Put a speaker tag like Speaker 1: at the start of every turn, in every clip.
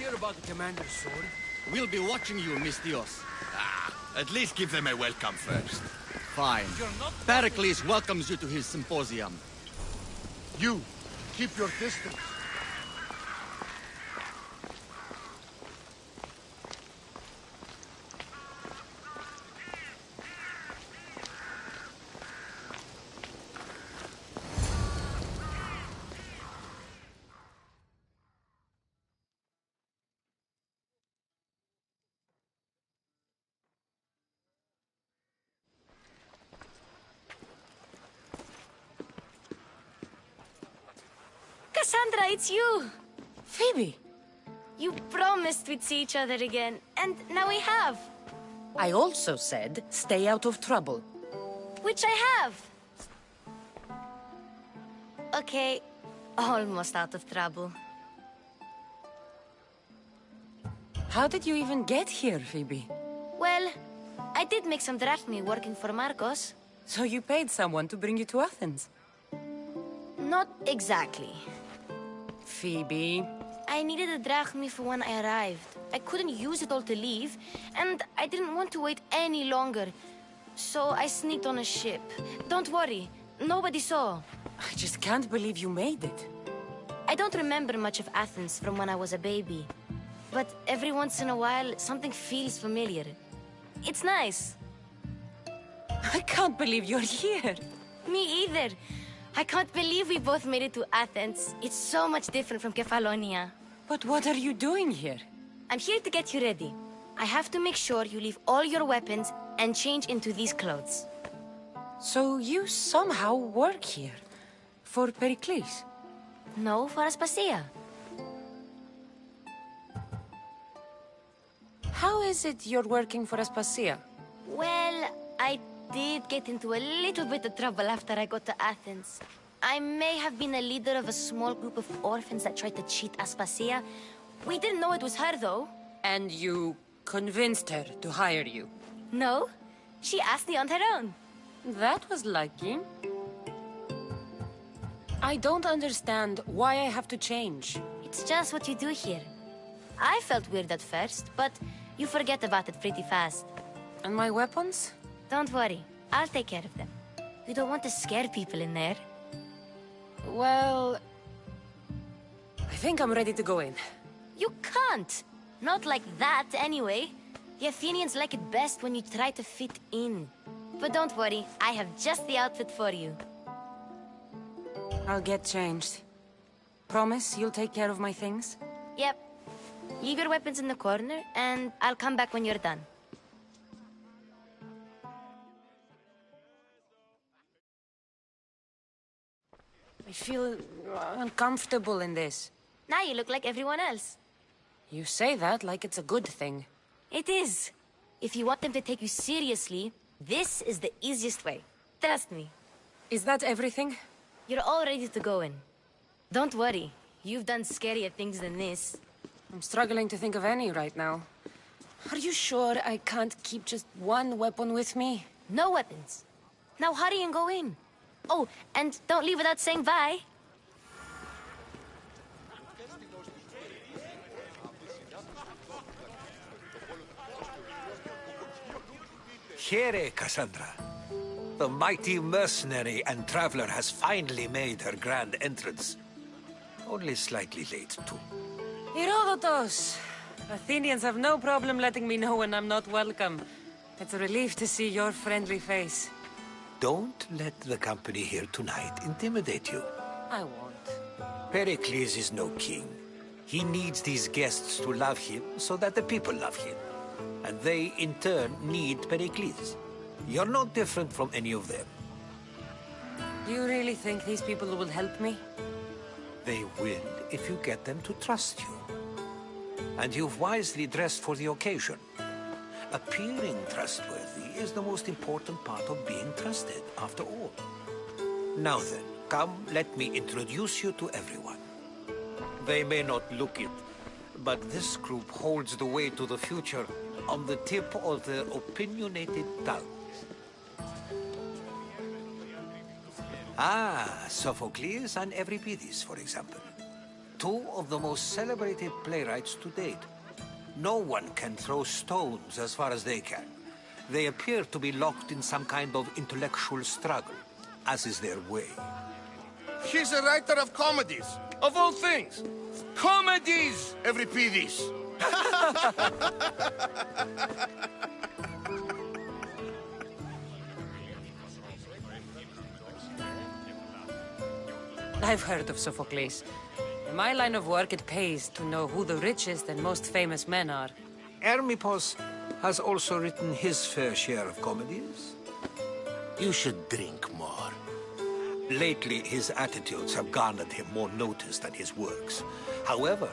Speaker 1: hear about the commander's sword?
Speaker 2: We'll be watching you, Misthios.
Speaker 3: At least give them a welcome first.
Speaker 2: Fine. Pericles welcomes you to his symposium.
Speaker 1: You, keep your distance.
Speaker 4: Cassandra, it's you!
Speaker 5: Phoebe!
Speaker 4: You promised we'd see each other again, and now we have.
Speaker 5: I also said, stay out of trouble.
Speaker 4: Which I have. Okay, almost out of trouble.
Speaker 5: How did you even get here, Phoebe?
Speaker 4: Well, I did make some drachmi working for Markos.
Speaker 5: So you paid someone to bring you to Athens?
Speaker 4: Not exactly.
Speaker 5: Phoebe...
Speaker 4: I needed a drachmi for when I arrived. I couldn't use it all to leave, and I didn't want to wait any longer. So I sneaked on a ship. Don't worry, nobody saw.
Speaker 5: I just can't believe you made it.
Speaker 4: I don't remember much of Athens from when I was a baby. But every once in a while, something feels familiar. It's nice.
Speaker 5: I can't believe you're here.
Speaker 4: Me either. I can't believe we both made it to Athens. It's so much different from Kefalonia.
Speaker 5: But what are you doing here?
Speaker 4: I'm here to get you ready. I have to make sure you leave all your weapons and change into these clothes.
Speaker 5: So you somehow work here? For Pericles?
Speaker 4: No, for Aspasia.
Speaker 5: How is it you're working for Aspasia?
Speaker 4: Well, I did get into a little bit of trouble after I got to Athens. I may have been a leader of a small group of orphans that tried to cheat Aspasia. We didn't know it was her, though.
Speaker 5: And you convinced her to hire you?
Speaker 4: No, she asked me on her own.
Speaker 5: That was lucky. I don't understand why I have to change.
Speaker 4: It's just what you do here. I felt weird at first, but you forget about it pretty fast.
Speaker 5: And my weapons?
Speaker 4: Don't worry, I'll take care of them. You don't want to scare people in there.
Speaker 5: Well... I think I'm ready to go in.
Speaker 4: You can't! Not like that, anyway. The Athenians like it best when you try to fit in. But don't worry, I have just the outfit for you.
Speaker 5: I'll get changed. Promise you'll take care of my things?
Speaker 4: Yep. Leave your weapons in the corner, and I'll come back when you're done.
Speaker 5: I feel uncomfortable in this.
Speaker 4: Now you look like everyone else.
Speaker 5: You say that like it's a good thing.
Speaker 4: It is. If you want them to take you seriously, this is the easiest way. Trust me.
Speaker 5: Is that everything?
Speaker 4: You're all ready to go in. Don't worry. You've done scarier things than this.
Speaker 5: I'm struggling to think of any right now. Are you sure I can't keep just one weapon with me?
Speaker 4: No weapons. Now hurry and go in. Oh, and don't leave without saying bye.
Speaker 6: Here, Cassandra. The mighty mercenary and traveler has finally made her grand entrance. Only slightly late, too.
Speaker 5: Herodotus! Athenians have no problem letting me know when I'm not welcome. It's a relief to see your friendly face.
Speaker 6: Don't let the company here tonight intimidate you.
Speaker 5: I won't.
Speaker 6: Pericles is no king. He needs these guests to love him so that the people love him. And they, in turn, need Pericles. You're no different from any of them.
Speaker 5: Do you really think these people will help me?
Speaker 6: They will if you get them to trust you. And you've wisely dressed for the occasion. Appearing trustworthy is the most important part of being trusted, after all. Now then, come, let me introduce you to everyone. They may not look it, but this group holds the way to the future on the tip of their opinionated tongues. Ah, Sophocles and Euripides, for example. two of the most celebrated playwrights to date. No one can throw stones as far as they can. They appear to be locked in some kind of intellectual struggle, as is their way.
Speaker 1: He's a writer of comedies, of all things. Comedies, Euripides.
Speaker 5: I've heard of Sophocles. In my line of work, it pays to know who the richest and most famous men are.
Speaker 6: Hermippos has also written his fair share of comedies.
Speaker 1: You should drink more.
Speaker 6: Lately, his attitudes have garnered him more notice than his works. However,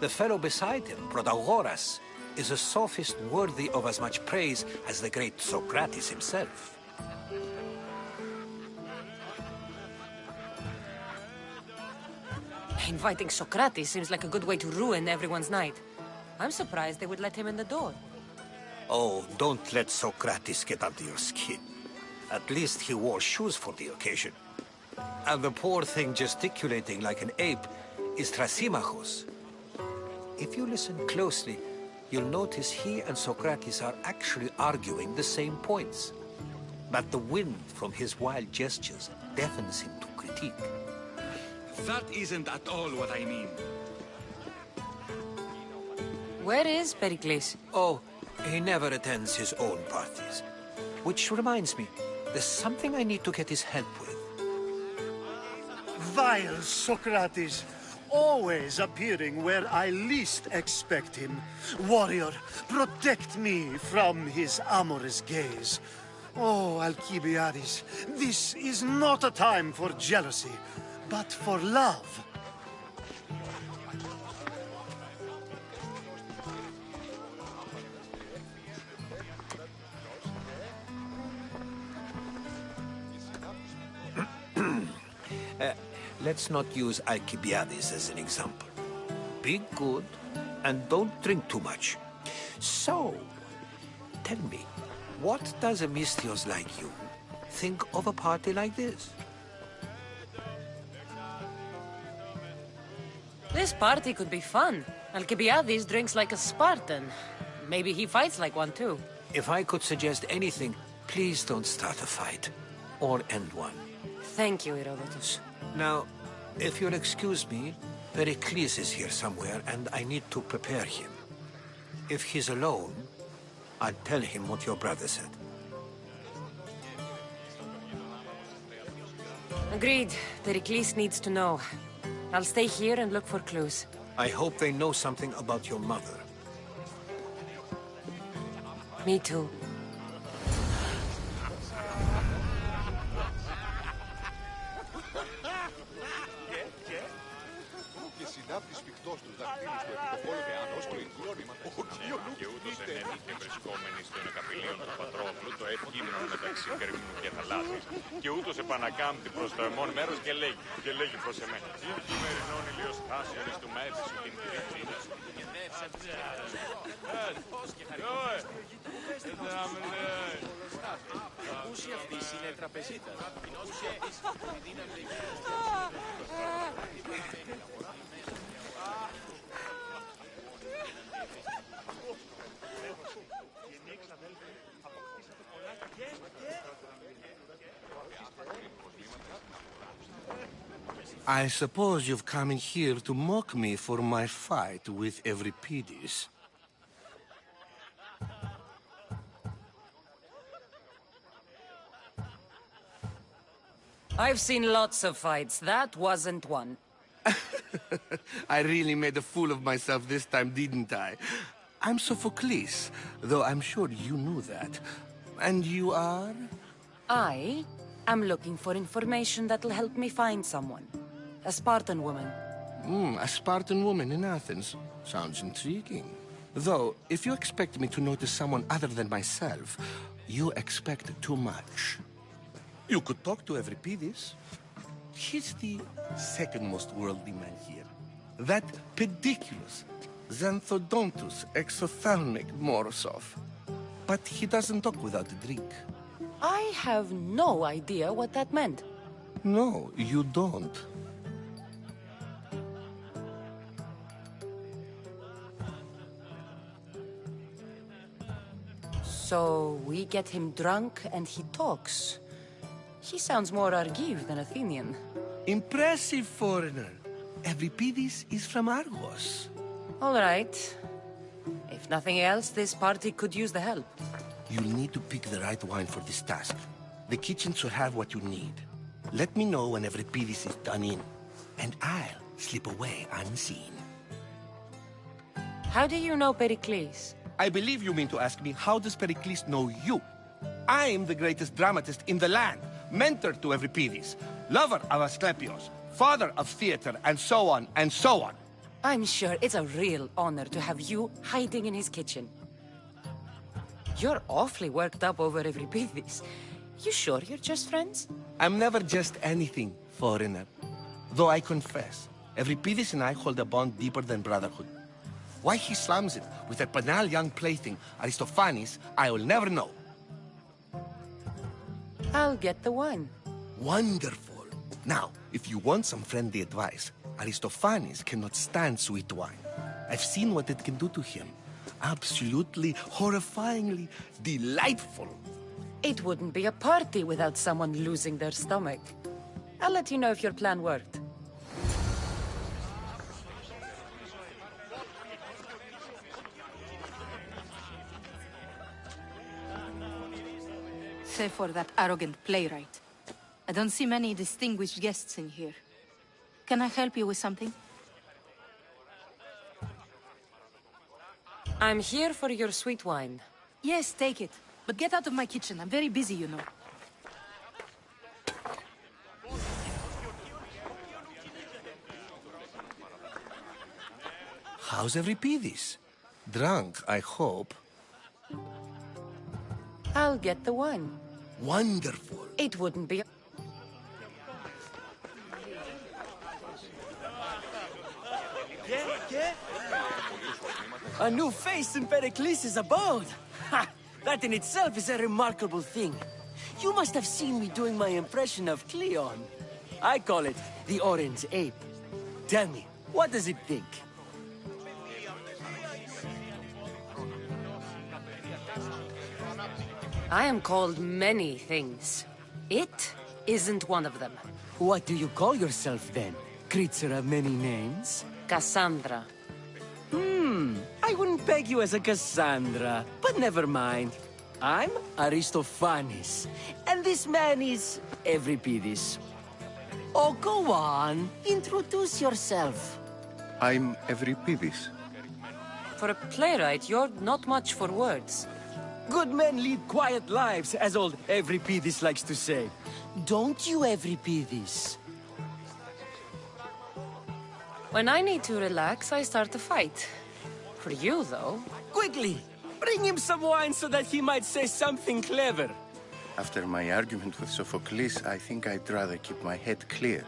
Speaker 6: the fellow beside him, Protagoras, is a sophist worthy of as much praise as the great Socrates himself.
Speaker 5: Inviting Socrates seems like a good way to ruin everyone's night. I'm surprised they would let him in the door.
Speaker 6: Oh, don't let Socrates get under your skin. At least he wore shoes for the occasion. And the poor thing gesticulating like an ape is Thrasymachos. If you listen closely, you'll notice he and Socrates are actually arguing the same points. But the wind from his wild gestures deafens him to critique.
Speaker 2: That isn't at all what I mean.
Speaker 5: Where is Pericles?
Speaker 6: Oh, he never attends his own parties. Which reminds me, there's something I need to get his help with.
Speaker 7: Vile Socrates, always appearing where I least expect him. Warrior, protect me from his amorous gaze. Oh, Alcibiades, this is not a time for jealousy, but for love.
Speaker 6: Let's not use Alcibiades as an example. Be good and don't drink too much. So, tell me, what does a Misthios like you think of a party like this?
Speaker 5: This party could be fun. Alcibiades drinks like a Spartan. Maybe he fights like one too.
Speaker 6: If I could suggest anything, please don't start a fight. Or end one.
Speaker 5: Thank you, Herodotus.
Speaker 6: Now, if you'll excuse me, Pericles is here somewhere, and I need to prepare him. If he's alone, I'll tell him what your brother said.
Speaker 5: Agreed. Pericles needs to know. I'll stay here and look for clues.
Speaker 6: I hope they know something about your mother.
Speaker 5: Me too.
Speaker 8: Και ούτως ενέτυχε βρισκόμενοι στο ενεκαπηλίον του Πατρόκλου το εύκειμενο μεταξύ Κερμίνου και Θαλάσσης και ούτως επανακάμπτει προς το εμόν μέρος και λέγει προς εμένα. Χειμερινών ηλιοστάσεων εις του μέθησου την κρυφτήνα σου. Ούση αυτής είναι τραπεζίτας. Ούση αυτής η δύναμη.
Speaker 1: I suppose you've come in here to mock me for my fight with Euripides.
Speaker 5: I've seen lots of fights. That wasn't one.
Speaker 1: I really made a fool of myself this time, didn't I? I'm Sophocles, though I'm sure you knew that. And you are?
Speaker 5: I am looking for information that'll help me find someone. A Spartan woman.
Speaker 1: A Spartan woman in Athens. Sounds intriguing. Though, if you expect me to notice someone other than myself, you expect too much. You could talk to Euripides. He's the second most worldly man here. That pediculous Xanthodontus exophthalmic Morosov. But he doesn't talk without a drink.
Speaker 5: I have no idea what that meant.
Speaker 1: No, you don't.
Speaker 5: So we get him drunk and he talks. He sounds more Argive than Athenian.
Speaker 1: Impressive, foreigner. Euripides is from Argos.
Speaker 5: All right. If nothing else, this party could use the help.
Speaker 1: You'll need to pick the right wine for this task. The kitchen should have what you need. Let me know when Euripides is done in, and I'll slip away unseen.
Speaker 5: How do you know Pericles?
Speaker 1: I believe you mean to ask me, how does Pericles know you? I'm the greatest dramatist in the land, mentor to Euripides, lover of Asclepios, father of theater, and so on, and so on.
Speaker 5: I'm sure it's a real honor to have you hiding in his kitchen. You're awfully worked up over Euripides. You sure you're just friends?
Speaker 1: I'm never just anything, foreigner. Though I confess, Euripides and I hold a bond deeper than brotherhood. Why he slams it with that banal young plaything, Aristophanes, I will never know.
Speaker 5: I'll get the wine.
Speaker 1: Wonderful. Now, if you want some friendly advice, Aristophanes cannot stand sweet wine. I've seen what it can do to him. Absolutely, horrifyingly delightful.
Speaker 5: It wouldn't be a party without someone losing their stomach. I'll let you know if your plan worked.
Speaker 9: Save for that arrogant playwright. I don't see many distinguished guests in here. Can I help you with something?
Speaker 5: I'm here for your sweet wine.
Speaker 9: Yes, take it. But get out of my kitchen. I'm very busy, you know.
Speaker 1: How's Euripides? Drunk, I hope.
Speaker 5: I'll get the wine.
Speaker 1: Wonderful.
Speaker 5: It wouldn't be...
Speaker 10: A new face in Pericles' abode! Ha! That in itself is a remarkable thing. You must have seen me doing my impression of Cleon. I call it the Orange Ape. Tell me, what does it think?
Speaker 5: I am called many things. It isn't one of them.
Speaker 10: What do you call yourself then? Creature of many names?
Speaker 5: Cassandra.
Speaker 10: I wouldn't peg you as a Cassandra, but never mind. I'm Aristophanes, and this man is Euripides. Oh, go on. Introduce yourself.
Speaker 11: I'm Euripides.
Speaker 5: For a playwright, you're not much for words.
Speaker 10: Good men lead quiet lives, as old Euripides likes to say. Don't you, Euripides?
Speaker 5: When I need to relax, I start a fight. For you, though...
Speaker 10: Quickly! Bring him some wine so that he might say something clever.
Speaker 11: After my argument with Sophocles, I think I'd rather keep my head clear.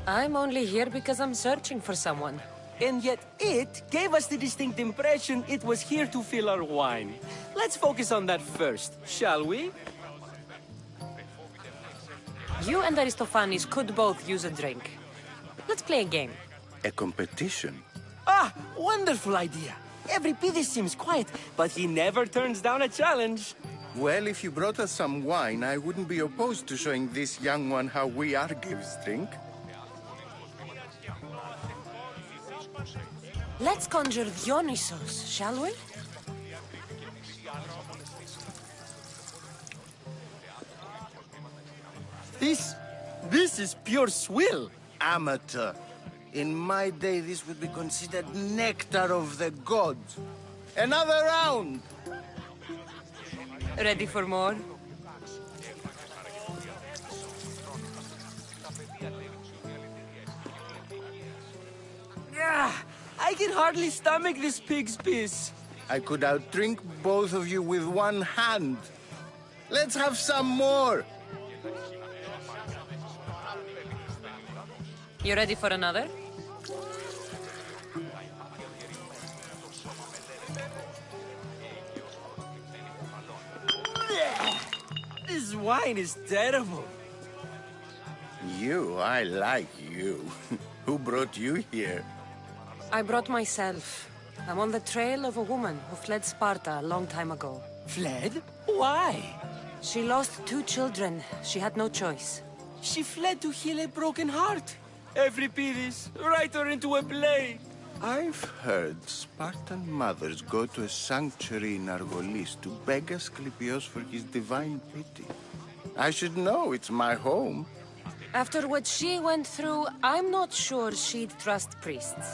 Speaker 5: I'm only here because I'm searching for someone.
Speaker 10: And yet it gave us the distinct impression it was here to fill our wine. Let's focus on that first, shall we?
Speaker 5: You and Aristophanes could both use a drink. Let's play a game.
Speaker 11: A competition?
Speaker 10: Ah, wonderful idea. Euripides seems quiet, but he never turns down a challenge.
Speaker 11: Well, if you brought us some wine, I wouldn't be opposed to showing this young one how we Argives drink.
Speaker 5: Let's conjure Dionysos, shall we?
Speaker 10: This is pure swill.
Speaker 11: Amateur. In my day, this would be considered nectar of the gods. Another round!
Speaker 5: Ready for more?
Speaker 10: I can hardly stomach this pig's piss.
Speaker 11: I could outdrink both of you with one hand. Let's have some more!
Speaker 5: You ready for another?
Speaker 10: This wine is terrible.
Speaker 11: You, I like you. Who brought you here?
Speaker 5: I brought myself. I'm on the trail of a woman who fled Sparta a long time ago.
Speaker 10: Fled? Why?
Speaker 5: She lost 2 children. She had no choice.
Speaker 10: She fled to heal a broken heart. Euripides, write her into a play.
Speaker 11: I've heard Spartan mothers go to a sanctuary in Argolis to beg Asclepios for his divine pity. I should know, it's my home.
Speaker 5: After what she went through, I'm not sure she'd trust priests.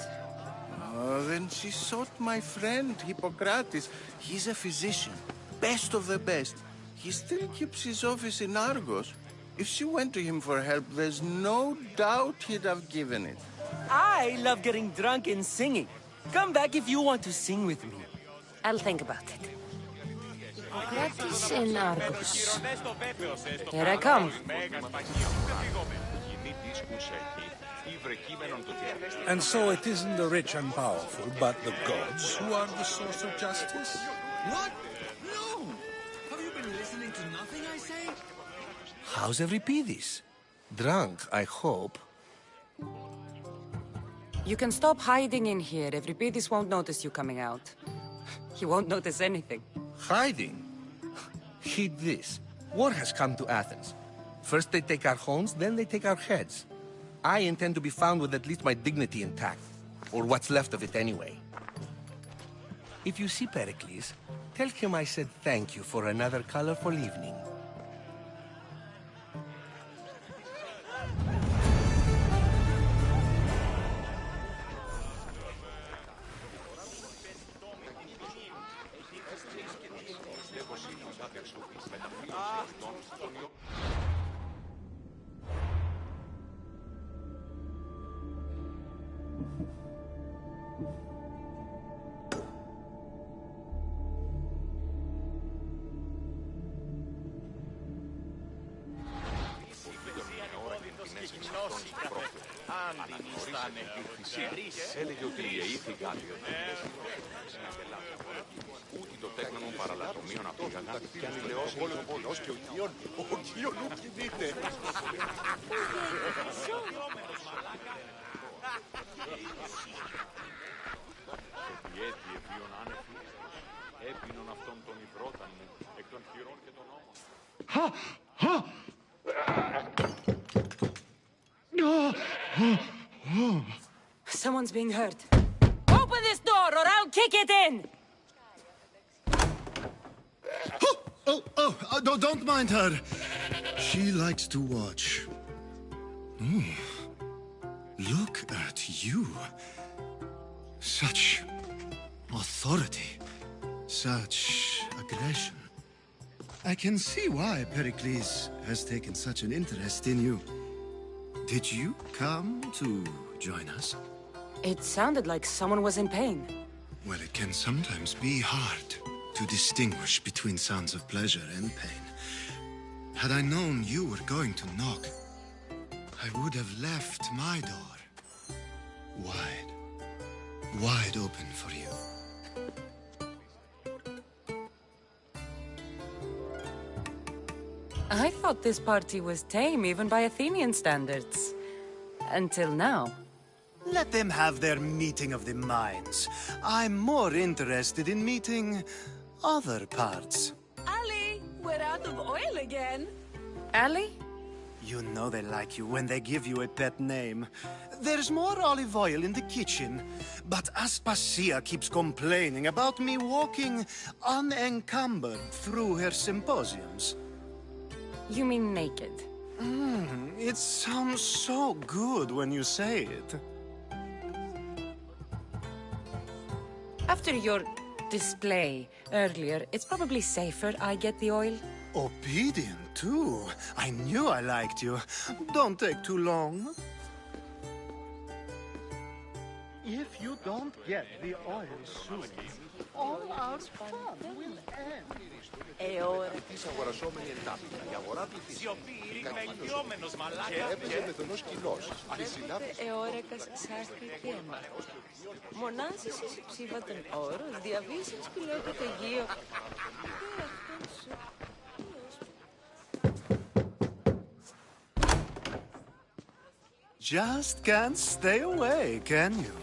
Speaker 11: Oh, then she sought my friend, Hippocrates. He's a physician, best of the best. He still keeps his office in Argos. If she went to him for help, there's no doubt he'd have given it.
Speaker 10: I love getting drunk and singing. Come back if you want to sing with me.
Speaker 5: I'll think about it. Hippocrates in Argos. Here I come.
Speaker 12: And so it isn't the rich and powerful, but the gods who are the source of justice?
Speaker 2: What? No! Have you been listening to nothing I say?
Speaker 1: How's Euripides? Drunk, I hope.
Speaker 5: You can stop hiding in here. Euripides won't notice you coming out. He won't notice anything.
Speaker 1: Hiding? Heed this. War has come to Athens. First they take our homes, then they take our heads. I intend to be found with at least my dignity intact. Or what's left of it anyway. If you see Pericles, tell him I said thank you for another colorful evening.
Speaker 8: Έλεγε ότι οι Αίγυπτιοι Γάλλοι ούτε το τέχνανον παραλά το μείον από την Γαλλάτη και αν ηλαιός όλο το πόλος και ο Κιόν ούκιν είναι. Επιέτη ευίων άνεφη, έπινον αυτόν τον υδρόταν μου, εκ των χειρών και των ώμων.
Speaker 5: Someone's being hurt. Open this door or I'll kick it in!
Speaker 7: Don't mind her. She likes to watch. Look at you. Such authority. Such aggression. I can see why Pericles has taken such an interest in you. Did you come to join us?
Speaker 5: It sounded like someone was in pain.
Speaker 7: Well, it can sometimes be hard to distinguish between sounds of pleasure and pain. Had I known you were going to knock, I would have left my door wide open for you.
Speaker 5: I thought this party was tame even by Athenian standards. Until now.
Speaker 7: Let them have their meeting of the minds. I'm more interested in meeting other parts.
Speaker 9: Ali, we're out of oil again.
Speaker 5: Ali?
Speaker 7: You know they like you when they give you a pet name. There's more olive oil in the kitchen, but Aspasia keeps complaining about me walking unencumbered through her symposiums.
Speaker 5: You mean naked?
Speaker 7: It sounds so good when you say it.
Speaker 5: After your display earlier, it's probably safer I get the oil.
Speaker 7: Obedient, too. I knew I liked you. Don't take too long. If you don't get the oil soon, all our fun will end.
Speaker 3: Της αγορασόμενη εντάπητα. Η αγορά πληθυσμού.
Speaker 8: Μελιόμενος μαλάκα.
Speaker 3: Και έπαιζε με τον ως κοινός. Και συλλάβησε.
Speaker 9: Εώρακας σάστρη κέμα. Μονάζεις εις ψήβατον όρος, διαβήσεις πιλότο το γείο.
Speaker 7: Just can't stay away, can you?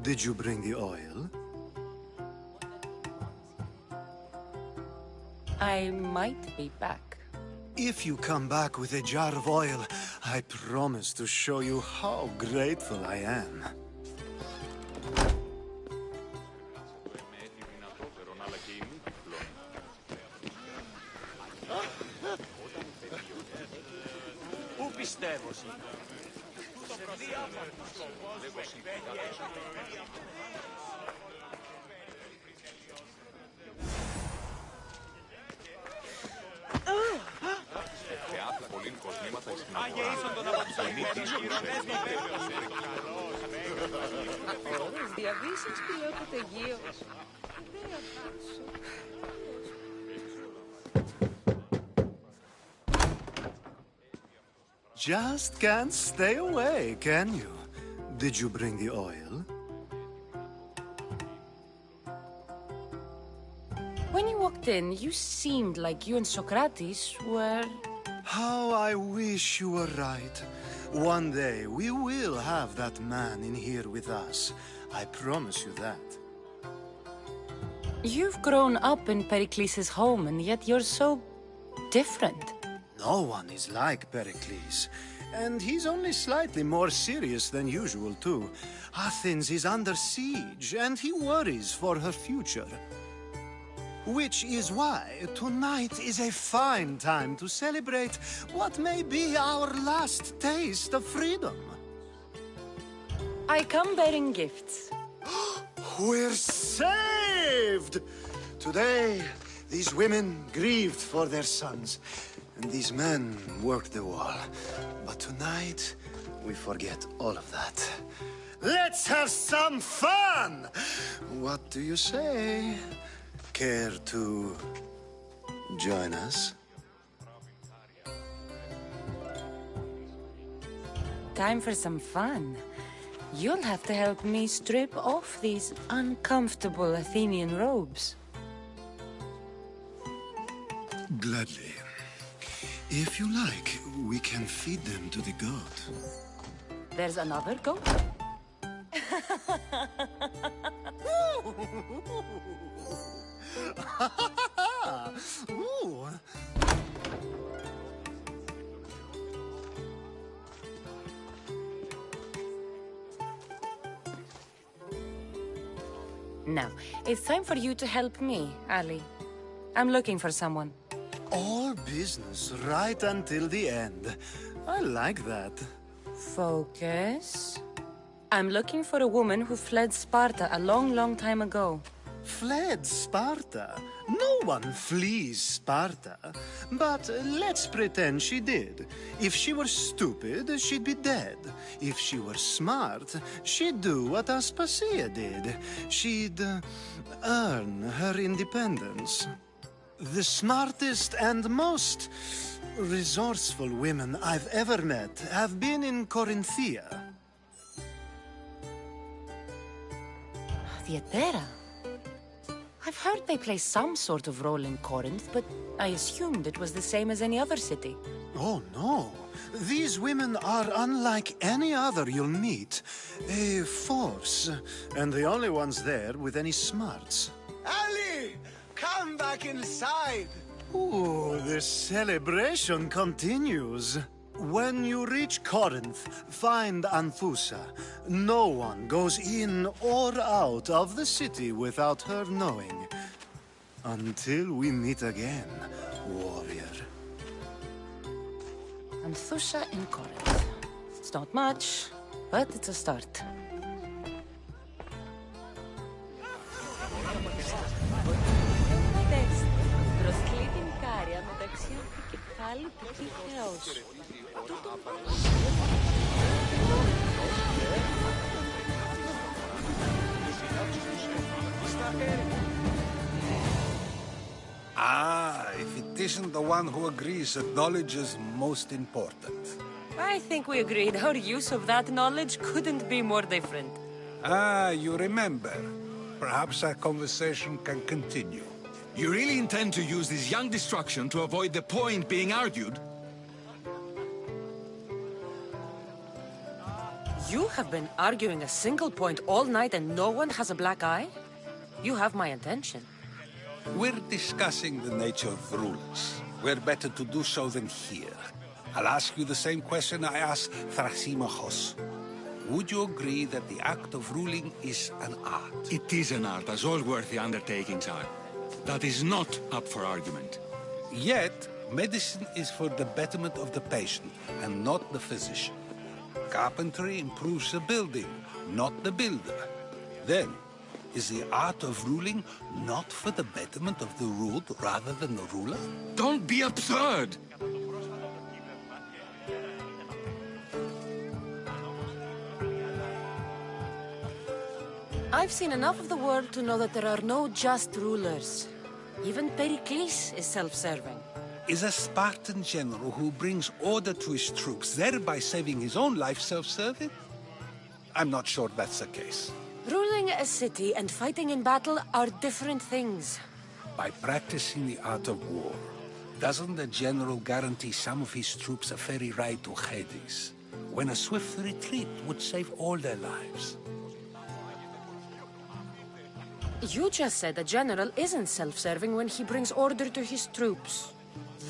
Speaker 7: Did you bring the oil?
Speaker 5: I might be back.
Speaker 7: If you come back with a jar of oil, I promise to show you how grateful I am.
Speaker 10: Πού πιστεύω σήμερα.
Speaker 5: Διαβήσεις πιλότο γύρω.
Speaker 7: Just can't stay away, can you? Did you bring the oil?
Speaker 5: When you walked in, you seemed like you and Socrates were...
Speaker 7: How I wish you were right. One day we will have that man in here with us. I promise you that.
Speaker 5: You've grown up in Pericles' home, and yet you're so different.
Speaker 7: No one is like Pericles. And he's only slightly more serious than usual, too. Athens is under siege, and he worries for her future. Which is why tonight is a fine time to celebrate what may be our last taste of freedom.
Speaker 5: I come bearing gifts.
Speaker 7: We're saved! Today, these women grieved for their sons, and these men worked the wall. But tonight, we forget all of that. Let's have some fun! What do you say? Care to join us?
Speaker 5: Time for some fun. You'll have to help me strip off these uncomfortable Athenian robes.
Speaker 7: Gladly. If you like, we can feed them to the goat.
Speaker 5: There's another goat?
Speaker 7: Ooh.
Speaker 5: Now, it's time for you to help me, Ali. I'm looking for someone.
Speaker 7: All business right until the end. I like that.
Speaker 5: Focus. I'm looking for a woman who fled Sparta a long, long time ago.
Speaker 7: Fled Sparta? No one flees Sparta. But let's pretend she did. If she were stupid, she'd be dead. If she were smart, she'd do what Aspasia did. She'd earn her independence. The smartest and most resourceful women I've ever met have been in Corinthia.
Speaker 5: Theatera? I've heard they play some sort of role in Corinth, but I assumed it was the same as any other city.
Speaker 7: Oh, no. These women are unlike any other you'll meet. A force, and the only ones there with any smarts.
Speaker 2: Ali! Come back inside!
Speaker 7: Ooh, the celebration continues. When you reach Corinth, find Anthusa. No one goes in or out of the city without her knowing. Until we meet again, warrior.
Speaker 5: Anthusa in Corinth. It's not much, but it's a start.
Speaker 12: Ah, if it isn't the one who agrees that knowledge is most important.
Speaker 5: I think we agreed our use of that knowledge couldn't be more different.
Speaker 12: Ah, you remember. Perhaps our conversation can continue.
Speaker 2: You really intend to use this young destruction to avoid the point being argued?
Speaker 5: You have been arguing a single point all night and no one has a black eye? You have my attention.
Speaker 12: We're discussing the nature of rulers. Where better to do so than here? I'll ask you the same question I asked Thrasymachos. Would you agree that the act of ruling is an art?
Speaker 2: It is an art, as all worthy undertakings are. That is not up for argument.
Speaker 12: Yet, medicine is for the betterment of the patient, and not the physician. Carpentry improves the building, not the builder. Then, is the art of ruling not for the betterment of the ruled rather than the ruler?
Speaker 2: Don't be absurd!
Speaker 5: I've seen enough of the world to know that there are no just rulers. Even Pericles is self-serving.
Speaker 12: Is a Spartan general who brings order to his troops, thereby saving his own life, self-serving? I'm not sure that's the case.
Speaker 5: Ruling a city and fighting in battle are different things.
Speaker 12: By practicing the art of war, doesn't the general guarantee some of his troops a ferry ride to Hades, when a swift retreat would save all their lives?
Speaker 5: You just said a general isn't self-serving when he brings order to his troops.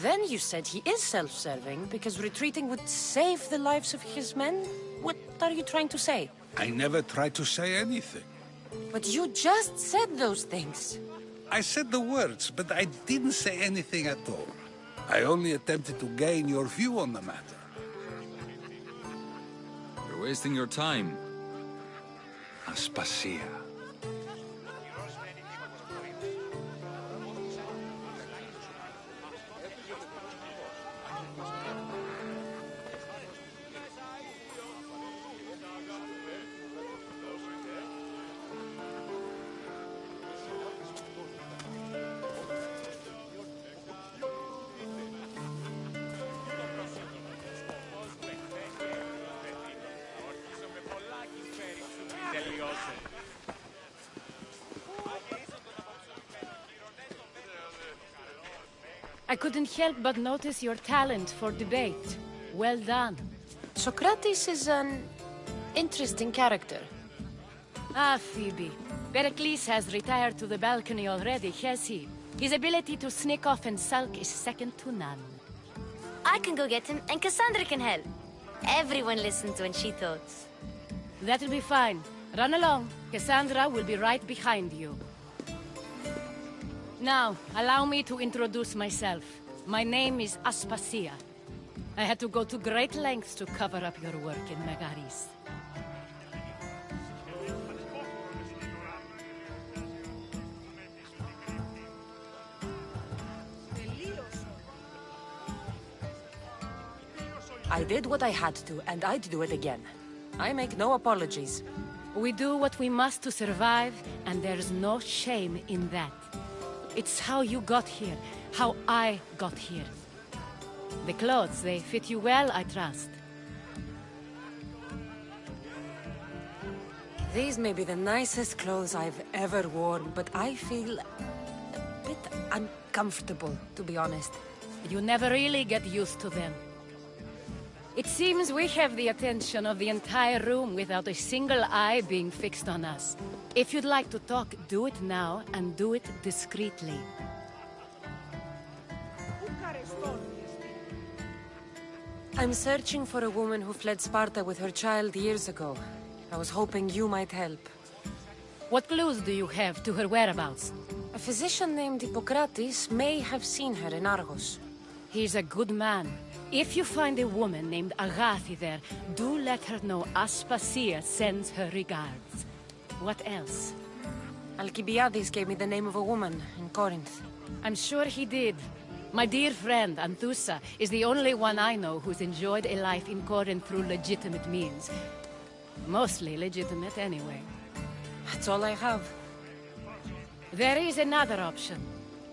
Speaker 5: Then you said he is self-serving because retreating would save the lives of his men? What are you trying to say?
Speaker 12: I never tried to say anything.
Speaker 5: But you just said those things.
Speaker 12: I said the words, but I didn't say anything at all. I only attempted to gain your view on the matter.
Speaker 2: You're wasting your time. Aspasia.
Speaker 13: I couldn't help but notice your talent for debate. Well done.
Speaker 5: Socrates is an interesting character.
Speaker 13: Ah, Phoebe. Pericles has retired to the balcony already, has he? His ability to sneak off and sulk is second to none.
Speaker 4: I can go get him, and Cassandra can help. Everyone listens when she talks.
Speaker 13: That'll be fine. Run along. Cassandra will be right behind you. Now, allow me to introduce myself. My name is Aspasia. I had to go to great lengths to cover up your work in Megaris.
Speaker 5: I did what I had to, and I'd do it again. I make no apologies.
Speaker 13: We do what we must to survive, and there's no shame in that. It's how you got here, how I got here. The clothes, they fit you well, I trust.
Speaker 5: These may be the nicest clothes I've ever worn, but I feel a bit uncomfortable, to be honest.
Speaker 13: You never really get used to them. It seems we have the attention of the entire room without a single eye being fixed on us. If you'd like to talk, do it now, and do it discreetly.
Speaker 5: I'm searching for a woman who fled Sparta with her child years ago. I was hoping you might help.
Speaker 13: What clues do you have to her whereabouts?
Speaker 5: A physician named Hippocrates may have seen her in Argos.
Speaker 13: He's a good man. If you find a woman named Agathi there, do let her know Aspasia sends her regards. What else?
Speaker 5: Alcibiades gave me the name of a woman in Corinth.
Speaker 13: I'm sure he did. My dear friend, Anthusa, is the only one I know who's enjoyed a life in Corinth through legitimate means. Mostly legitimate, anyway.
Speaker 5: That's all I have.
Speaker 13: There is another option.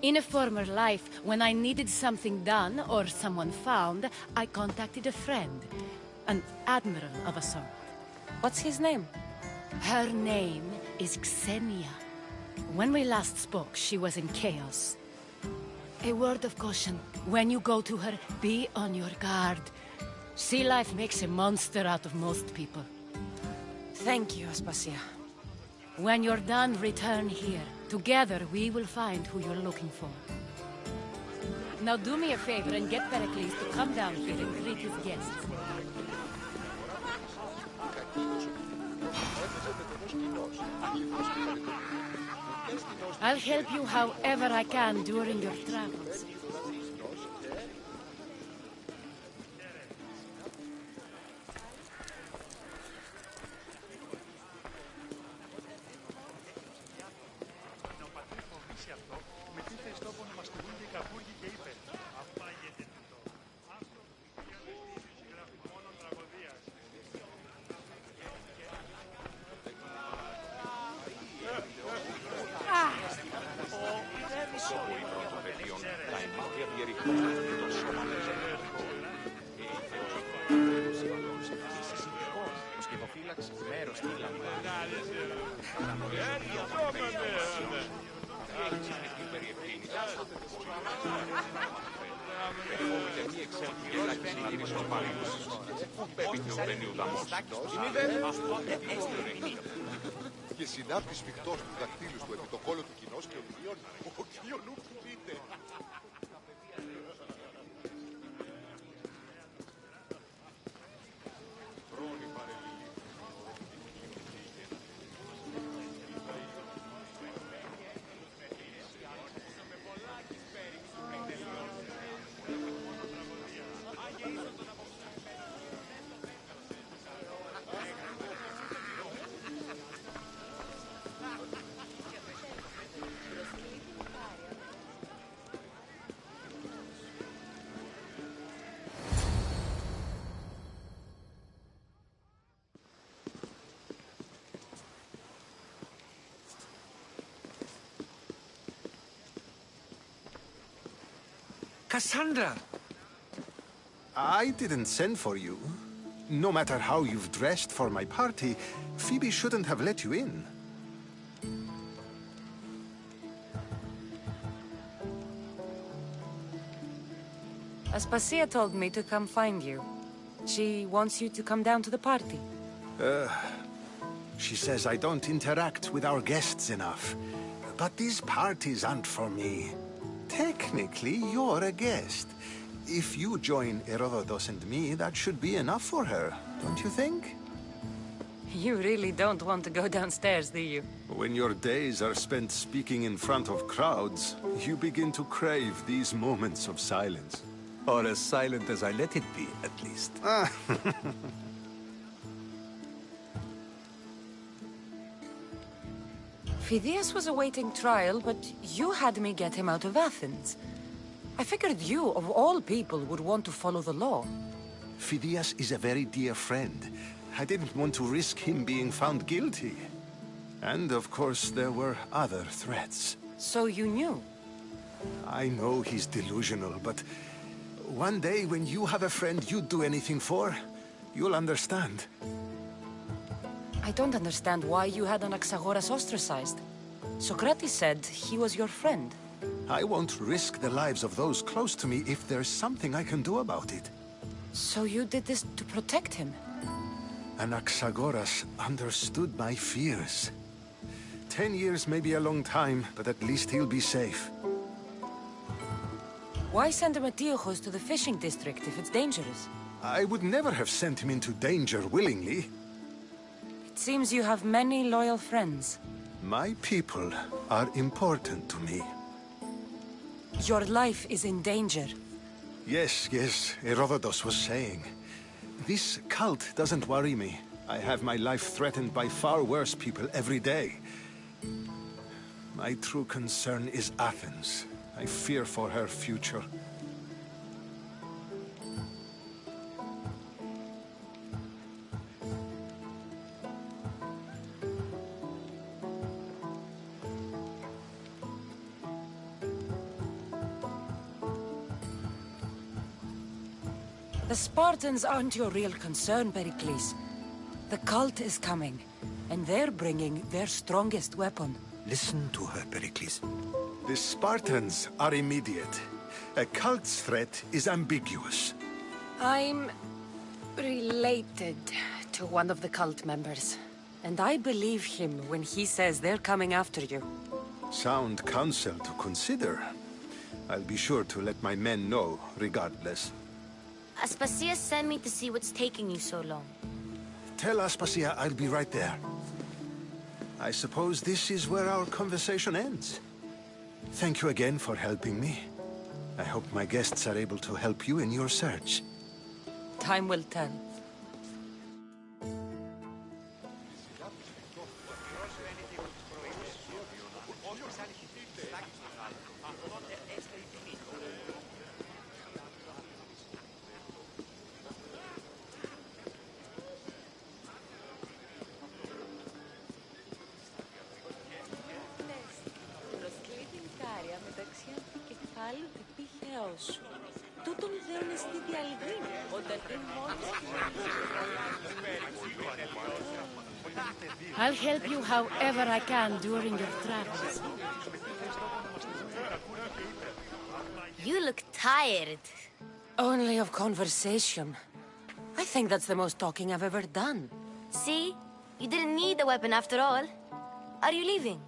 Speaker 13: In a former life, when I needed something done or someone found, I contacted a friend. An admiral of a sort.
Speaker 5: What's his name?
Speaker 13: Her name is Xenia. When we last spoke, she was in chaos. A word of caution. When you go to her, be on your guard. Sea life makes a monster out of most people.
Speaker 5: Thank you, Aspasia.
Speaker 13: When you're done, return here. Together, we will find who you're looking for. Now do me a favor and get Pericles to come down here and greet his guests. I'll help you however I can during your travels.
Speaker 14: Και συνάπτει σφιχτός του δακτύλους του επί το κόλο του κοινός και οδηγιών. Ο κύριο νου πείτε.
Speaker 6: Cassandra!
Speaker 15: I didn't send for you. No matter how you've dressed for my party, Phoebe shouldn't have let you in.
Speaker 5: Aspasia told me to come find you. She wants you to come down to the party.
Speaker 15: She says I don't interact with our guests enough. But these parties aren't for me. Technically, you're a guest. If you join Herodotus and me, that should be enough for her, don't you think?
Speaker 5: You really don't want to go downstairs, do you?
Speaker 15: When your days are spent speaking in front of crowds, you begin to crave these moments of silence.
Speaker 6: Or as silent as I let it be, at least.
Speaker 5: Phidias was awaiting trial, but you had me get him out of Athens. I figured you, of all people, would want to follow the law.
Speaker 15: Phidias is a very dear friend. I didn't want to risk him being found guilty. And, of course, there were other threats.
Speaker 5: So you knew?
Speaker 15: I know he's delusional, but one day when you have a friend you'd do anything for, you'll understand.
Speaker 5: I don't understand why you had Anaxagoras ostracized. Socrates said he was your friend.
Speaker 15: I won't risk the lives of those close to me if there's something I can do about it.
Speaker 5: So you did this to protect him?
Speaker 15: Anaxagoras understood my fears. 10 years may be a long time, but at least he'll be safe.
Speaker 5: Why send Metiochos to the fishing district if it's dangerous?
Speaker 15: I would never have sent him into danger willingly.
Speaker 5: It seems you have many loyal friends.
Speaker 15: My people are important to me.
Speaker 5: Your life is in danger.
Speaker 15: Yes, Herodotus was saying. This cult doesn't worry me. I have my life threatened by far worse people every day. My true concern is Athens. I fear for her future.
Speaker 5: The Spartans aren't your real concern, Pericles. The cult is coming, and they're bringing their strongest weapon.
Speaker 15: Listen to her, Pericles. The Spartans are immediate. A cult's threat is ambiguous.
Speaker 5: I'm related to one of the cult members. And I believe him when he says they're coming after you.
Speaker 15: Sound counsel to consider. I'll be sure to let my men know, regardless.
Speaker 4: Aspasia sent me to see what's taking you so long.
Speaker 15: Tell Aspasia I'll be right there. I suppose this is where our conversation ends. Thank you again for helping me. I hope my guests are able to help you in your search.
Speaker 5: Time will tell.
Speaker 13: I'll help you however I can during your travels.
Speaker 4: You look tired.
Speaker 5: Only of conversation. I think that's the most talking I've ever done.
Speaker 4: See? You didn't need the weapon after all. Are you leaving?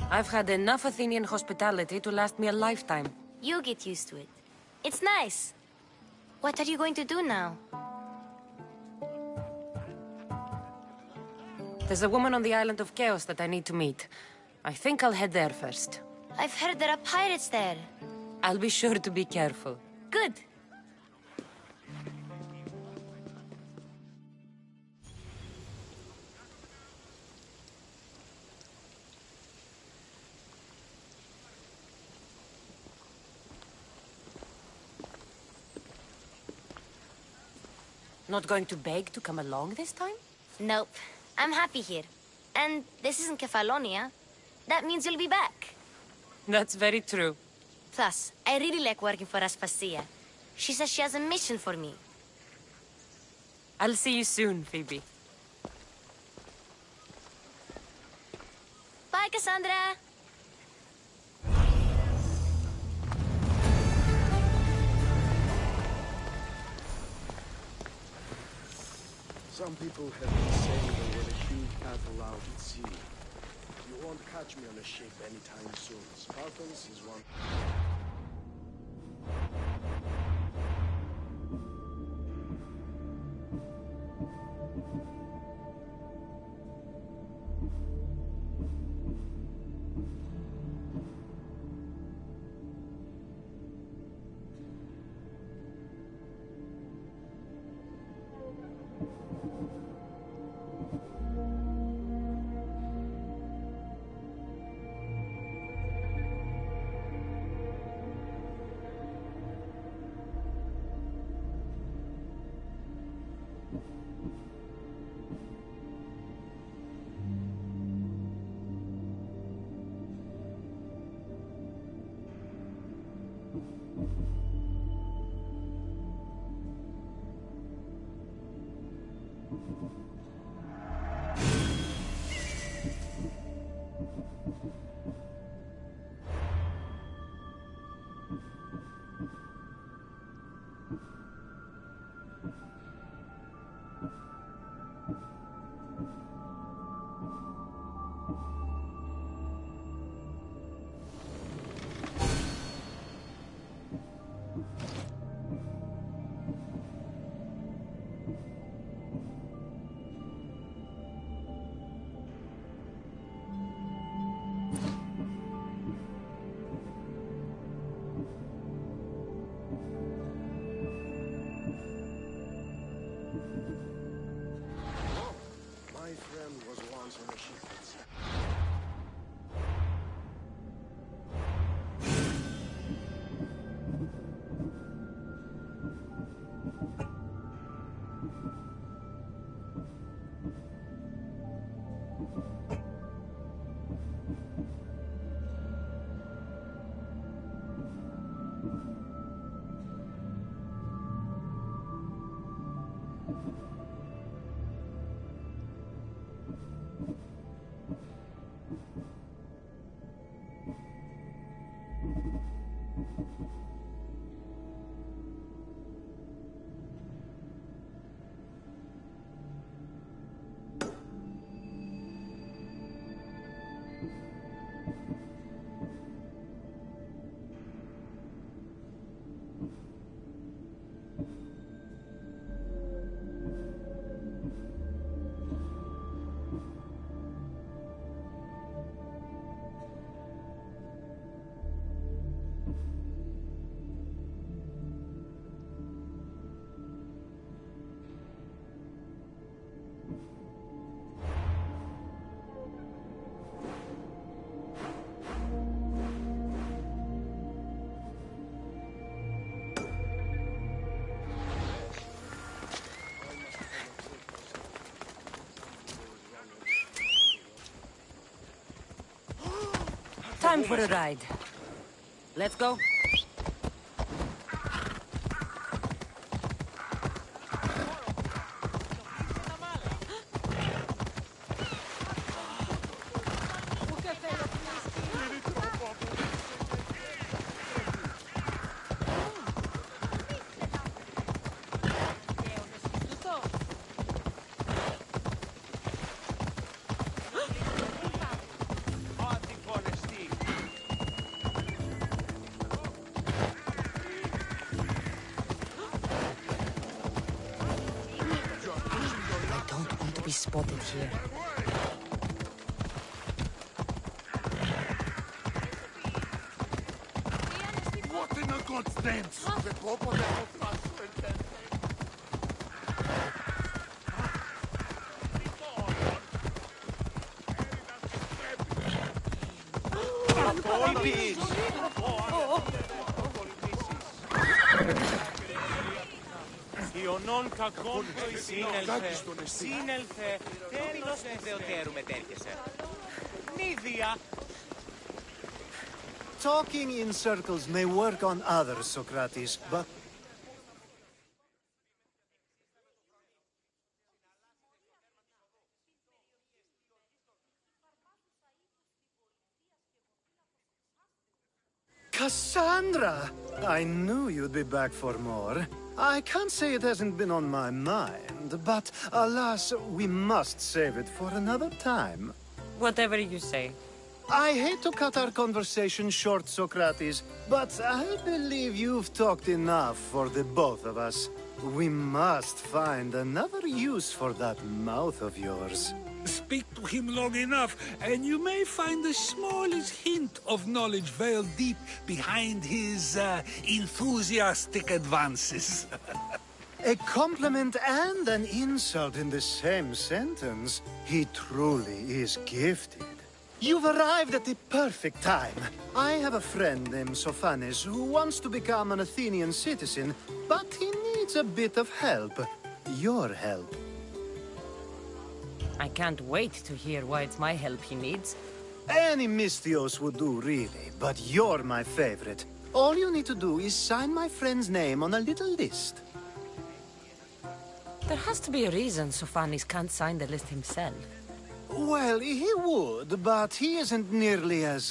Speaker 5: I've had enough Athenian hospitality to last me a lifetime.
Speaker 4: You'll get used to it. It's nice. What are you going to do now?
Speaker 5: There's a woman on the island of Chaos that I need to meet. I think I'll head there first.
Speaker 4: I've heard there are pirates there.
Speaker 5: I'll be sure to be careful.
Speaker 4: Good.
Speaker 5: Not going to beg to come along this time?
Speaker 4: Nope. I'm happy here. And this isn't Kefalonia. That means you'll be back.
Speaker 5: That's very true.
Speaker 4: Plus, I really like working for Aspasia. She says she has a mission for me.
Speaker 5: I'll see you soon, Phoebe.
Speaker 4: Bye, Cassandra!
Speaker 16: Some people have been saying they were a huge battle out at sea. You won't catch me on a ship anytime soon. Spartans is one.
Speaker 5: Time for a ride. Let's go. Spotted here.
Speaker 14: What in a God's name? The Pope of the
Speaker 17: Ιωνών κακών το σύνελθε. Σύνελθε, τέλος του Θεοτέρου μετέρχεσαι. Νίδια.
Speaker 7: Talking in circles may work on others, Socrates, but... Cassandra! I knew you'd be back for more. I can't say it hasn't been on my mind, but alas, we must save it for another time.
Speaker 5: Whatever you say.
Speaker 7: I hate to cut our conversation short, Socrates, but I believe you've talked enough for the both of us. We must find another use for that mouth of yours.
Speaker 12: Speak to him long enough, and you may find the smallest hint of knowledge veiled deep behind his enthusiastic advances.
Speaker 7: A compliment and an insult in the same sentence. He truly is gifted. You've arrived at the perfect time. I have a friend named Sophanes who wants to become an Athenian citizen, but he needs a bit of help. Your help.
Speaker 5: I can't wait to hear why it's my help he needs.
Speaker 7: Any Misthios would do, really, but you're my favorite. All you need to do is sign my friend's name on a little list.
Speaker 5: There has to be a reason Sophanes can't sign the list himself.
Speaker 7: Well, he would, but he isn't nearly as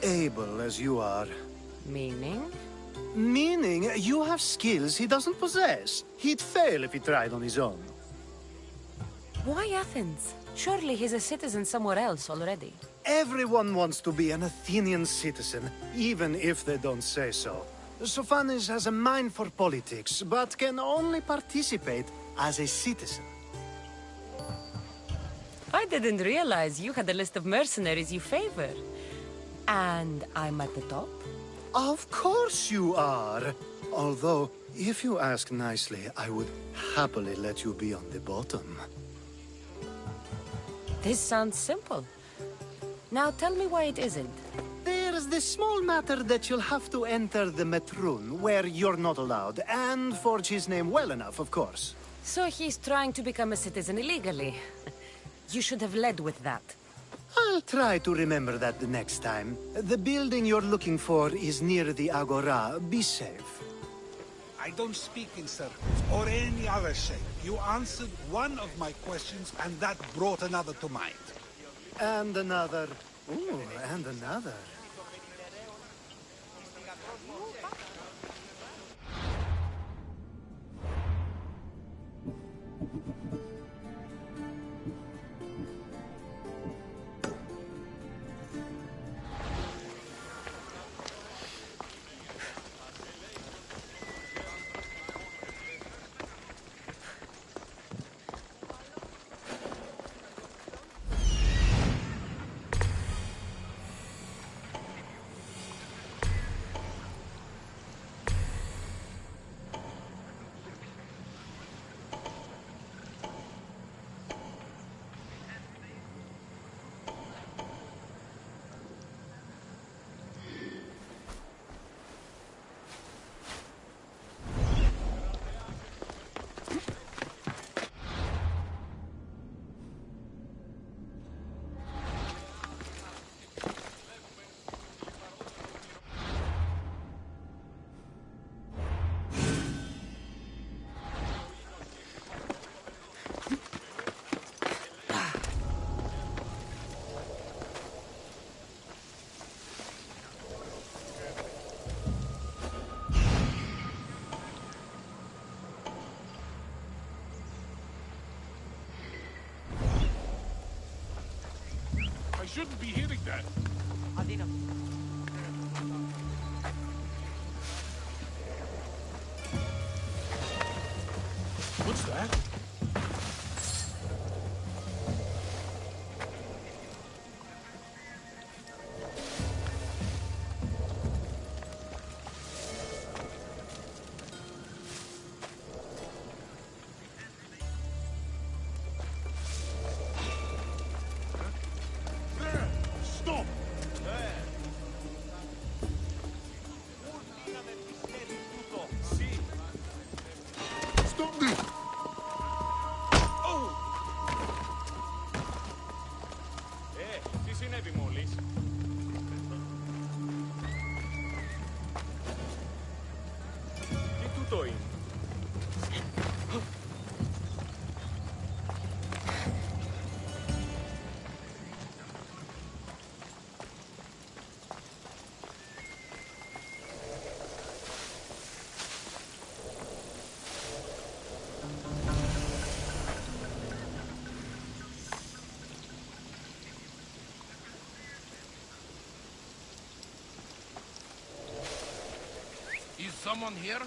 Speaker 7: able as you are.
Speaker 5: Meaning?
Speaker 7: Meaning you have skills he doesn't possess. He'd fail if he tried on his own.
Speaker 5: Why Athens? Surely he's a citizen somewhere else already.
Speaker 7: Everyone wants to be an Athenian citizen, even if they don't say so. Sophanes has a mind for politics, but can only participate as a citizen.
Speaker 5: I didn't realize you had a list of mercenaries you favor. And I'm at the top?
Speaker 7: Of course you are. Although, if you ask nicely, I would happily let you be on the bottom.
Speaker 5: This sounds simple. Now tell me why it isn't.
Speaker 7: There's this small matter that you'll have to enter the Metroon, where you're not allowed, and forge his name well enough, of course.
Speaker 5: So he's trying to become a citizen illegally. You should have led with that.
Speaker 7: I'll try to remember that the next time. The building you're looking for is near the Agora. Be safe.
Speaker 12: I don't speak in circles or any other shape. You answered one of my questions, and that brought another to mind.
Speaker 7: And another. Ooh, and another.
Speaker 18: shouldn't be hearing that. What's that?
Speaker 14: Stop! Stop this!
Speaker 8: Τι συνέβη μόλις? Τι τούτο είναι?
Speaker 18: Is someone here?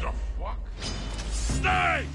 Speaker 18: The fuck? Stay!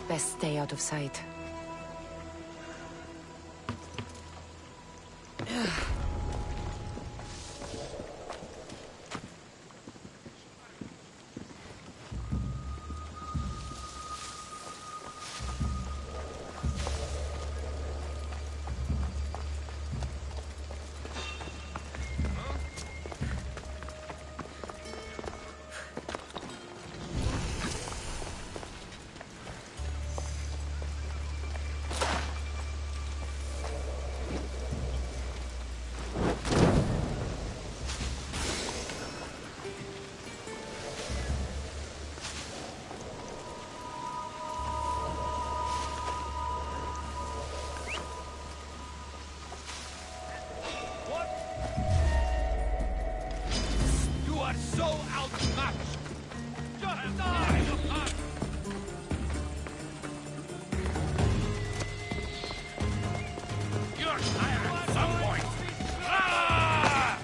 Speaker 5: Best stay out of sight.
Speaker 18: So outmatched! Just die! You're tired at some point! Ah!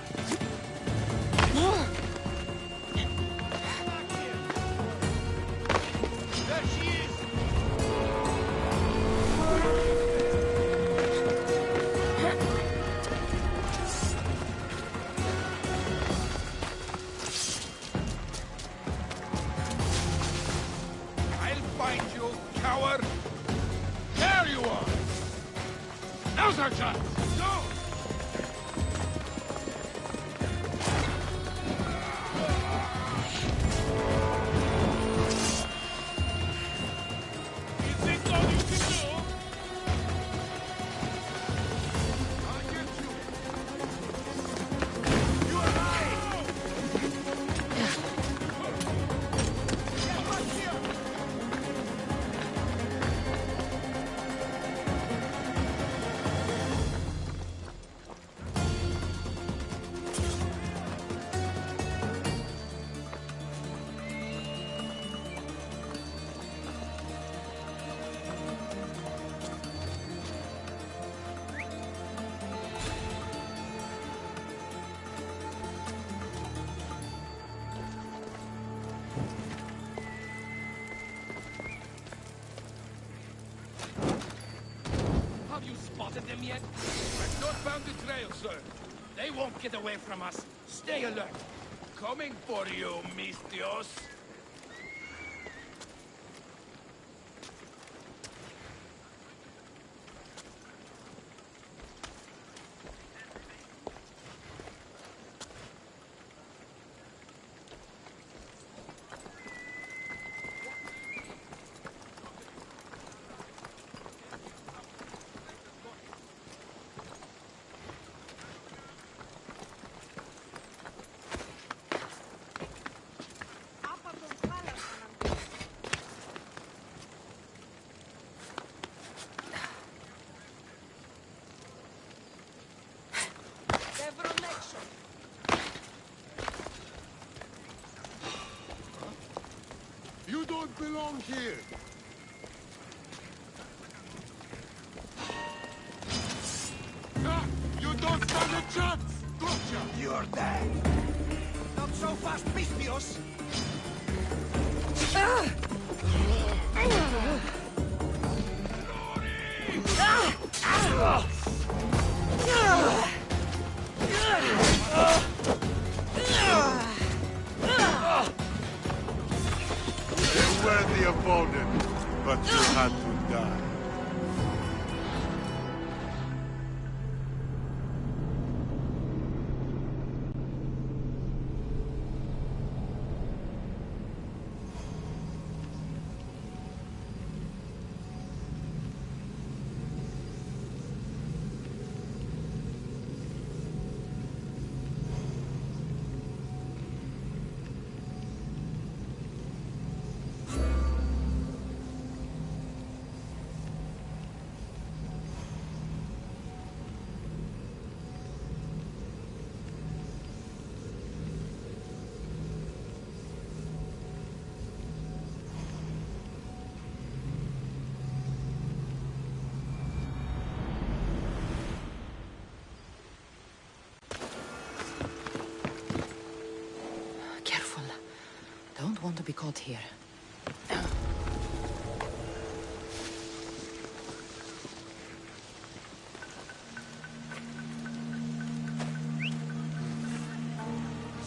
Speaker 18: There she is! Find you, coward! There you are! Now's our chance! Go! Is this all you can do? I'll get you! You and I! Have you spotted them yet? I've not found the trail, sir. They won't get away from us. Stay alert. Coming for you, Mistios.
Speaker 14: You don't belong here. Ah, you don't stand a chance! Gotcha!
Speaker 6: You're dead! Not so fast, Mistios!
Speaker 14: A worthy opponent, but you had to die.
Speaker 5: Careful. Don't want to be caught here.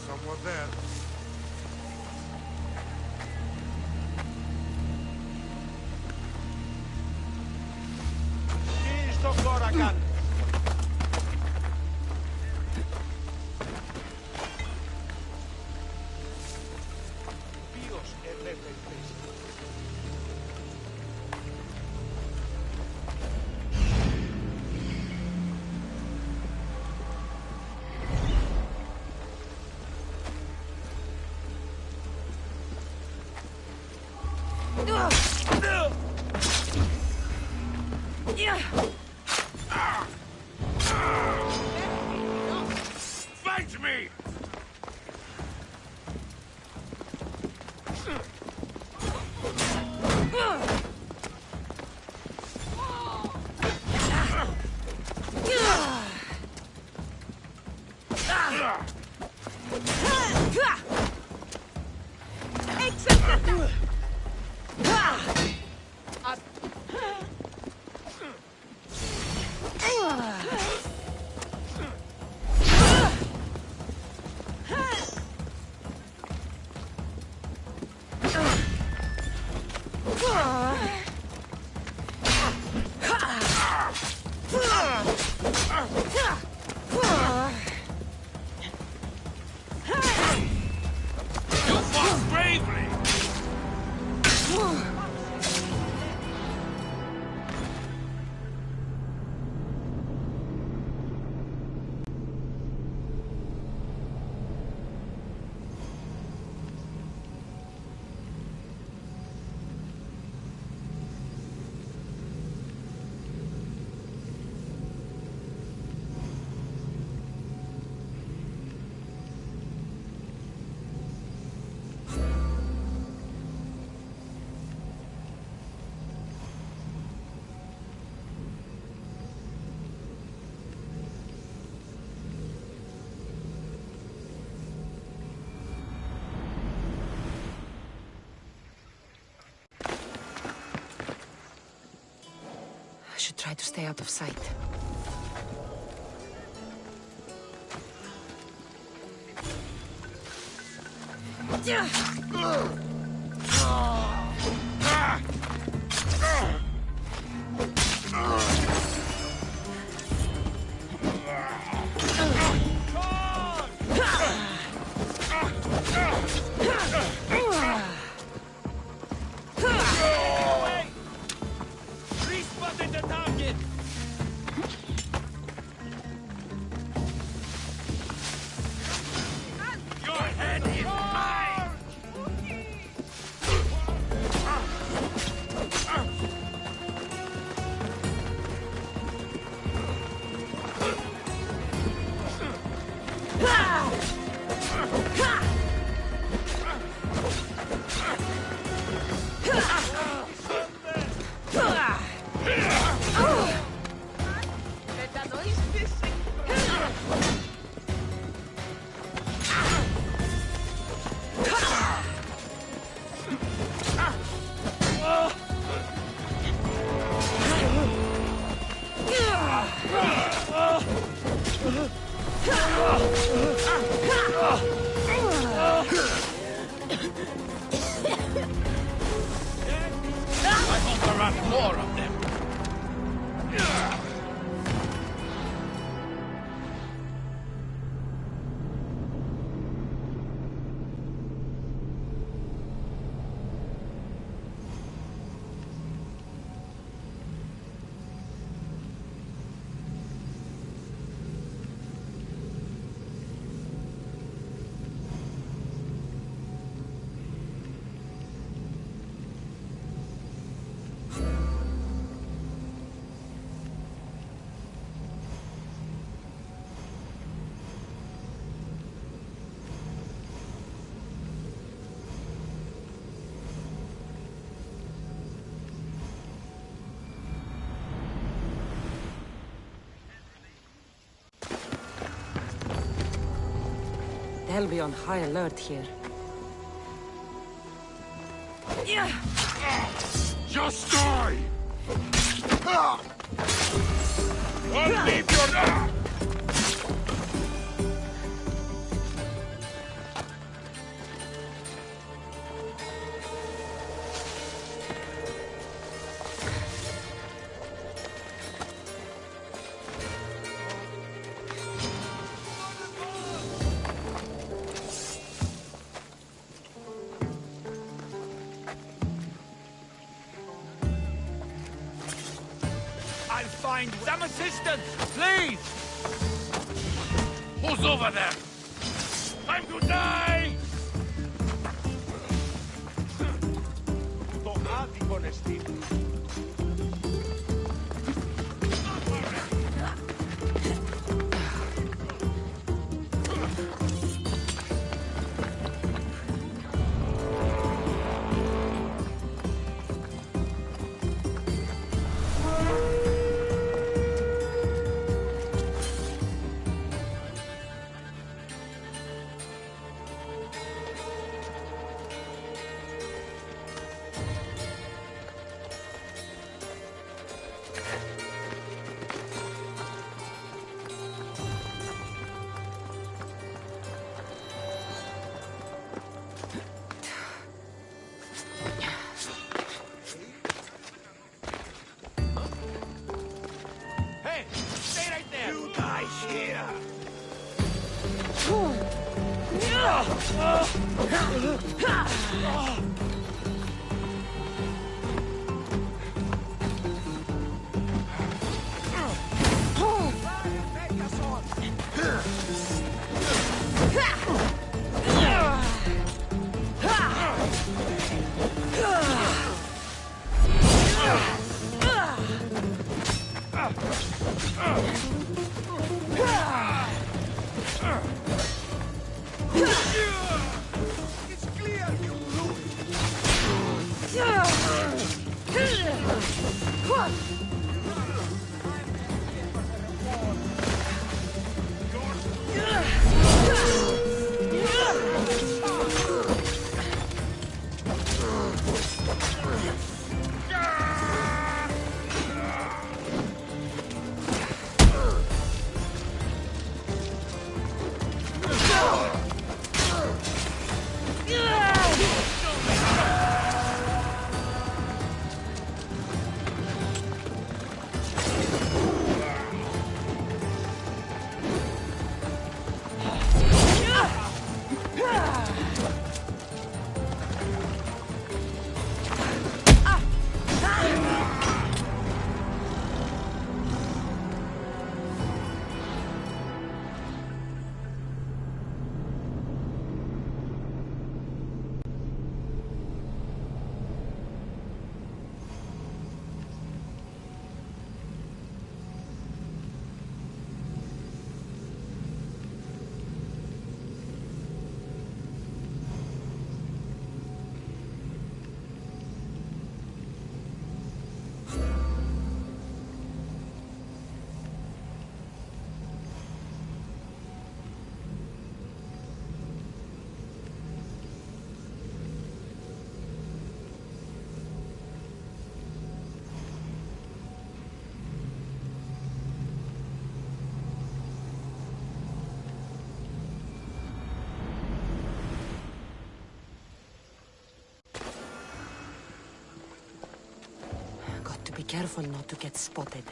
Speaker 14: Someone there.
Speaker 6: Τι στο χώρα κάνεις? Ποιος ελεύθερη θέση?
Speaker 18: Fight me! You fought bravely!
Speaker 5: try to stay out of sight.
Speaker 17: Respotted the target! Your head is mine!
Speaker 18: I hope there are more of them.
Speaker 5: They'll be on high alert here.
Speaker 18: Just die! Don't leave your...
Speaker 17: I'll find some assistance, please!
Speaker 18: Who's over there? Time to die!
Speaker 17: Το άδικο νεστή. Hey, stay right there! You guys here! It's clear you
Speaker 5: Be careful not to get spotted.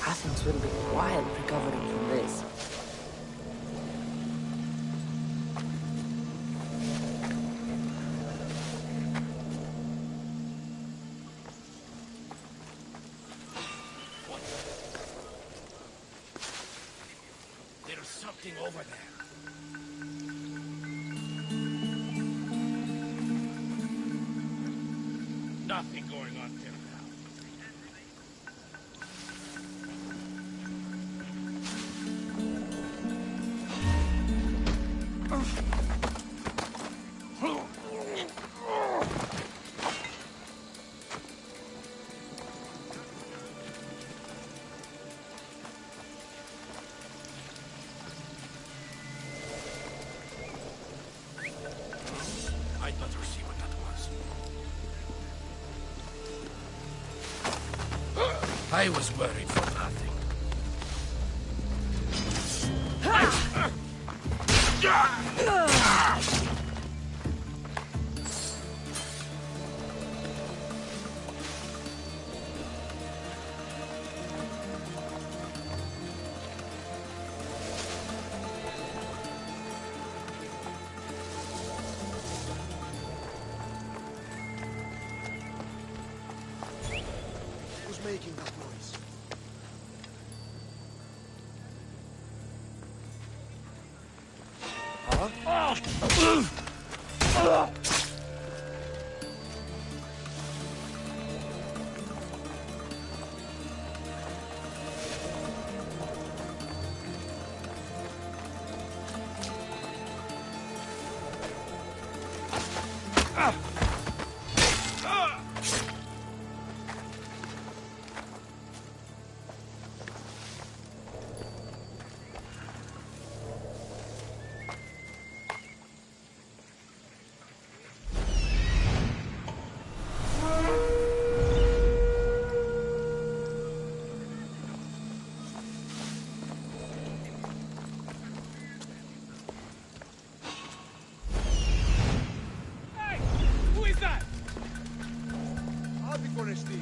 Speaker 5: Athens will be wild recovering from this.
Speaker 18: There's something over there. Nothing going on there now. I'd better see what that was. I was worried for nothing.
Speaker 16: Who's making that noise?
Speaker 18: Who is that?
Speaker 14: Άδικο νεστή.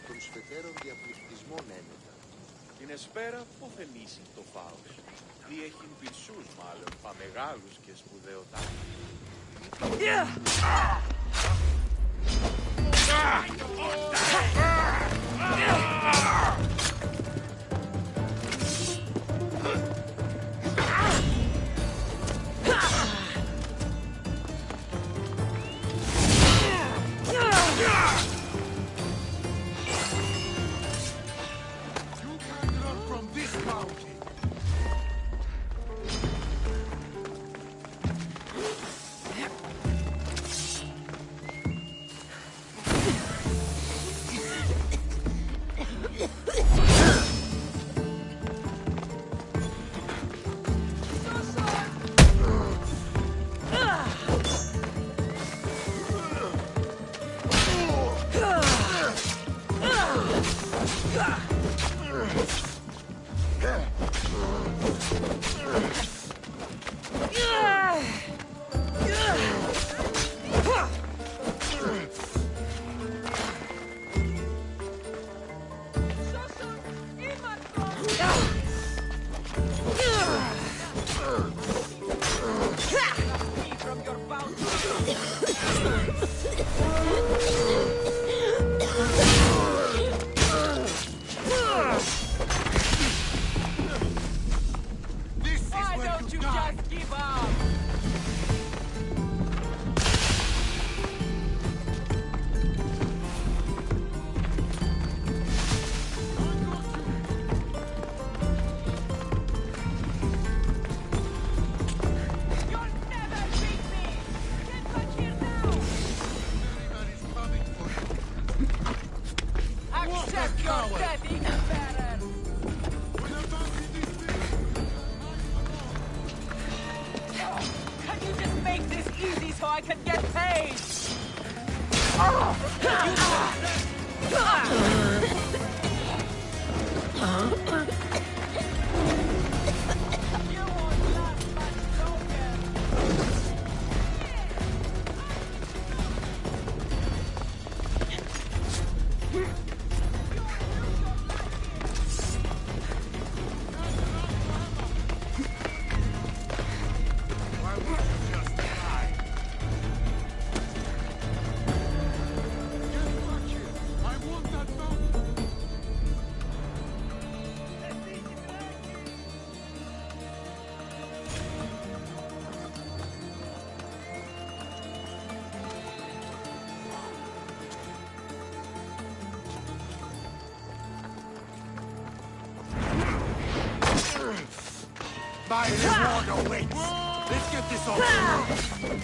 Speaker 15: των σφετέρων διαπληκτισμών ένετα.
Speaker 3: Την εσπέρα ποθενήσει το φάος. Διέχειν πισούς μάλλον, παμεγάλους και σπουδαιοτά.
Speaker 18: From your bounty.
Speaker 17: your death even better! Can you just make this easy so I can get paid?
Speaker 2: My reward awaits! Let's get this over with!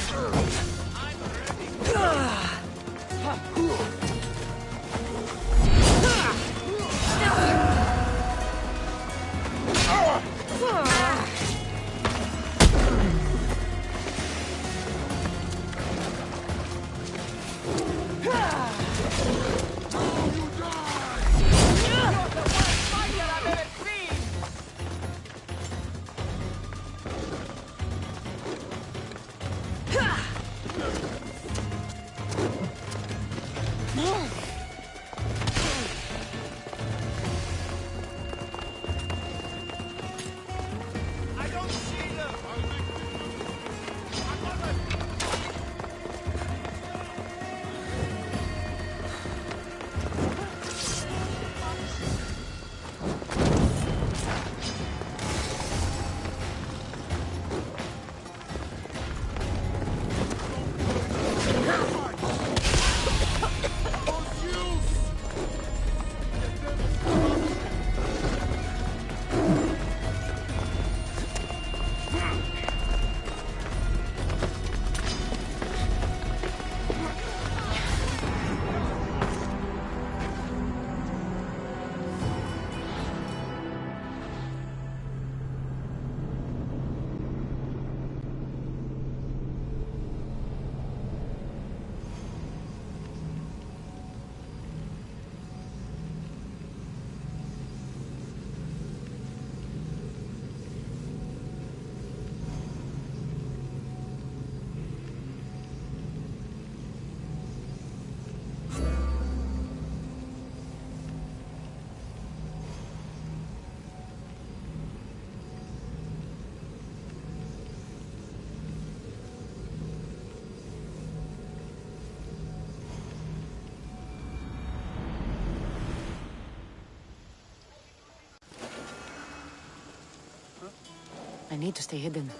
Speaker 5: I need to stay hidden.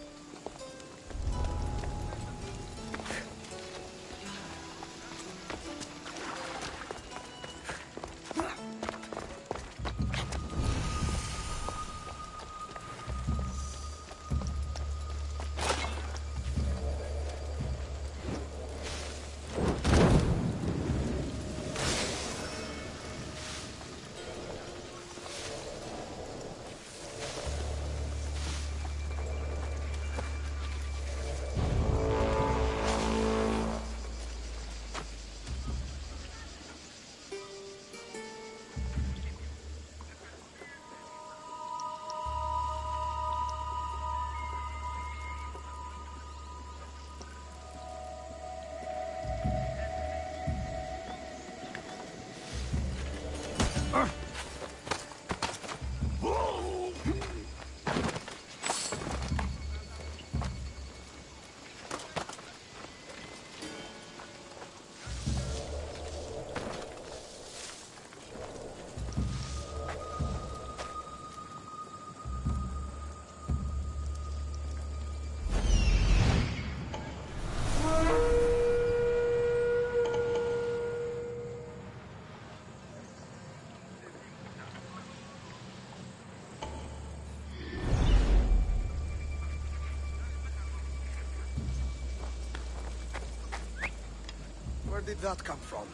Speaker 16: Where did that come from?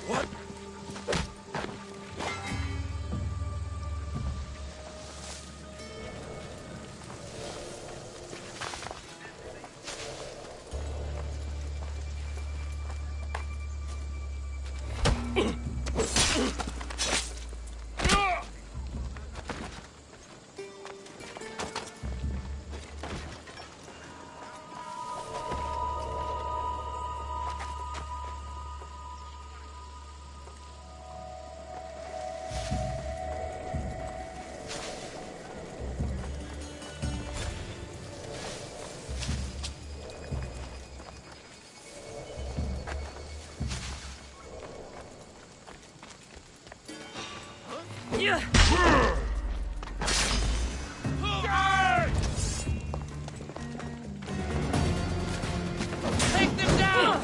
Speaker 2: What?
Speaker 17: Yeah. Take them down!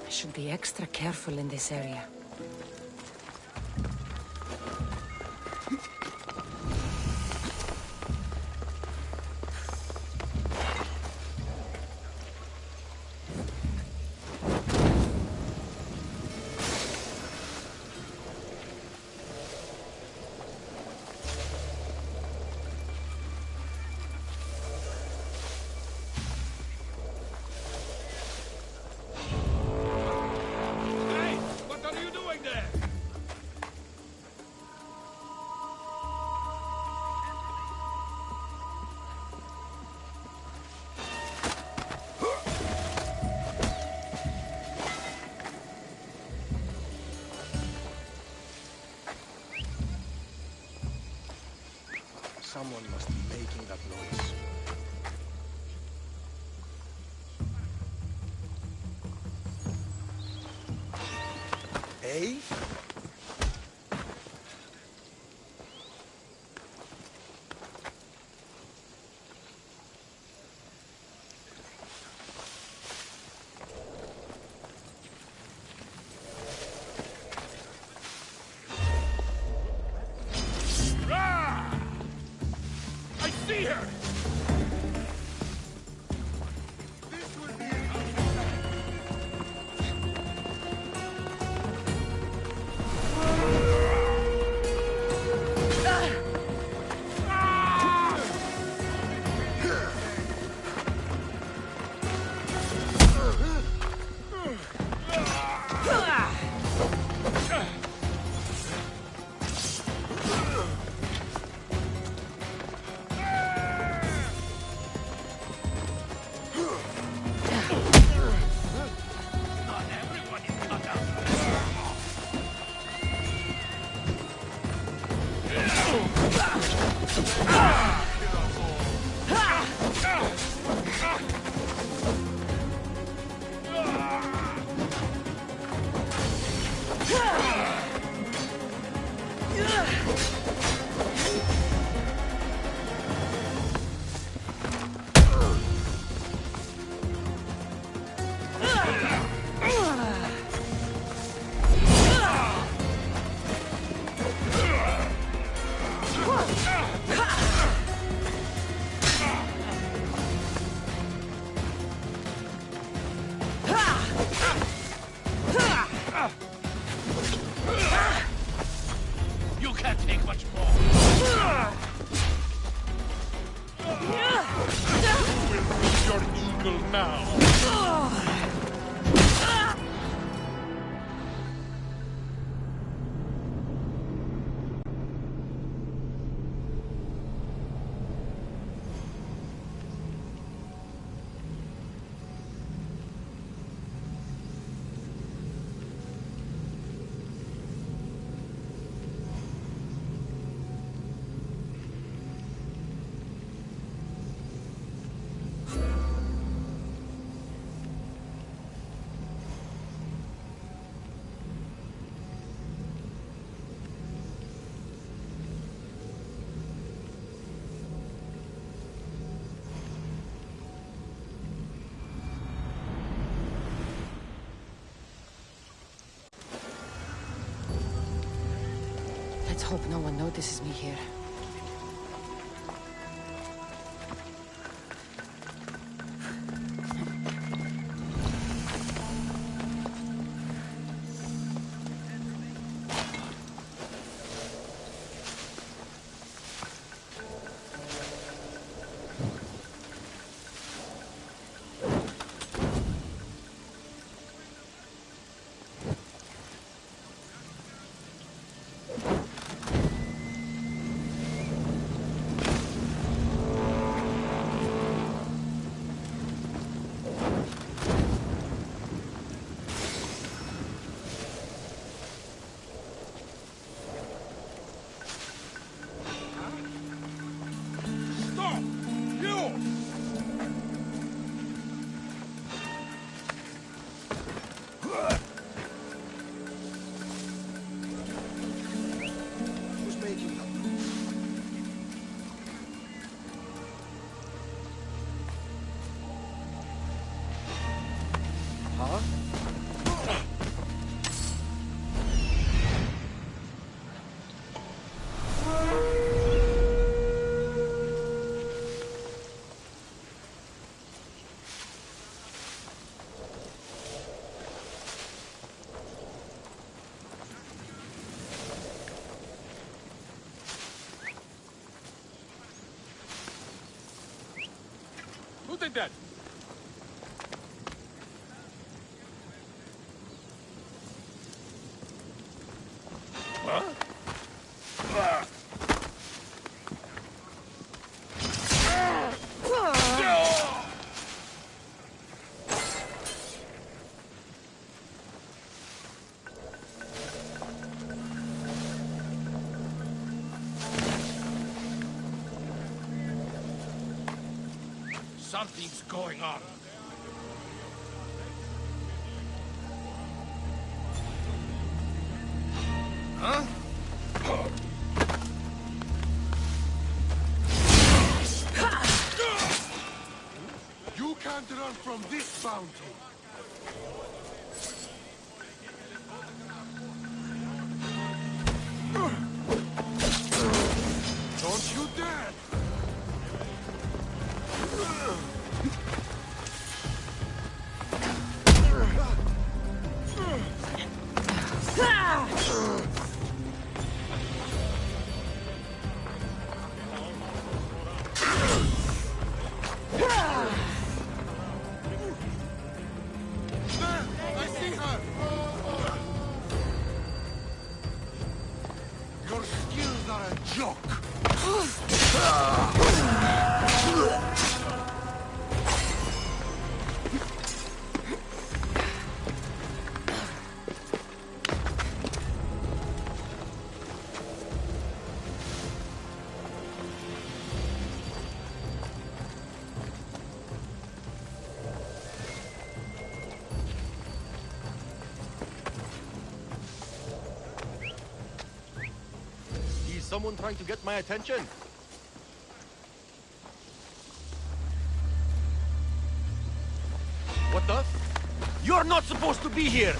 Speaker 5: I should be extra careful in this area.
Speaker 16: Someone must be making that noise. Hey?
Speaker 18: See her!
Speaker 2: now.
Speaker 5: Let's hope no one notices me here.
Speaker 2: Who did that? Huh? Something's going on. Huh? You can't run from this bounty. Don't you dare! I see her! Your skills are a joke!
Speaker 19: Is someone trying to get my attention? What the? You're not supposed to be here!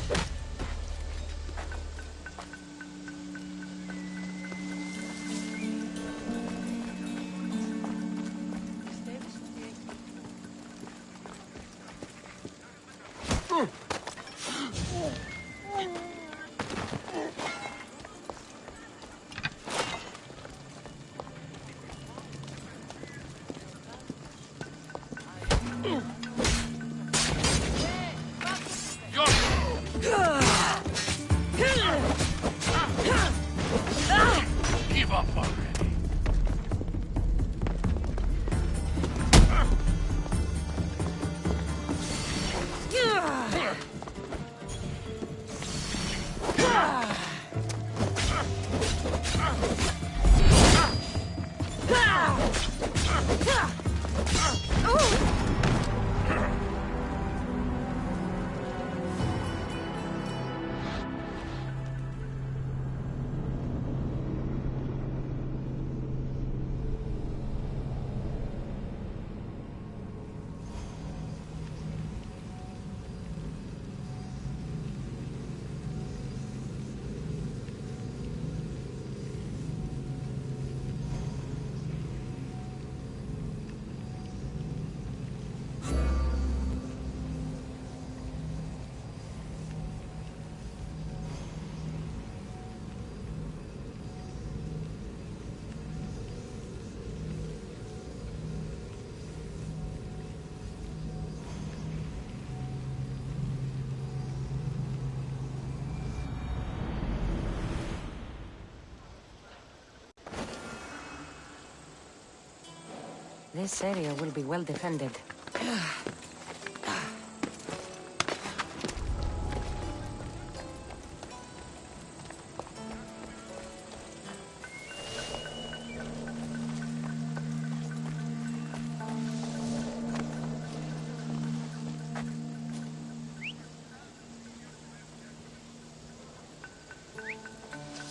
Speaker 5: This area will be well defended.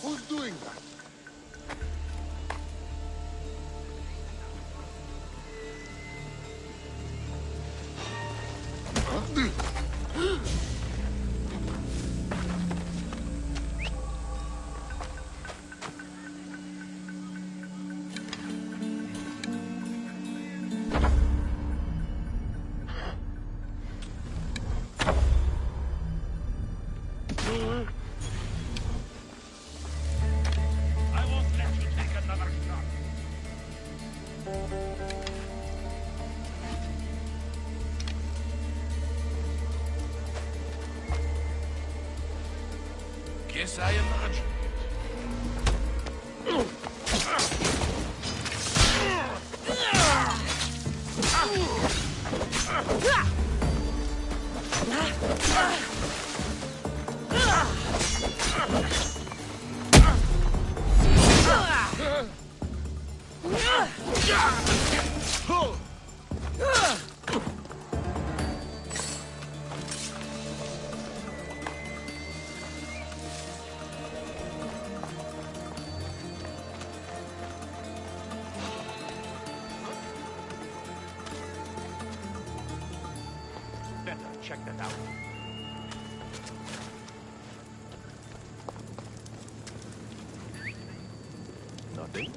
Speaker 14: Who's doing that?
Speaker 18: I won't let you take another shot. Guess I imagine.
Speaker 19: Better check that out. Nothing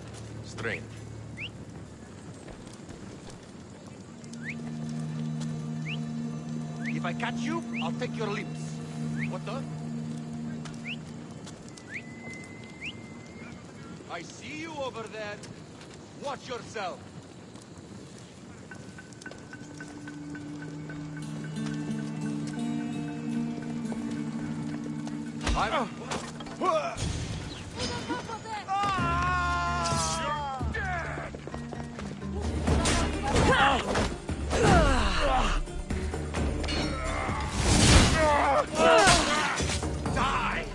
Speaker 19: strange. If I catch you, I'll take your lips. What the? I see you over there. Watch yourself. Die!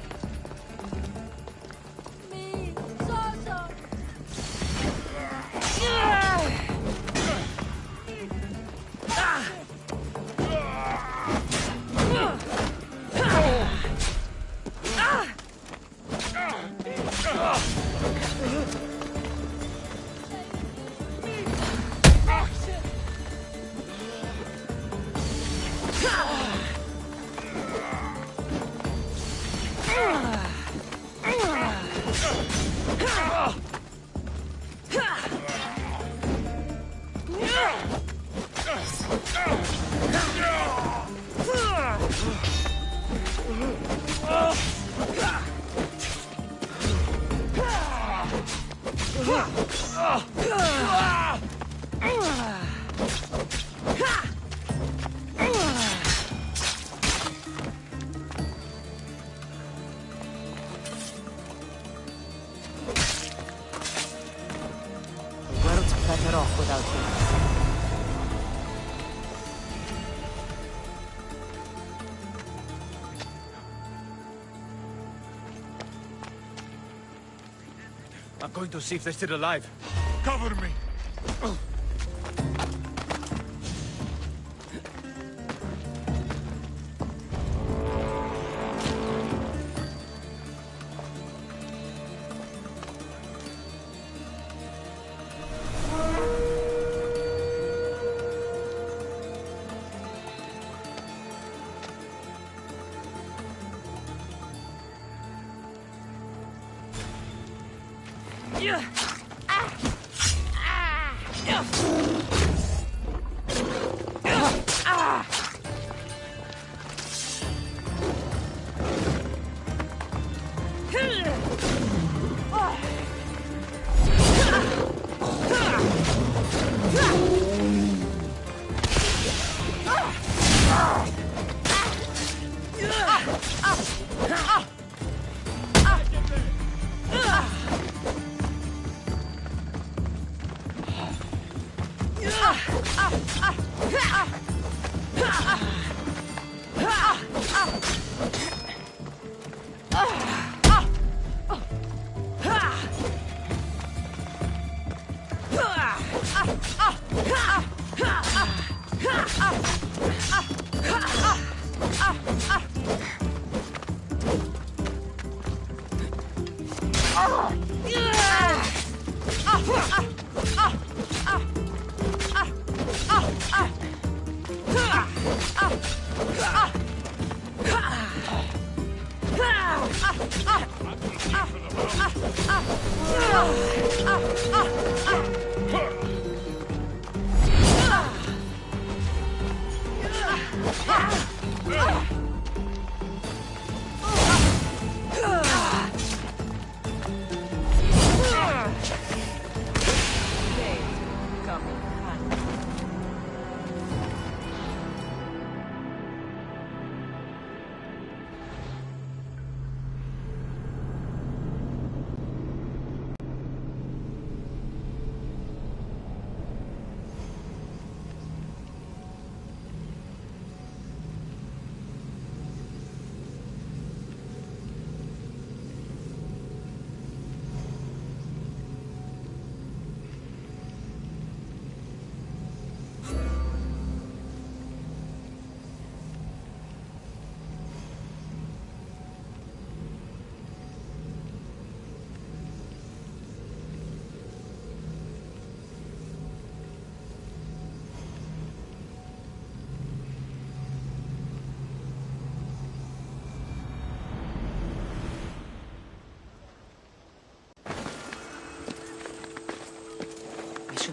Speaker 5: World's better off without him.
Speaker 19: I'm going to see if they're still alive.
Speaker 18: Cover me.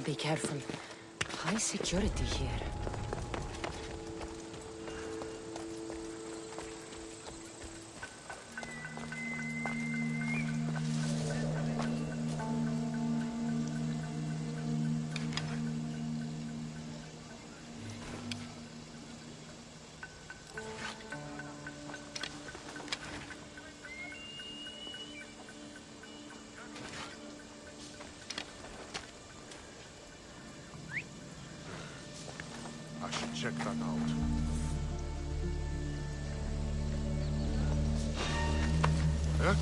Speaker 5: Be careful. High security here.
Speaker 14: Check that out. Eh?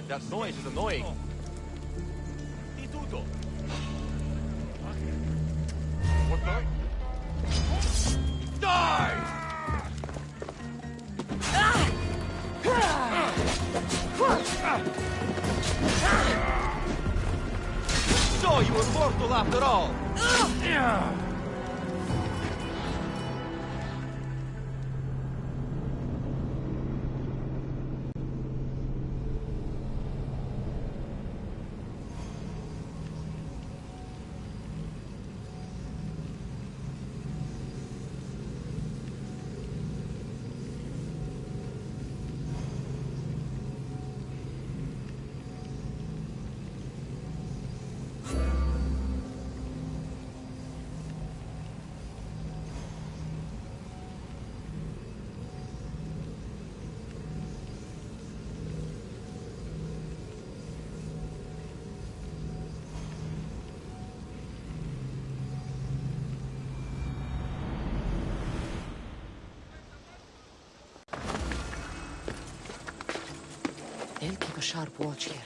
Speaker 19: That noise is annoying. Di tutto.
Speaker 14: What the?
Speaker 19: Die! So you were mortal after all.
Speaker 5: They'll keep a sharp watch here.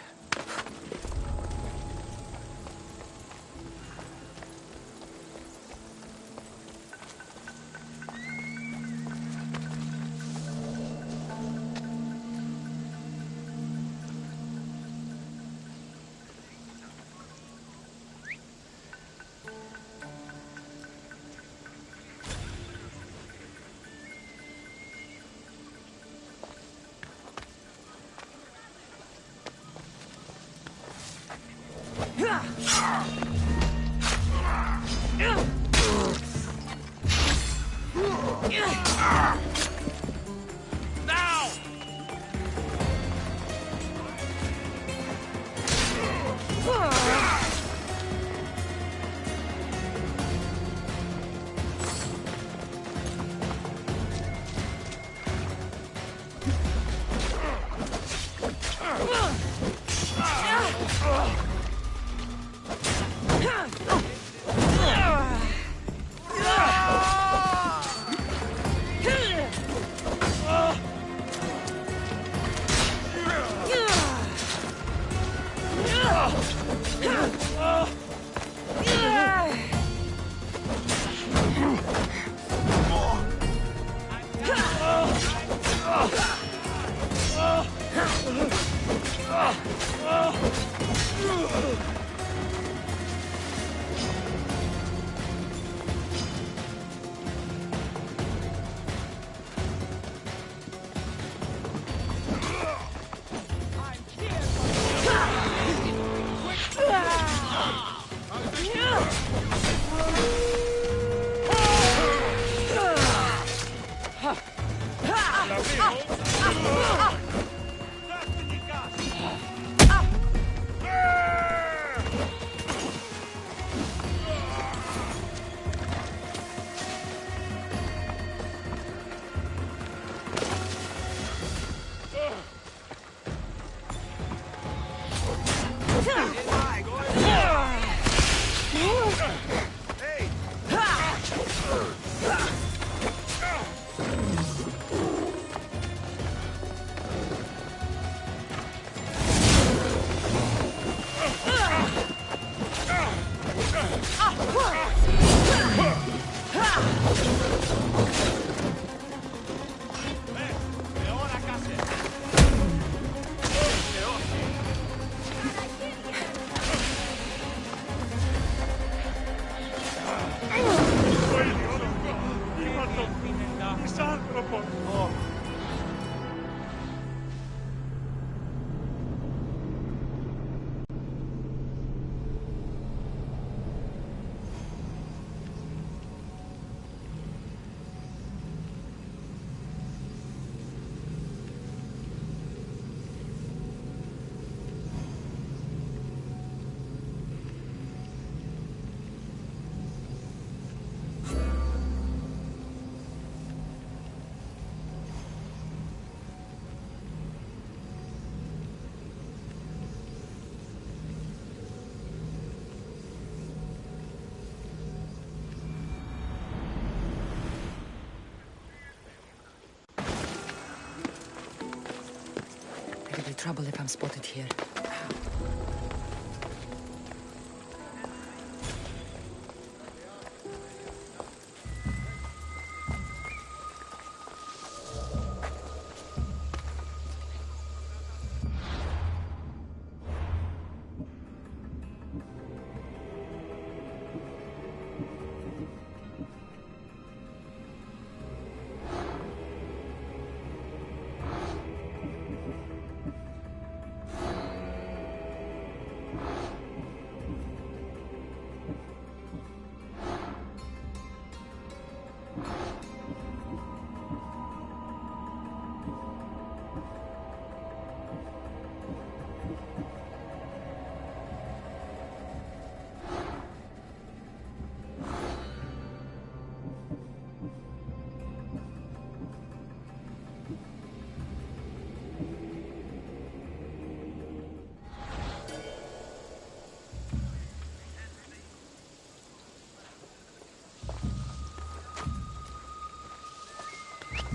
Speaker 5: It'll be trouble if I'm spotted here.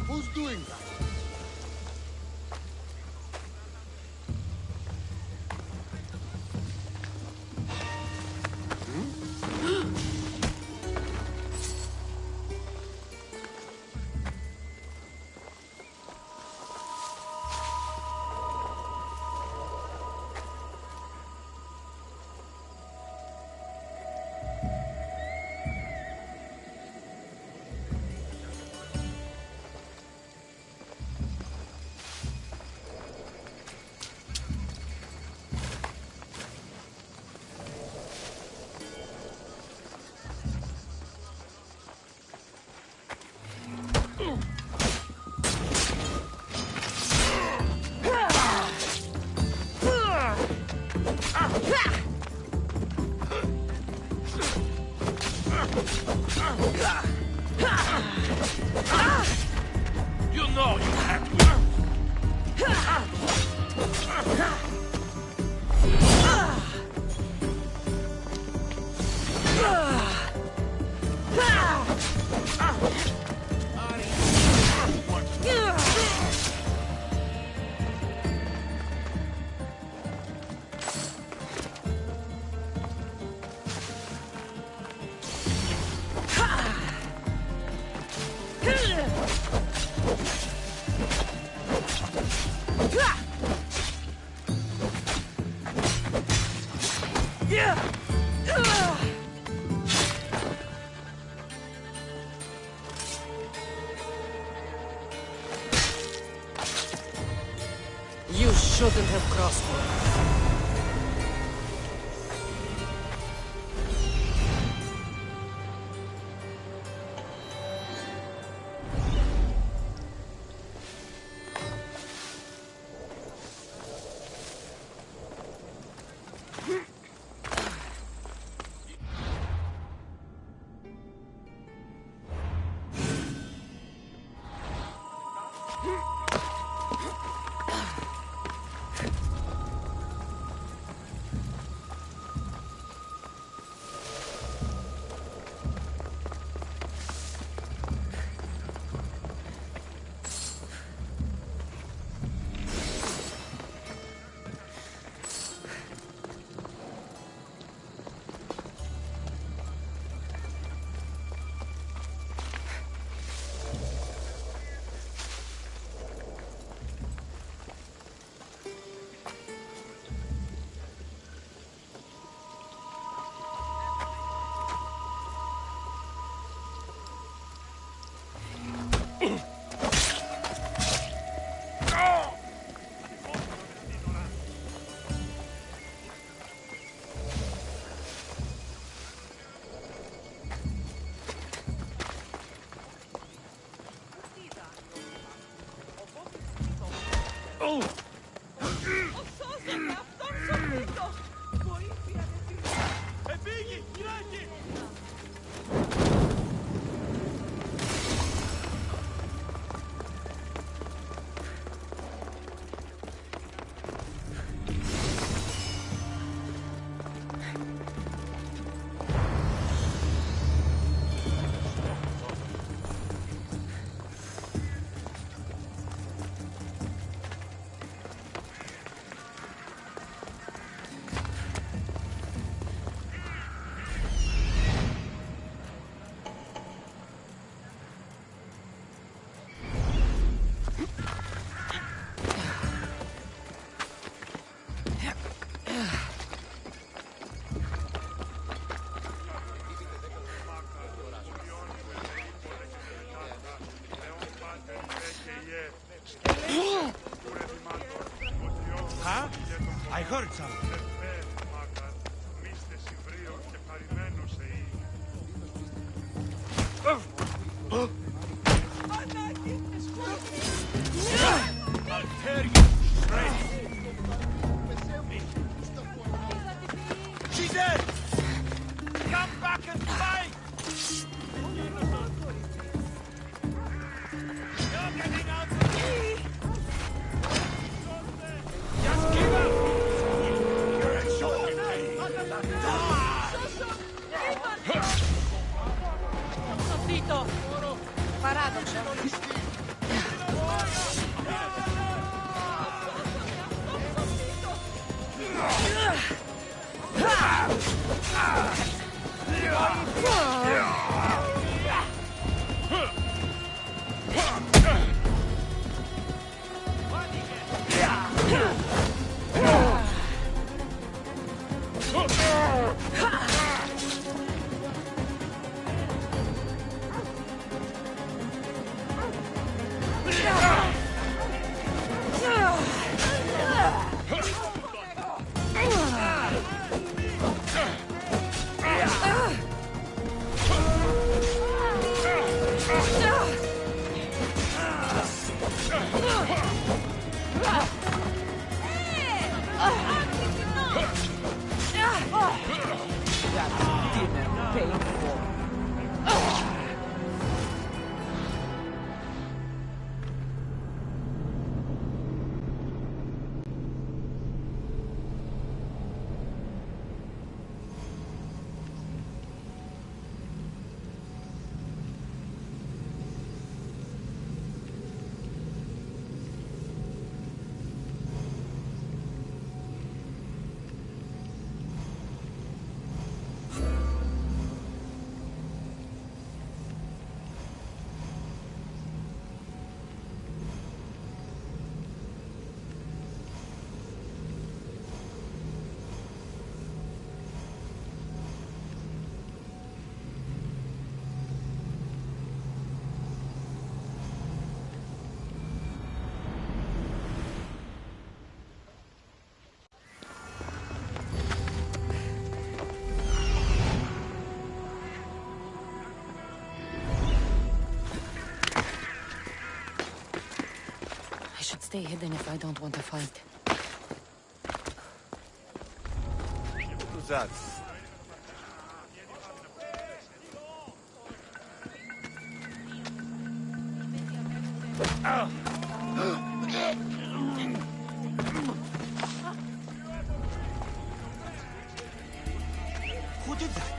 Speaker 14: Who's doing that?
Speaker 5: You shouldn't have crossed me.
Speaker 2: Huh? I heard something.
Speaker 18: I'll tear you straight. She's dead! Come back and fight! You're getting out of here! Just give up! You're in shocking pain!
Speaker 17: Soffitto! Paradox.
Speaker 5: should stay hidden if I don't want to fight.
Speaker 14: Who's that?
Speaker 2: Who did that?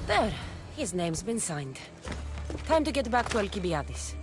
Speaker 5: There. His name's been signed. Time to get back to Alcibiades.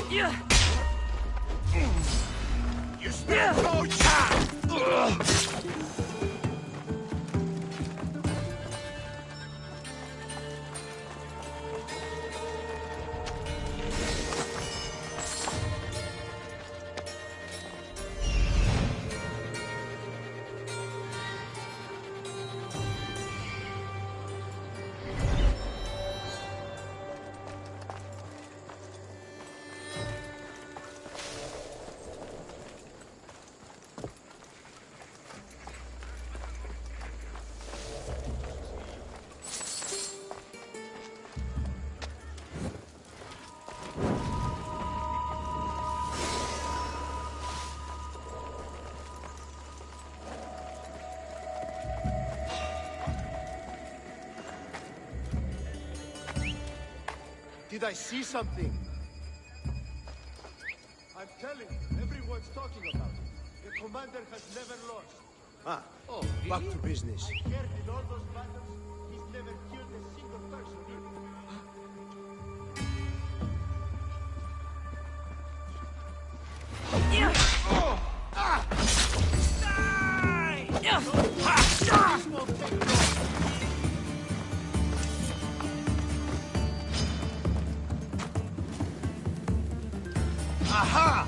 Speaker 2: You stand no chance!
Speaker 7: Did I see something? I'm telling you, everyone's talking about it. The commander has never lost. Back to business. I heard in all those battles, he's never killed a single person.
Speaker 2: Aha!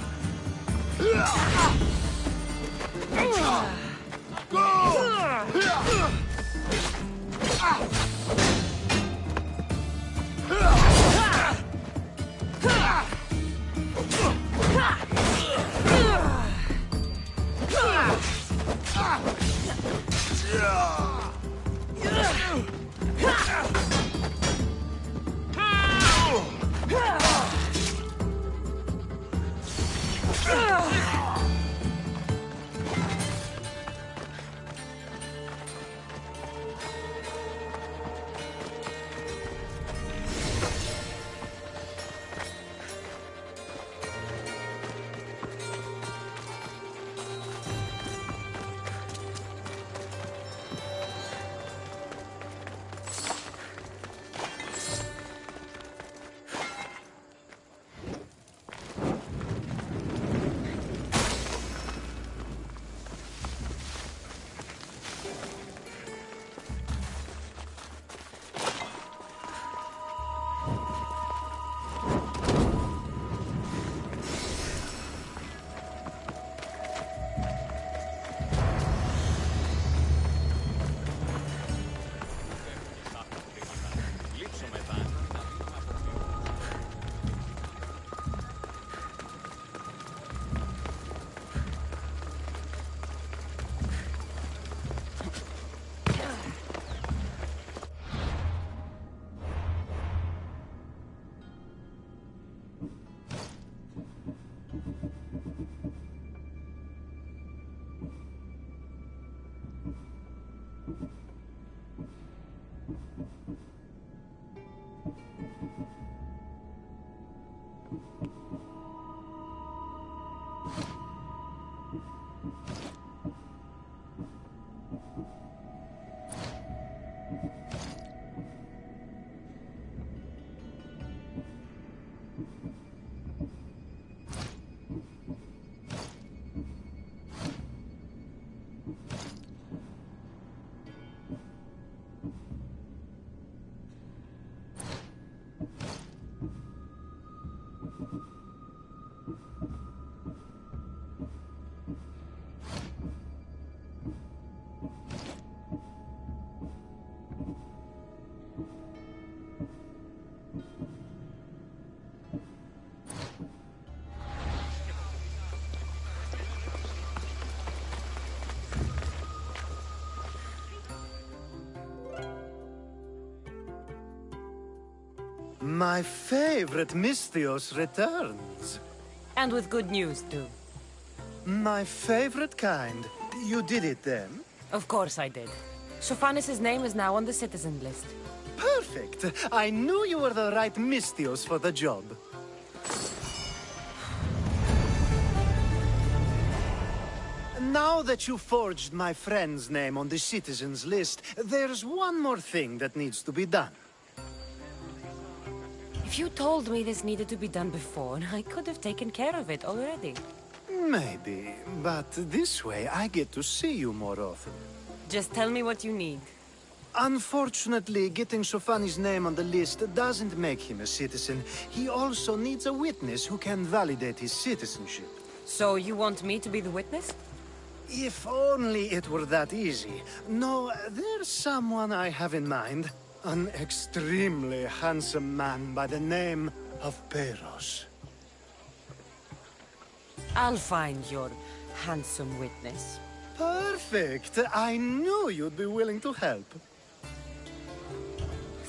Speaker 7: My favorite Misthios returns.
Speaker 5: And with good news, too.
Speaker 7: My favorite kind. You did it then?
Speaker 5: Of course I did. Sophanis' name is now on the citizen list.
Speaker 7: Perfect. I knew you were the right Misthios for the job. Now that you forged my friend's name on the citizens list, there's one more thing that needs to be done.
Speaker 5: If If you told me this needed to be done before, I could have taken care of it already.
Speaker 7: Maybe, but this way I get to see you more often.
Speaker 5: Just tell me what you need.
Speaker 7: Unfortunately, getting Sofani's name on the list doesn't make him a citizen. He also needs a witness who can validate his citizenship.
Speaker 5: So you want me to be the witness?
Speaker 7: If only it were that easy. No, there's someone I have in mind. An extremely handsome man by the name of Peiros.
Speaker 5: I'll find your handsome witness.
Speaker 7: Perfect! I knew you'd be willing to help.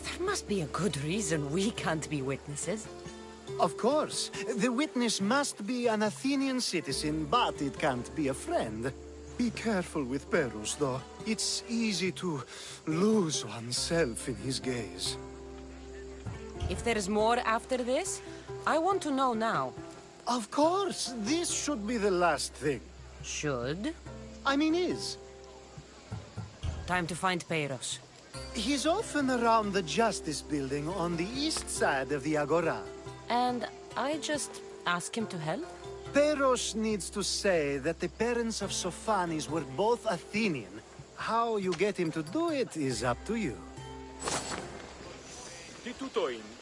Speaker 5: There must be a good reason we can't be witnesses.
Speaker 7: Of course. The witness must be an Athenian citizen, but it can't be a friend. Be careful with Peiros, though. It's easy to lose oneself in his gaze.
Speaker 5: If there's more after this, I want to know now.
Speaker 7: Of course! This should be the last thing.
Speaker 5: Should?
Speaker 7: I mean is.
Speaker 5: Time to find Peiros.
Speaker 7: He's often around the Justice Building on the east side of the Agora.
Speaker 5: And I just ask him to help?
Speaker 7: Peiros needs to say that the parents of Sophanis were both Athenian. How you get him to do it is up to you.
Speaker 3: Τι τούτο είναι?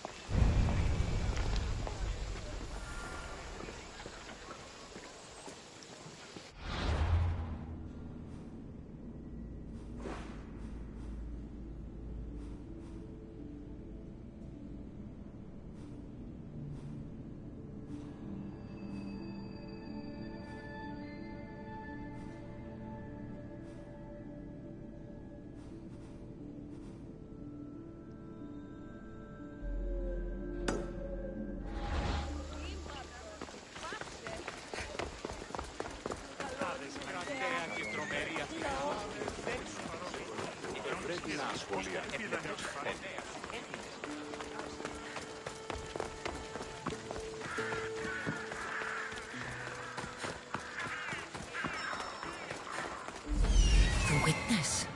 Speaker 5: The witness.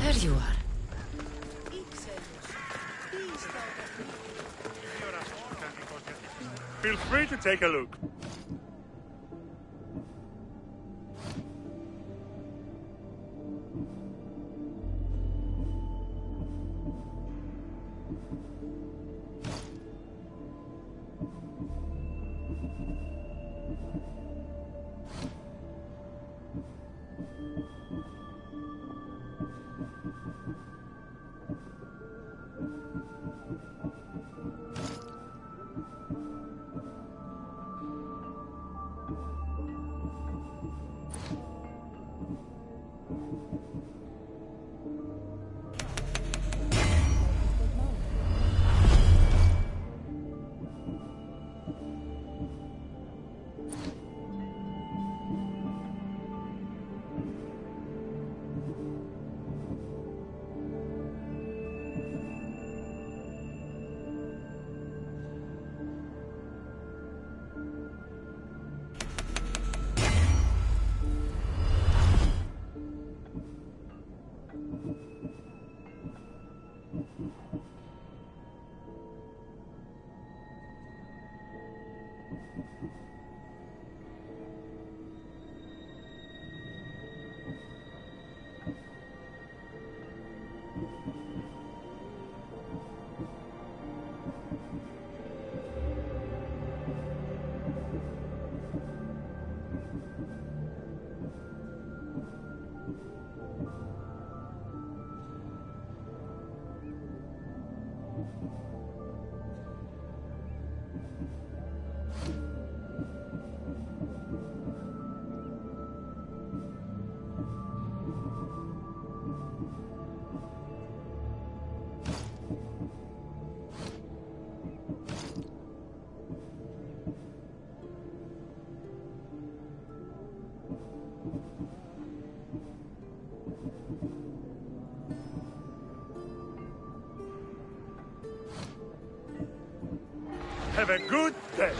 Speaker 5: There you are.
Speaker 3: Feel free to take a look. Have a good day.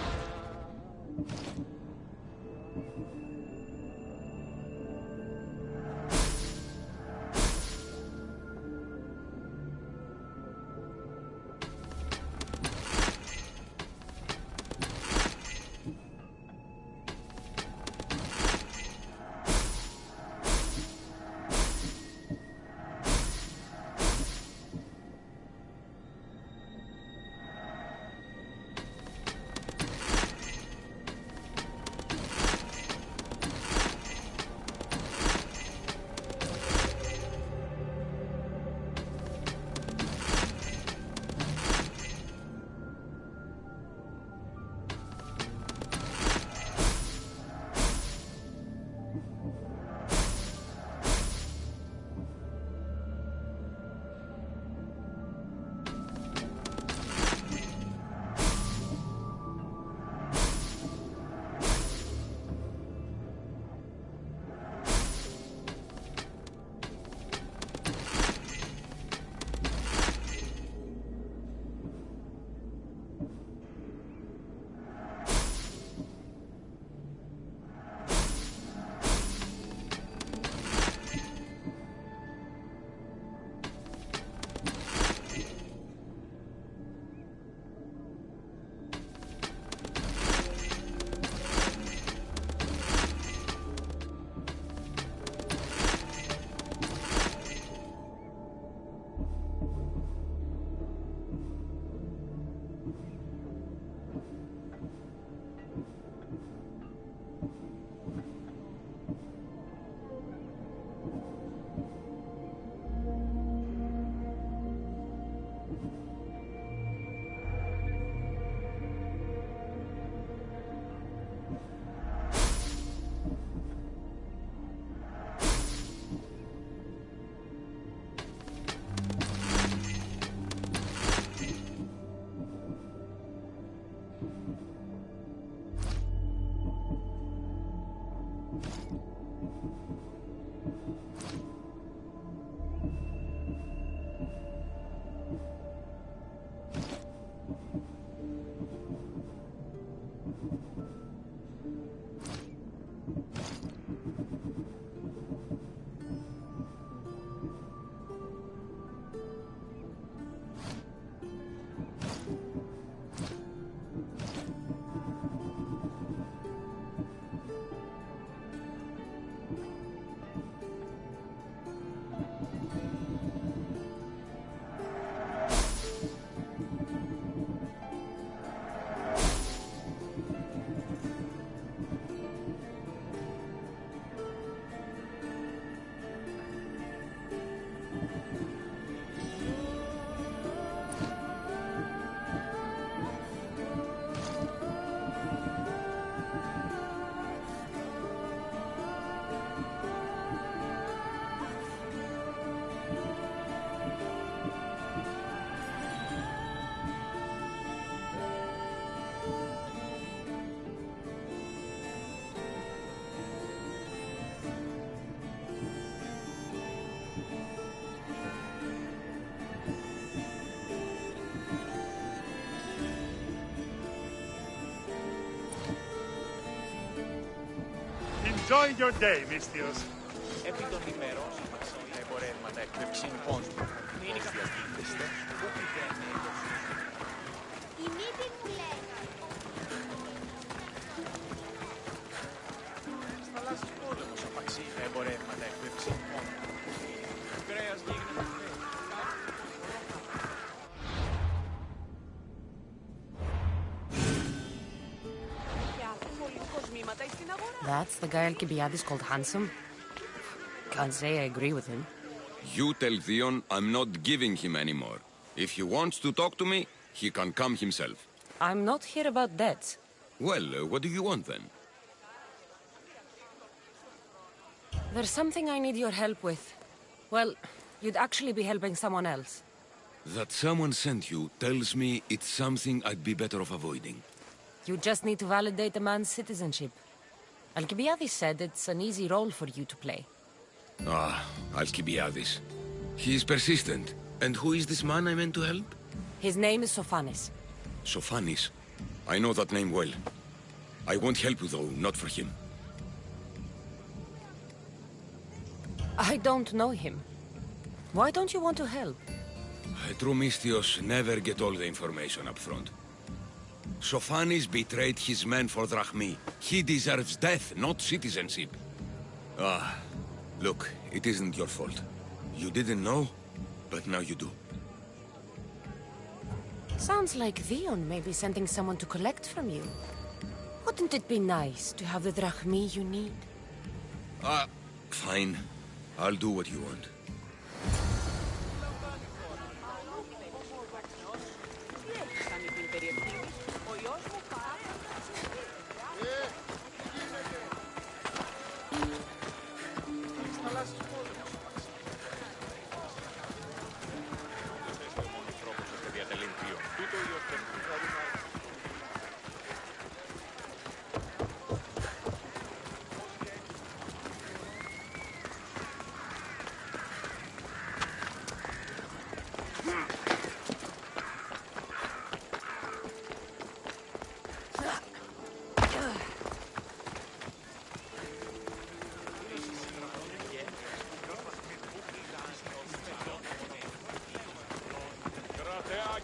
Speaker 20: Enjoy your day, Mistios.
Speaker 3: Επί των ημερών σημασία τα εμπορεύματα εκπέμψην κόσμου. Μην διατίθεστε, ούτε δεν
Speaker 4: Η μύτη μου λέει.
Speaker 3: Στα θαλάσσης πόλεμος απαξεί τα εμπορεύματα εκπέμψην κόσμου. Κρέας γίνεται
Speaker 5: That's the guy Alcibiades called handsome? Can't say I agree with him.
Speaker 21: You tell Theon I'm not giving him any more. If he wants to talk to me, he can come himself.
Speaker 5: I'm not here about debts.
Speaker 21: Well, what do you want then?
Speaker 5: There's something I need your help with. Well, you'd actually be helping someone else.
Speaker 21: That someone sent you tells me it's something I'd be better off avoiding.
Speaker 5: You just need to validate a man's citizenship. Alcibiades said it's an easy role for you to play.
Speaker 21: Ah, Alcibiades. He is persistent. And who is this man I meant to help?
Speaker 5: His name is Sophanes.
Speaker 21: Sophanis. I know that name well. I won't help you, though, not for him.
Speaker 5: I don't know him. Why don't you want to help?
Speaker 21: True Mystios never get all the information up front. Sophanis betrayed his men for Drachmi. He deserves death, not citizenship. Ah, look, it isn't your fault. You didn't know, but now you do.
Speaker 5: Sounds like Theon may be sending someone to collect from you. Wouldn't it be nice to have the drachmi you need?
Speaker 21: Fine. I'll do what you want.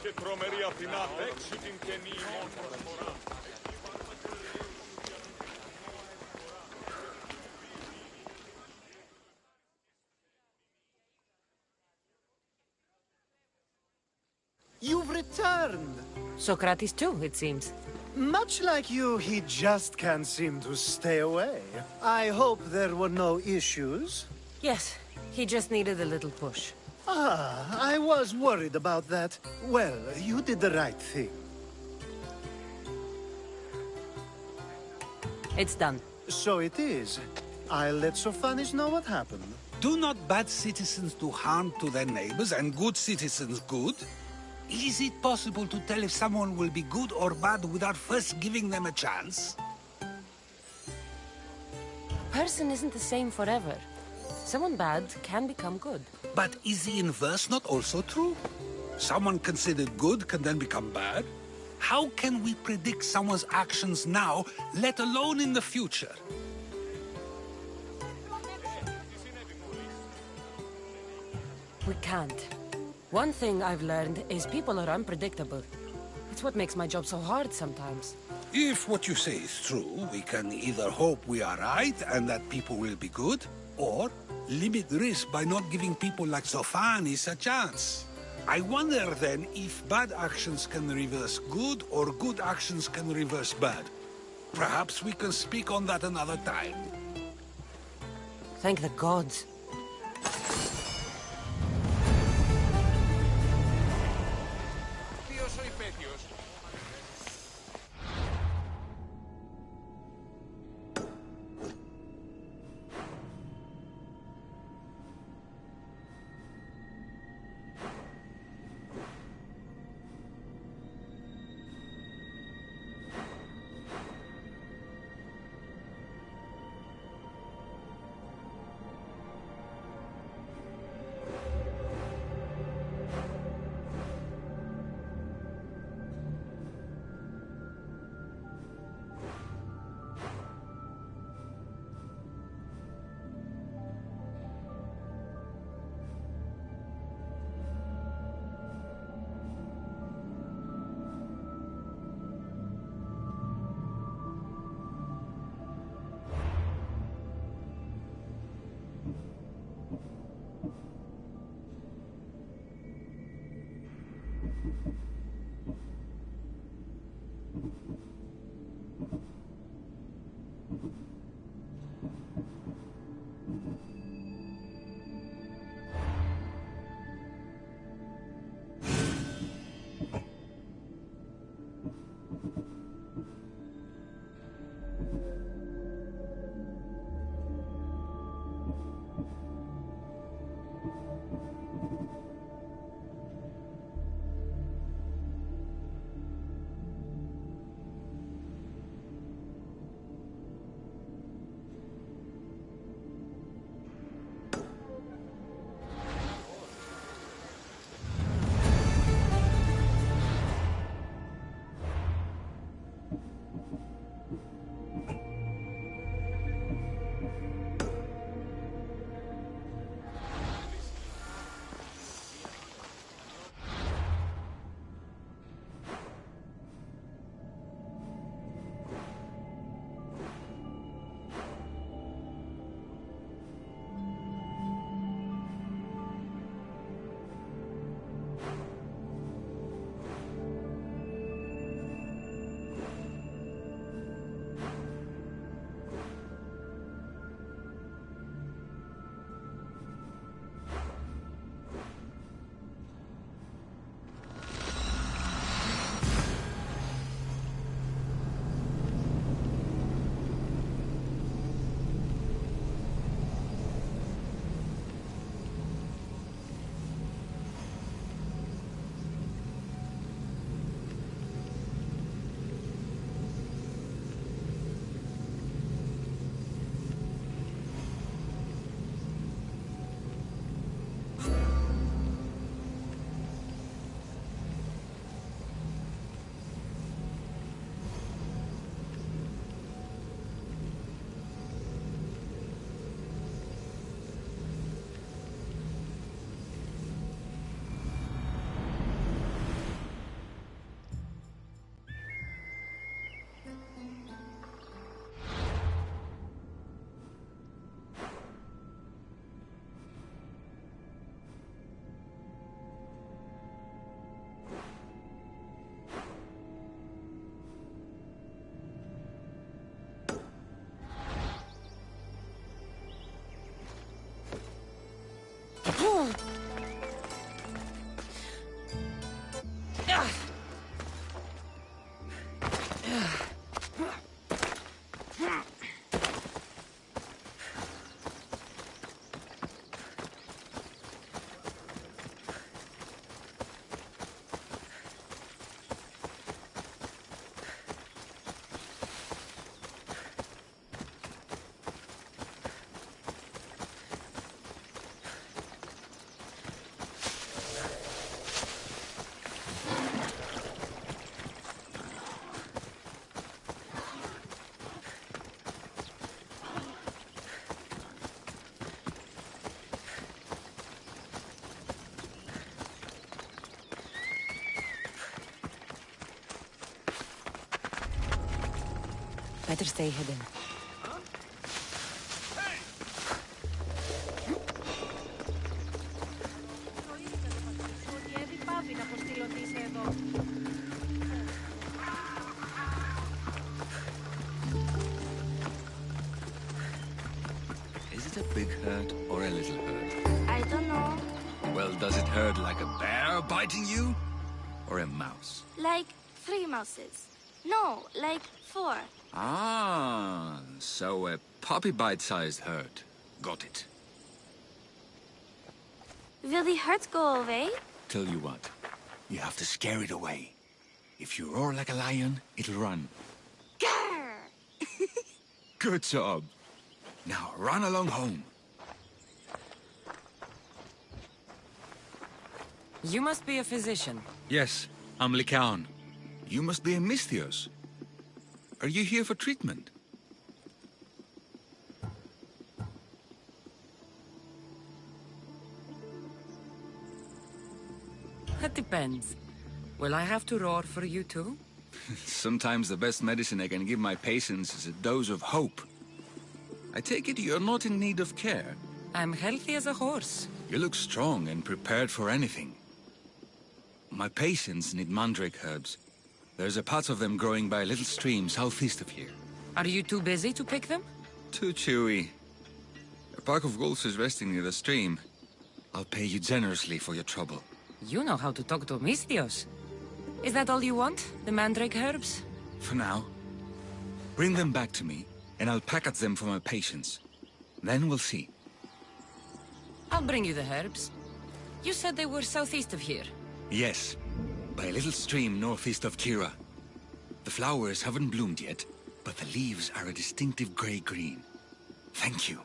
Speaker 8: Και τρομερή Αθηνά, παίξου την καινή ημών προσφορά.
Speaker 7: You've returned!
Speaker 5: Socrates too, it seems.
Speaker 7: Much like you, he just can't seem to stay away. I hope there were no issues.
Speaker 5: Yes, he just needed a little push.
Speaker 7: Ah, I was worried about that. Well, you did the right thing.
Speaker 5: It's done.
Speaker 7: So it is. I'll let Sophanis know what happened.
Speaker 12: Do not bad citizens do harm to their neighbors and good citizens good? Is it possible to tell if someone will be good or bad without first giving them a chance?
Speaker 5: A person isn't the same forever. Someone bad can become good.
Speaker 12: But is the inverse not also true? Someone considered good can then become bad? How can we predict someone's actions now, let alone in the future?
Speaker 5: We can't. One thing I've learned is people are unpredictable. It's what makes my job so hard sometimes.
Speaker 12: If what you say is true, we can either hope we are right and that people will be good, or limit risk by not giving people like Sophanis a chance. I wonder then if bad actions can reverse good or good actions can reverse bad. Perhaps we can speak on that another time.
Speaker 5: Thank the gods.
Speaker 3: Ποιος ο υπέτειος?
Speaker 5: Better stay hidden.
Speaker 20: Is it a big hurt or a little hurt?
Speaker 4: I don't know.
Speaker 20: Well, does it hurt like a bear biting you? Or a mouse?
Speaker 4: Like 3 mouses. No, like 4.
Speaker 20: Ah, so a puppy bite-sized hurt. Got it.
Speaker 4: Will the hurt go away?
Speaker 20: Tell you what, you have to scare it away. If you roar like a lion, it'll run.
Speaker 4: Grr!
Speaker 20: Good job. Now run along home.
Speaker 5: You must be a physician.
Speaker 20: Yes, I'm Lycaon. You must be a Misthios. Are you here for treatment?
Speaker 5: That depends. Will I have to roar for you too?
Speaker 20: Sometimes the best medicine I can give my patients is a dose of hope. I take it you're not in need of care.
Speaker 5: I'm healthy as a horse.
Speaker 20: You look strong and prepared for anything. My patients need mandrake herbs. There's a patch of them growing by a little stream southeast of here.
Speaker 5: Are you too busy to pick them?
Speaker 20: Too chewy. A pack of wolves is resting near the stream. I'll pay you generously for your trouble.
Speaker 5: You know how to talk to Misthios. Is that all you want? The mandrake herbs?
Speaker 20: For now. Bring them back to me, and I'll package them for my patients. Then we'll see.
Speaker 5: I'll bring you the herbs. You said they were southeast of here.
Speaker 20: Yes, by a little stream northeast of Kira. The flowers haven't bloomed yet, but the leaves are a distinctive gray-green. Thank you.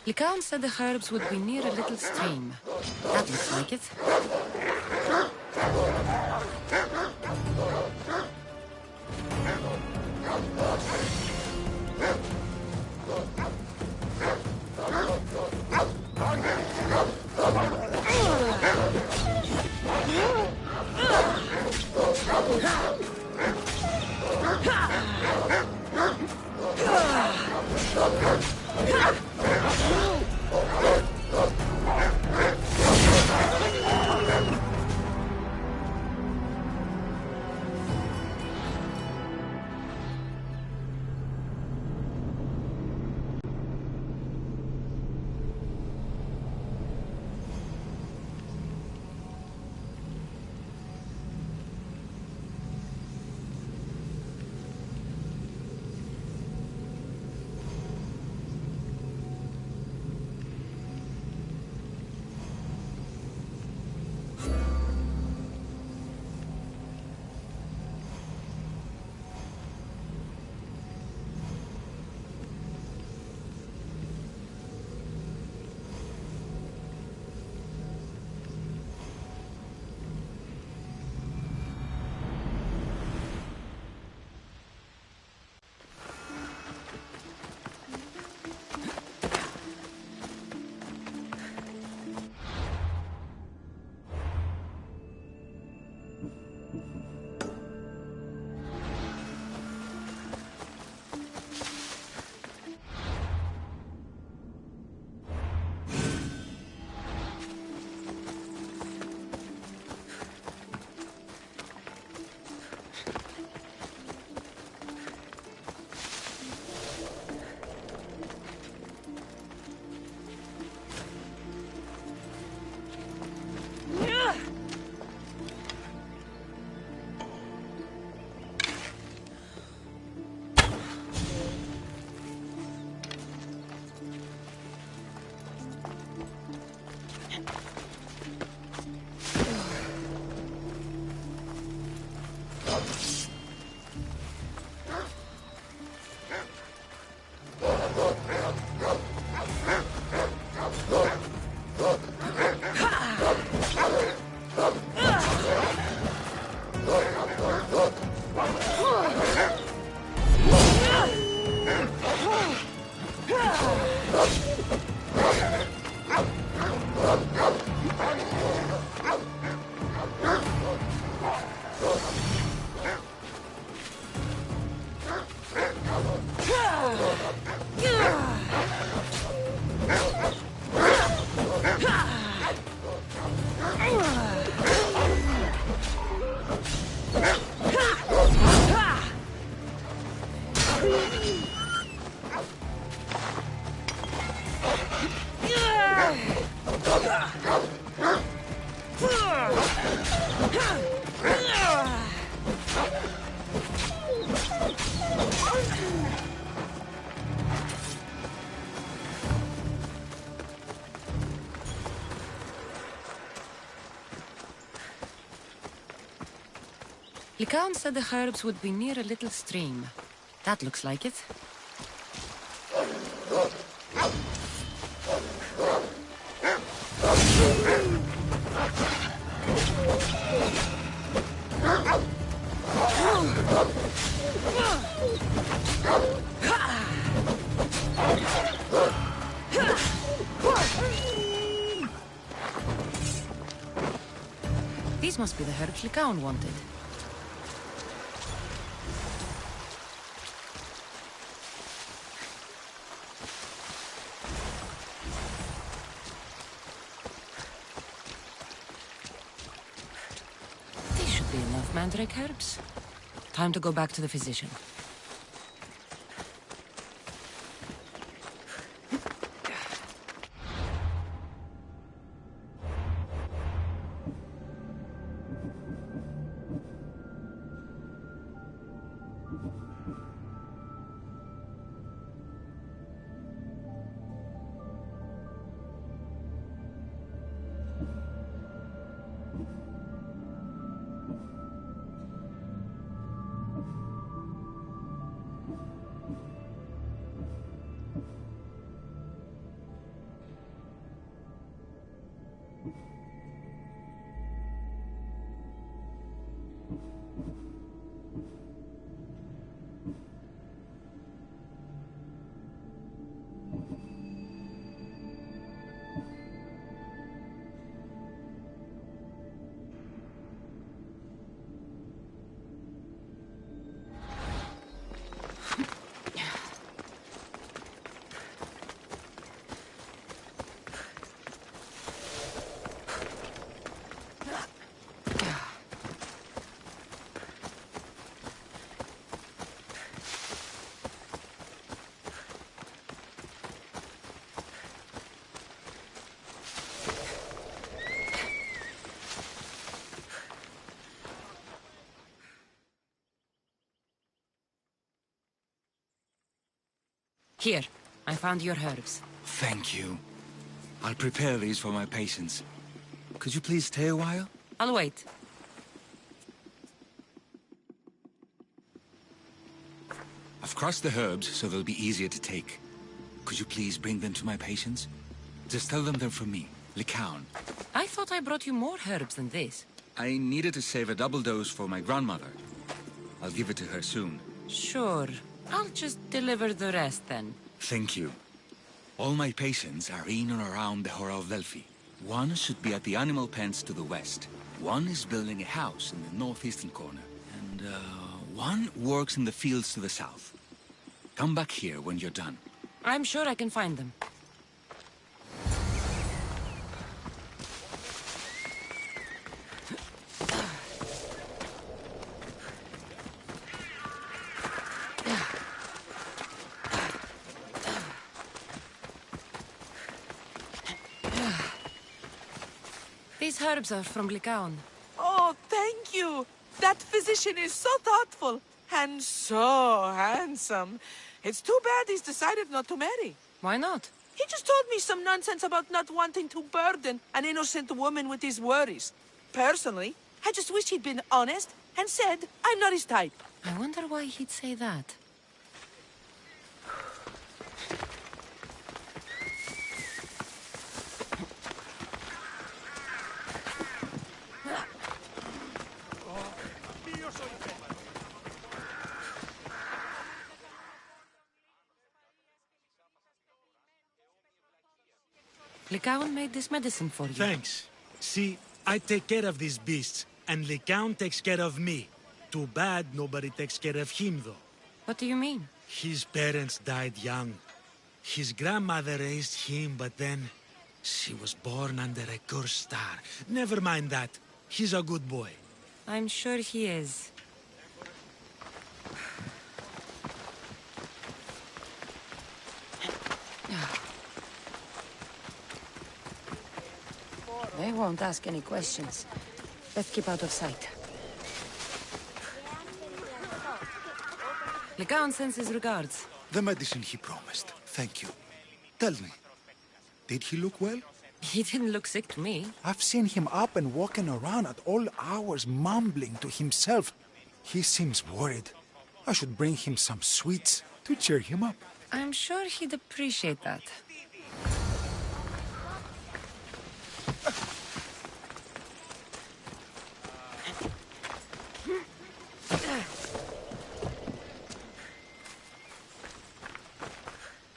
Speaker 5: Lycaon said the herbs would be near a little stream. That looks like it. Lycaon said the herbs would be near a little stream. That looks like it. These must be the herbs Lycaon wanted. These should be enough mandrake herbs. Time to go back to the physician. Here, I found your herbs.
Speaker 20: Thank you. I'll prepare these for my patients. Could you please stay a while?
Speaker 5: I'll wait.
Speaker 20: I've crushed the herbs so they'll be easier to take. Could you please bring them to my patients? Just tell them they're from me, Lycaon.
Speaker 5: I thought I brought you more herbs than this.
Speaker 20: I needed to save a double dose for my grandmother. I'll give it to her soon.
Speaker 5: Sure. I'll just deliver the rest then.
Speaker 20: Thank you. All my patients are in and around the Hora of Delphi. One should be at the animal pens to the west. One is building a house in the northeastern corner. And, one works in the fields to the south. Come back here when you're done.
Speaker 5: I'm sure I can find them. These herbs are from Lycaon.
Speaker 17: Oh, thank you. That physician is so thoughtful and so handsome. It's too bad he's decided not to marry.
Speaker 5: Why not?
Speaker 17: He just told me some nonsense about not wanting to burden an innocent woman with his worries. Personally, I just wish he'd been honest and said I'm not his type.
Speaker 5: I wonder why he'd say that. Lycaon made this medicine for you.
Speaker 11: Thanks. See, I take care of these beasts, and Lycaon takes care of me. Too bad nobody takes care of him, though.
Speaker 5: What do you mean?
Speaker 11: His parents died young. His grandmother raised him, but then she was born under a cursed star. Never mind that. He's a good boy.
Speaker 5: I'm sure he is. They won't ask any questions. Let's keep out of sight. Lycaon sends his regards.
Speaker 22: The medicine he promised. Thank you. Tell me, did he look well?
Speaker 5: He didn't look sick to me.
Speaker 22: I've seen him up and walking around at all hours, mumbling to himself. He seems worried. I should bring him some sweets to cheer him up.
Speaker 5: I'm sure he'd appreciate that.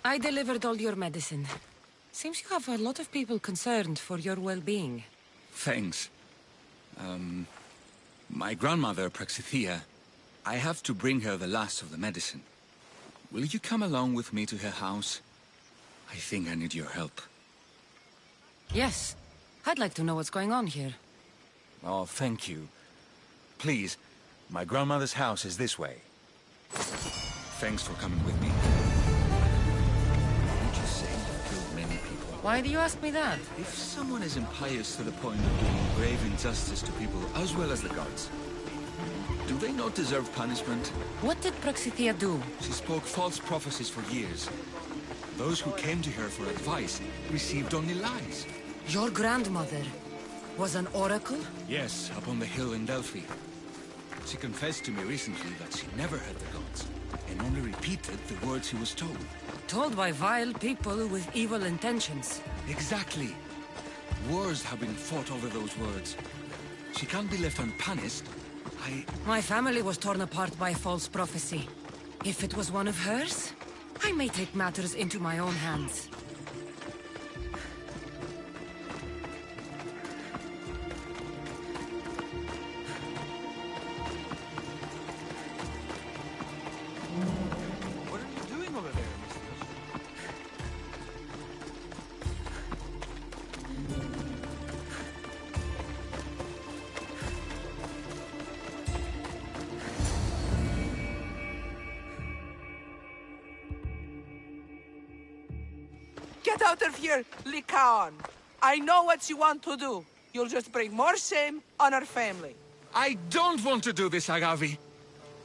Speaker 5: I delivered all your medicine. Seems you have a lot of people concerned for your well-being.
Speaker 20: Thanks. My grandmother, Praxithea, I have to bring her the last of the medicine. Will you come along with me to her house? I think I need your help.
Speaker 5: Yes. I'd like to know what's going on here.
Speaker 23: Oh, thank you. Please, my grandmother's house is this way.
Speaker 20: Thanks for coming with me.
Speaker 5: Why do you ask me that?
Speaker 20: If someone is impious to the point of doing grave injustice to people as well as the gods, do they not deserve punishment?
Speaker 5: What did Praxithea do?
Speaker 20: She spoke false prophecies for years. Those who came to her for advice received only lies.
Speaker 5: Your grandmother was an oracle?
Speaker 20: Yes, up on the hill in Delphi. She confessed to me recently that she never heard the gods, and only repeated the words she was told.
Speaker 5: Told by vile people with evil intentions.
Speaker 20: Exactly. Wars have been fought over those words. She can't be left unpunished.
Speaker 5: My family was torn apart by false prophecy. If it was one of hers, I may take matters into my own hands.
Speaker 19: What are you doing over there,
Speaker 17: Get out of here, Lycaon. I know what you want to do. You'll just bring more shame on our family.
Speaker 20: I don't want to do this, Agavi.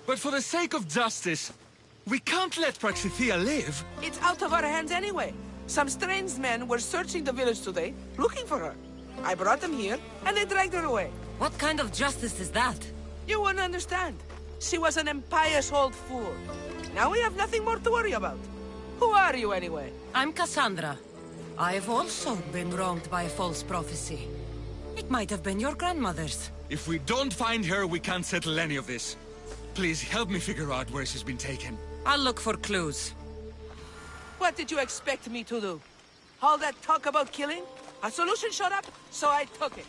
Speaker 20: But for the sake of justice, we can't let Praxithea live.
Speaker 17: It's out of our hands anyway. Some strange men were searching the village today, looking for her. I brought them here, and they dragged her away.
Speaker 5: What kind of justice is that?
Speaker 17: You wouldn't understand. She was an impious old fool. Now we have nothing more to worry about. Who are you, anyway?
Speaker 5: I'm Cassandra. I've also been wronged by a false prophecy. It might have been your grandmother's.
Speaker 20: If we don't find her, we can't settle any of this. Please help me figure out where she's been taken.
Speaker 5: I'll look for clues.
Speaker 17: What did you expect me to do? All that talk about killing? A solution showed up, so I took it.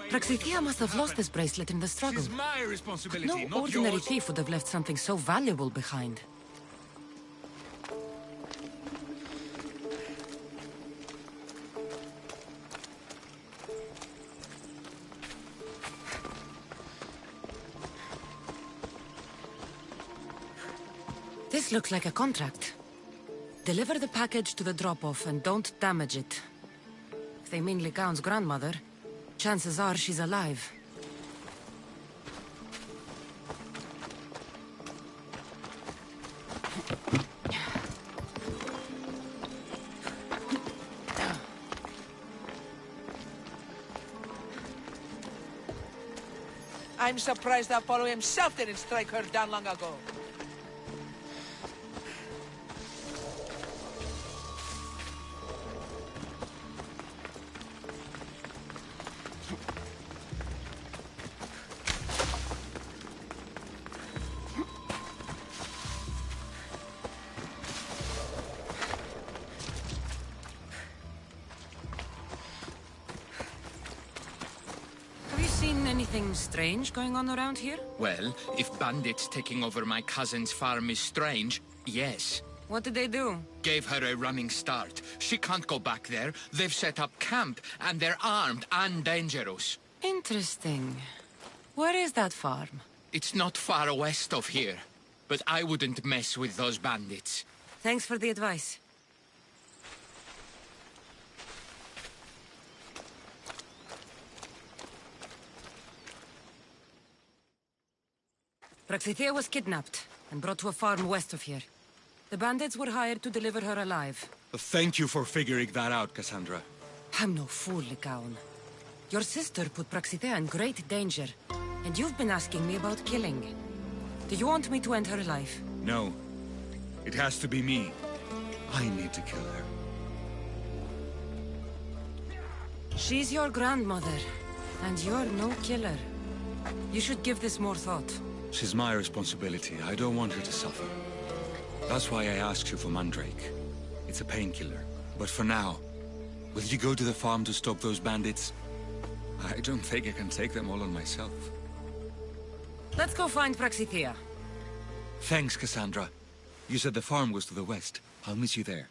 Speaker 5: Praxithea must have lost this bracelet in the struggle.
Speaker 20: It's my responsibility,
Speaker 5: No
Speaker 20: not
Speaker 5: ordinary
Speaker 20: yours.
Speaker 5: thief would have left something so valuable behind. This looks like a contract. Deliver the package to the drop-off and don't damage it. If they mean Lycaon's grandmother, chances are she's alive.
Speaker 17: I'm surprised Apollo himself didn't strike her down long ago.
Speaker 5: seen anything strange going on around here?
Speaker 1: Well, if bandits taking over my cousin's farm is strange, yes.
Speaker 5: What did they do?
Speaker 1: Gave her a running start. She can't go back there. They've set up camp, and they're armed and dangerous.
Speaker 5: Interesting. Where is that farm?
Speaker 1: It's not far west of here, but I wouldn't mess with those bandits.
Speaker 5: Thanks for the advice. Praxithea was kidnapped and brought to a farm west of here. The bandits were hired to deliver her alive.
Speaker 20: Thank you for figuring that out, Cassandra.
Speaker 5: I'm no fool, Lycaon. Your sister put Praxithea in great danger, and you've been asking me about killing. Do you want me to end her life?
Speaker 20: No. It has to be me. I need to kill her.
Speaker 5: She's your grandmother, and you're no killer. You should give this more thought.
Speaker 20: She's my responsibility. I don't want her to suffer. That's why I asked you for Mandrake. It's a painkiller. But for now, will you go to the farm to stop those bandits? I don't think I can take them all on myself.
Speaker 5: Let's go find Praxithea.
Speaker 20: Thanks, Cassandra. You said the farm was to the west. I'll meet you there.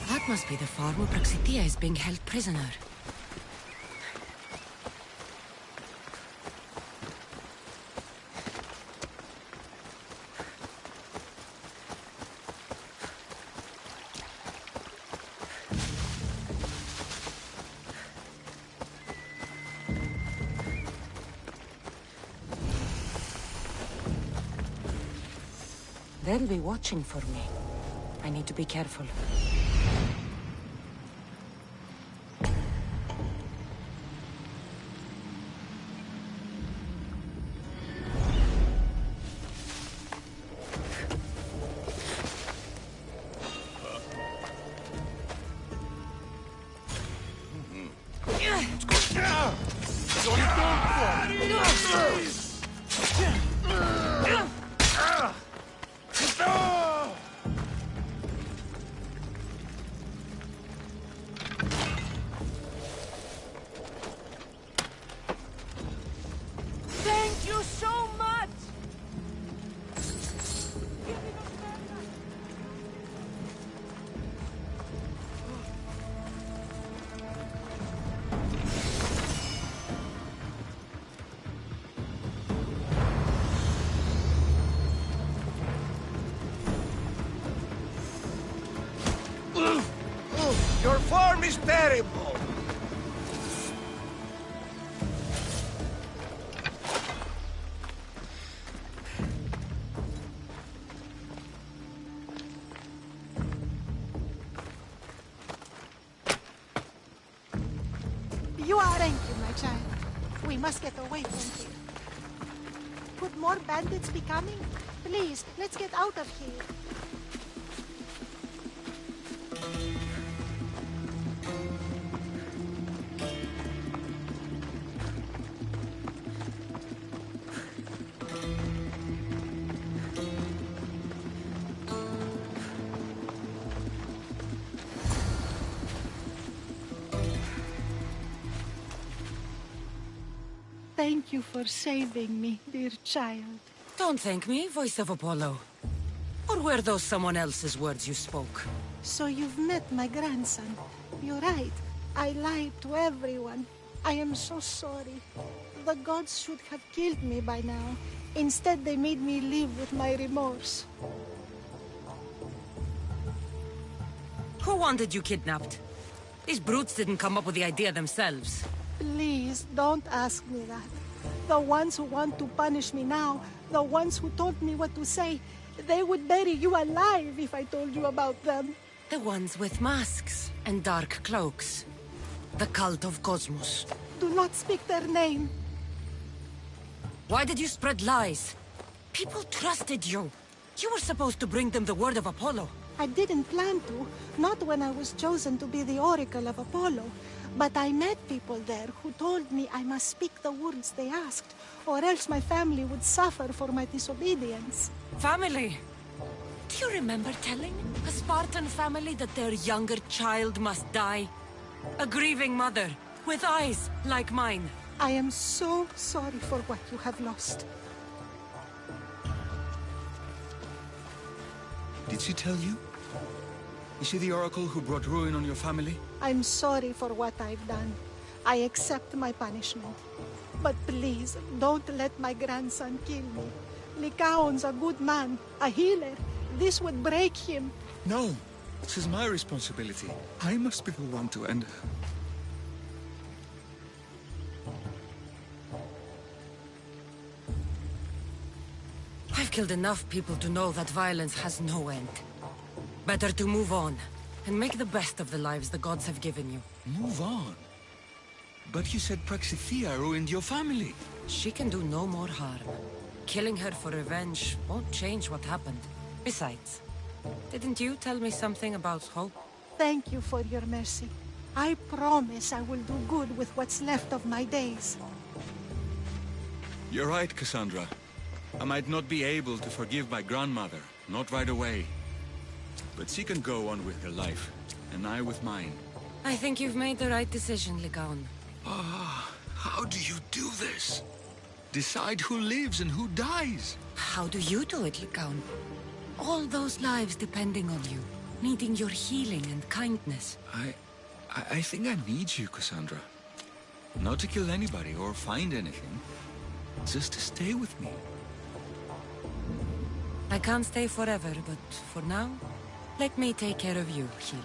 Speaker 5: That must be the farm where Praxithea is being held prisoner. They'll be watching for me. I need to be careful.
Speaker 17: Thank you so much!
Speaker 2: Your farm is terrible!
Speaker 9: You are angry, my child. We must get away from here. Could more bandits be coming? Please, let's get out of here. Thank you for saving me, dear child.
Speaker 5: Don't thank me, voice of Apollo. Or were those someone else's words you spoke?
Speaker 9: So you've met my grandson. You're right. I lied to everyone. I am so sorry. The gods should have killed me by now. Instead, they made me live with my remorse.
Speaker 5: Who wanted you kidnapped? These brutes didn't come up with the idea themselves.
Speaker 9: Please, don't ask me that. The ones who want to punish me now, the ones who told me what to say, they would bury you alive if I told you about them.
Speaker 5: The ones with masks and dark cloaks. The cult of Cosmos.
Speaker 9: Do not speak their name.
Speaker 5: Why did you spread lies? People trusted you. You were supposed to bring them the word of Apollo.
Speaker 9: I didn't plan to, not when I was chosen to be the Oracle of Apollo. But I met people there who told me I must speak the words they asked, or else my family would suffer for my disobedience.
Speaker 5: Family? Do you remember telling a Spartan family that their younger child must die? A grieving mother, with eyes like mine.
Speaker 9: I am so sorry for what you have lost.
Speaker 20: Did she tell you? Is she the Oracle who brought ruin on your family?
Speaker 9: I'm sorry for what I've done. I accept my punishment. But please, don't let my grandson kill me. Lycaon's a good man, a healer. This would break him.
Speaker 20: No, this is my responsibility. I must be the one to end her.
Speaker 5: I've killed enough people to know that violence has no end. Better to move on, and make the best of the lives the gods have given you.
Speaker 20: Move on? But you said Praxithea ruined your family.
Speaker 5: She can do no more harm. Killing her for revenge won't change what happened. Besides, didn't you tell me something about hope?
Speaker 9: Thank you for your mercy. I promise I will do good with what's left of my days.
Speaker 20: You're right, Cassandra. I might not be able to forgive my grandmother, not right away. But she can go on with her life, and I with mine.
Speaker 5: I think you've made the right decision, Lycaon.
Speaker 20: Ah, how do you do this? Decide who lives and who dies?
Speaker 5: How do you do it, Lycaon? All those lives depending on you, needing your healing and kindness.
Speaker 20: I think I need you, Cassandra. Not to kill anybody or find anything, just to stay with me.
Speaker 5: I can't stay forever, but for now, let me take care of you, healer.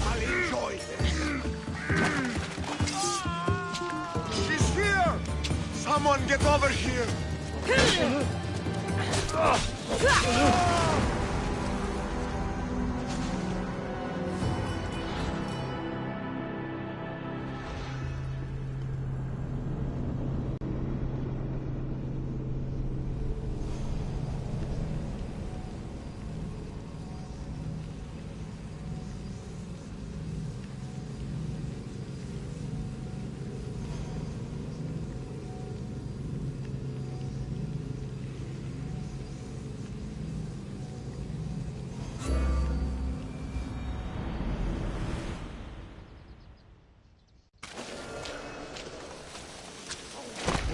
Speaker 2: I'll enjoy this. She's here! Someone get over here!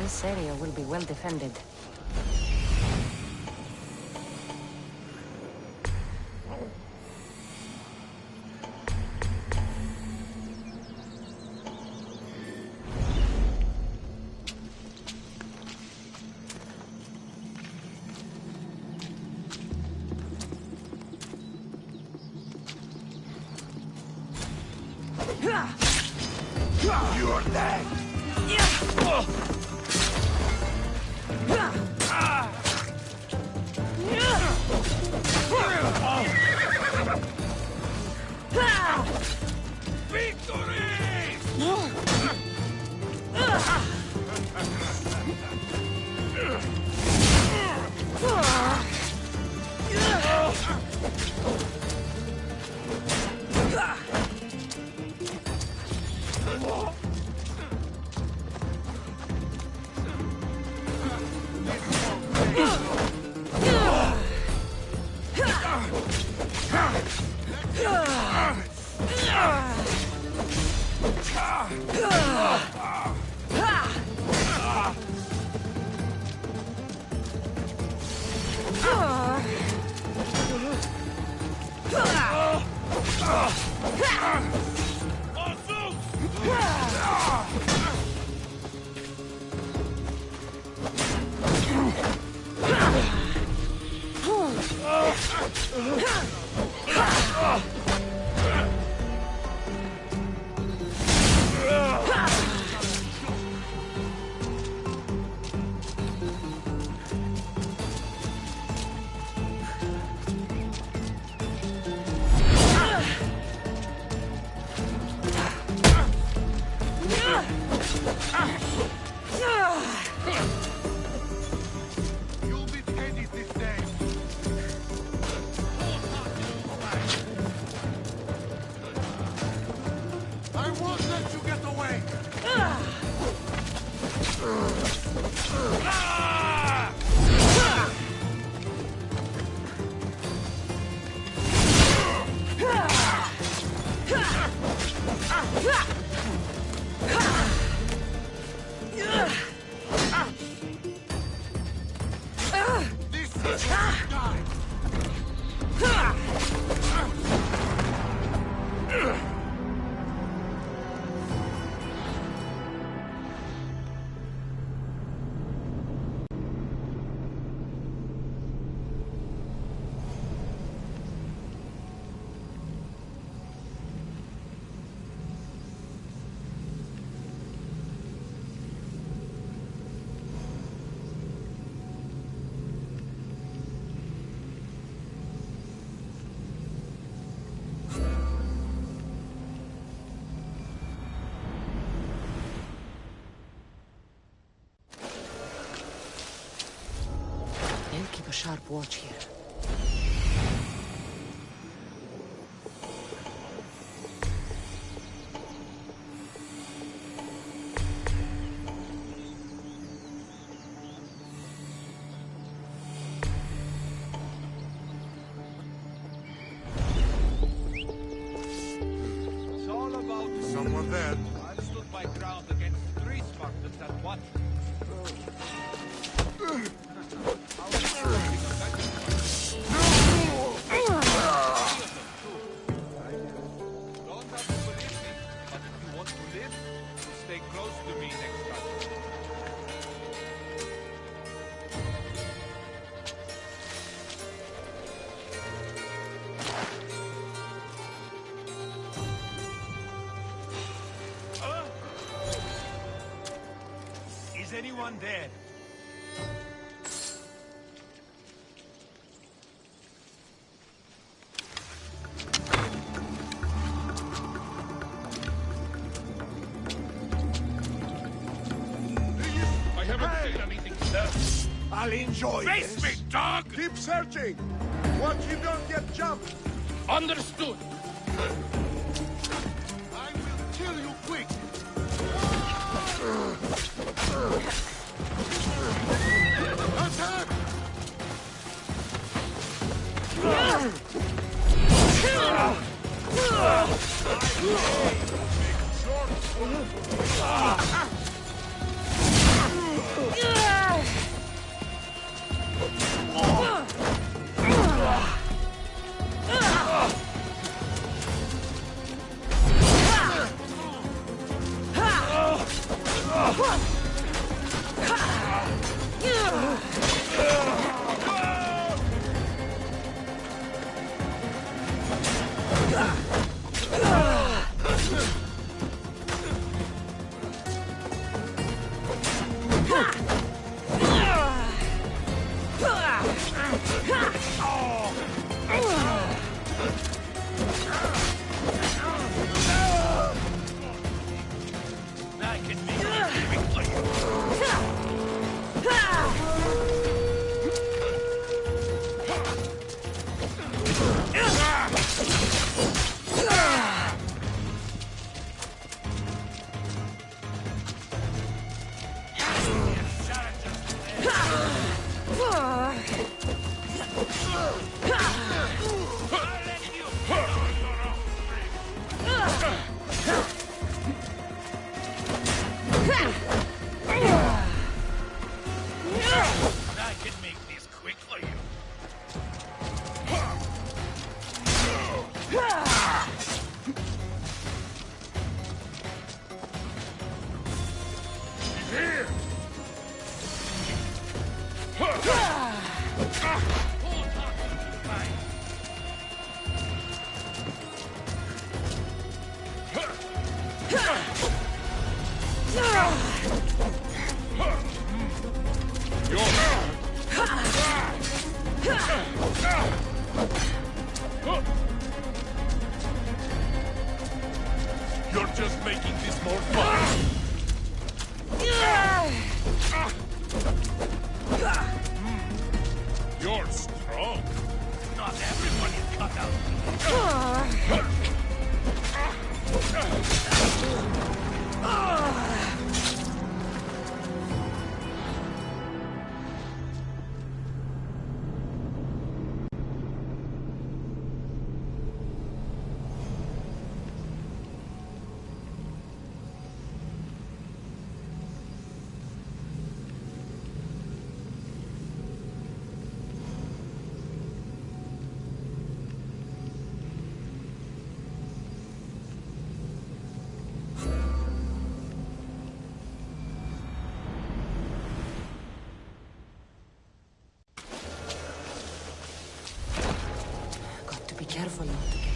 Speaker 5: This area will be well defended.
Speaker 2: You're dead!
Speaker 5: a sharp watch here.
Speaker 19: It's all about
Speaker 14: Someone there.
Speaker 19: I've stood my ground against 3 Spartans at once. Don't have to believe me, but if you want to live, stay close to me next time.
Speaker 21: Is anyone there?
Speaker 18: I haven't seen anything, sir.
Speaker 14: I'll enjoy
Speaker 18: Face
Speaker 14: this.
Speaker 18: me, dog!
Speaker 14: Keep searching. Watch you don't get jumped.
Speaker 18: Understood.
Speaker 14: I will kill you quick. Attack!
Speaker 18: I can make this quick for you. Here! You're just making this more fun. You're strong. Not everyone is cut out.
Speaker 5: Be careful not to get...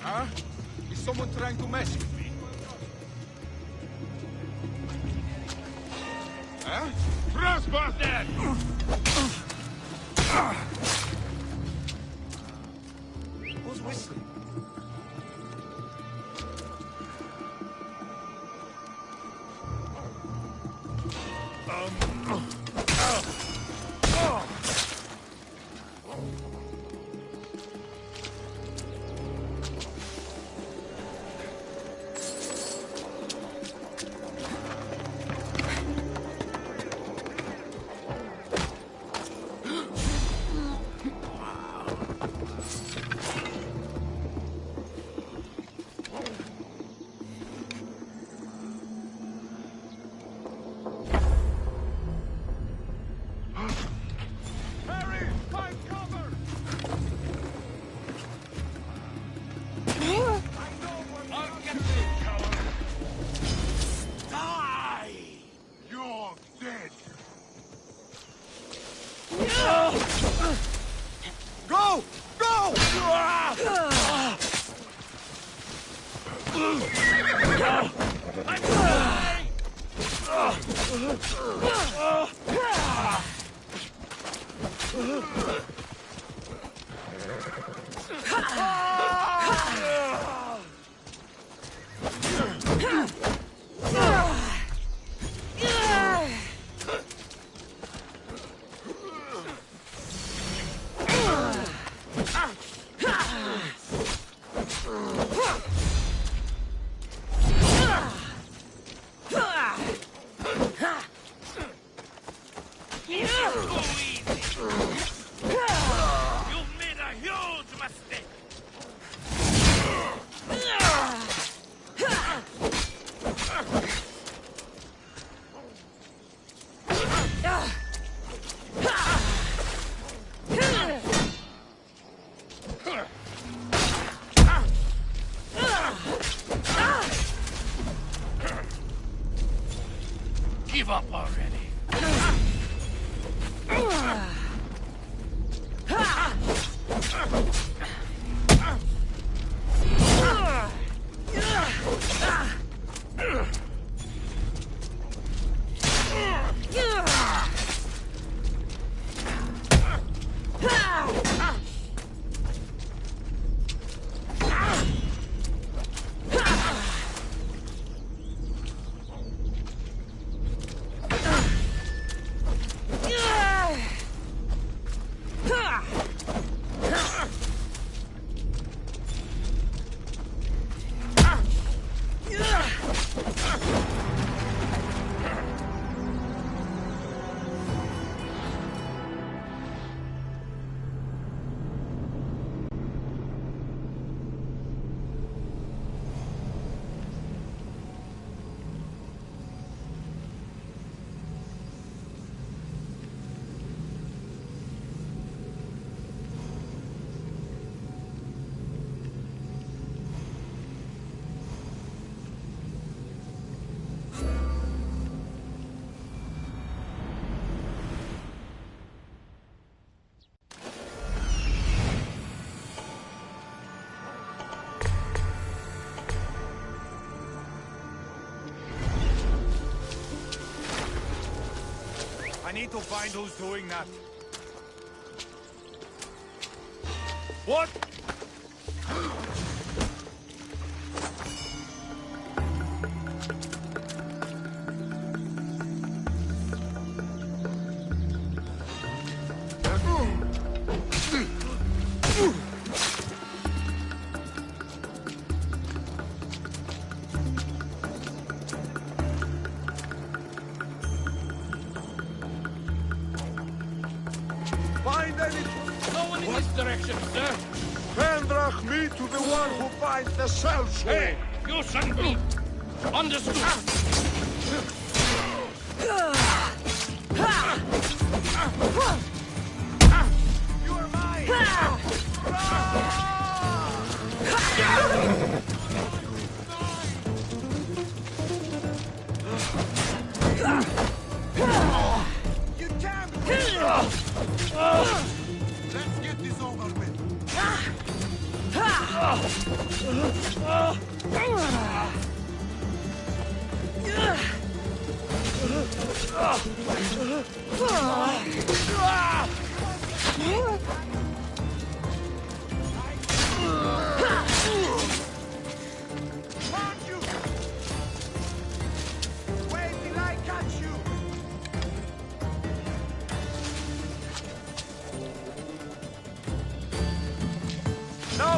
Speaker 19: Huh? Is someone trying to mess with me?
Speaker 18: Huh? Crossbuster!
Speaker 2: Who's whistling?
Speaker 18: Go! Go! Give up already. I need to find who's doing that. What?
Speaker 2: Find any...
Speaker 18: No one in this direction, sir.
Speaker 2: Pendrach me to the one who finds the cell sword.
Speaker 18: Hey, you son me. Understood.
Speaker 2: You are mine! You can't! Let's get this over with.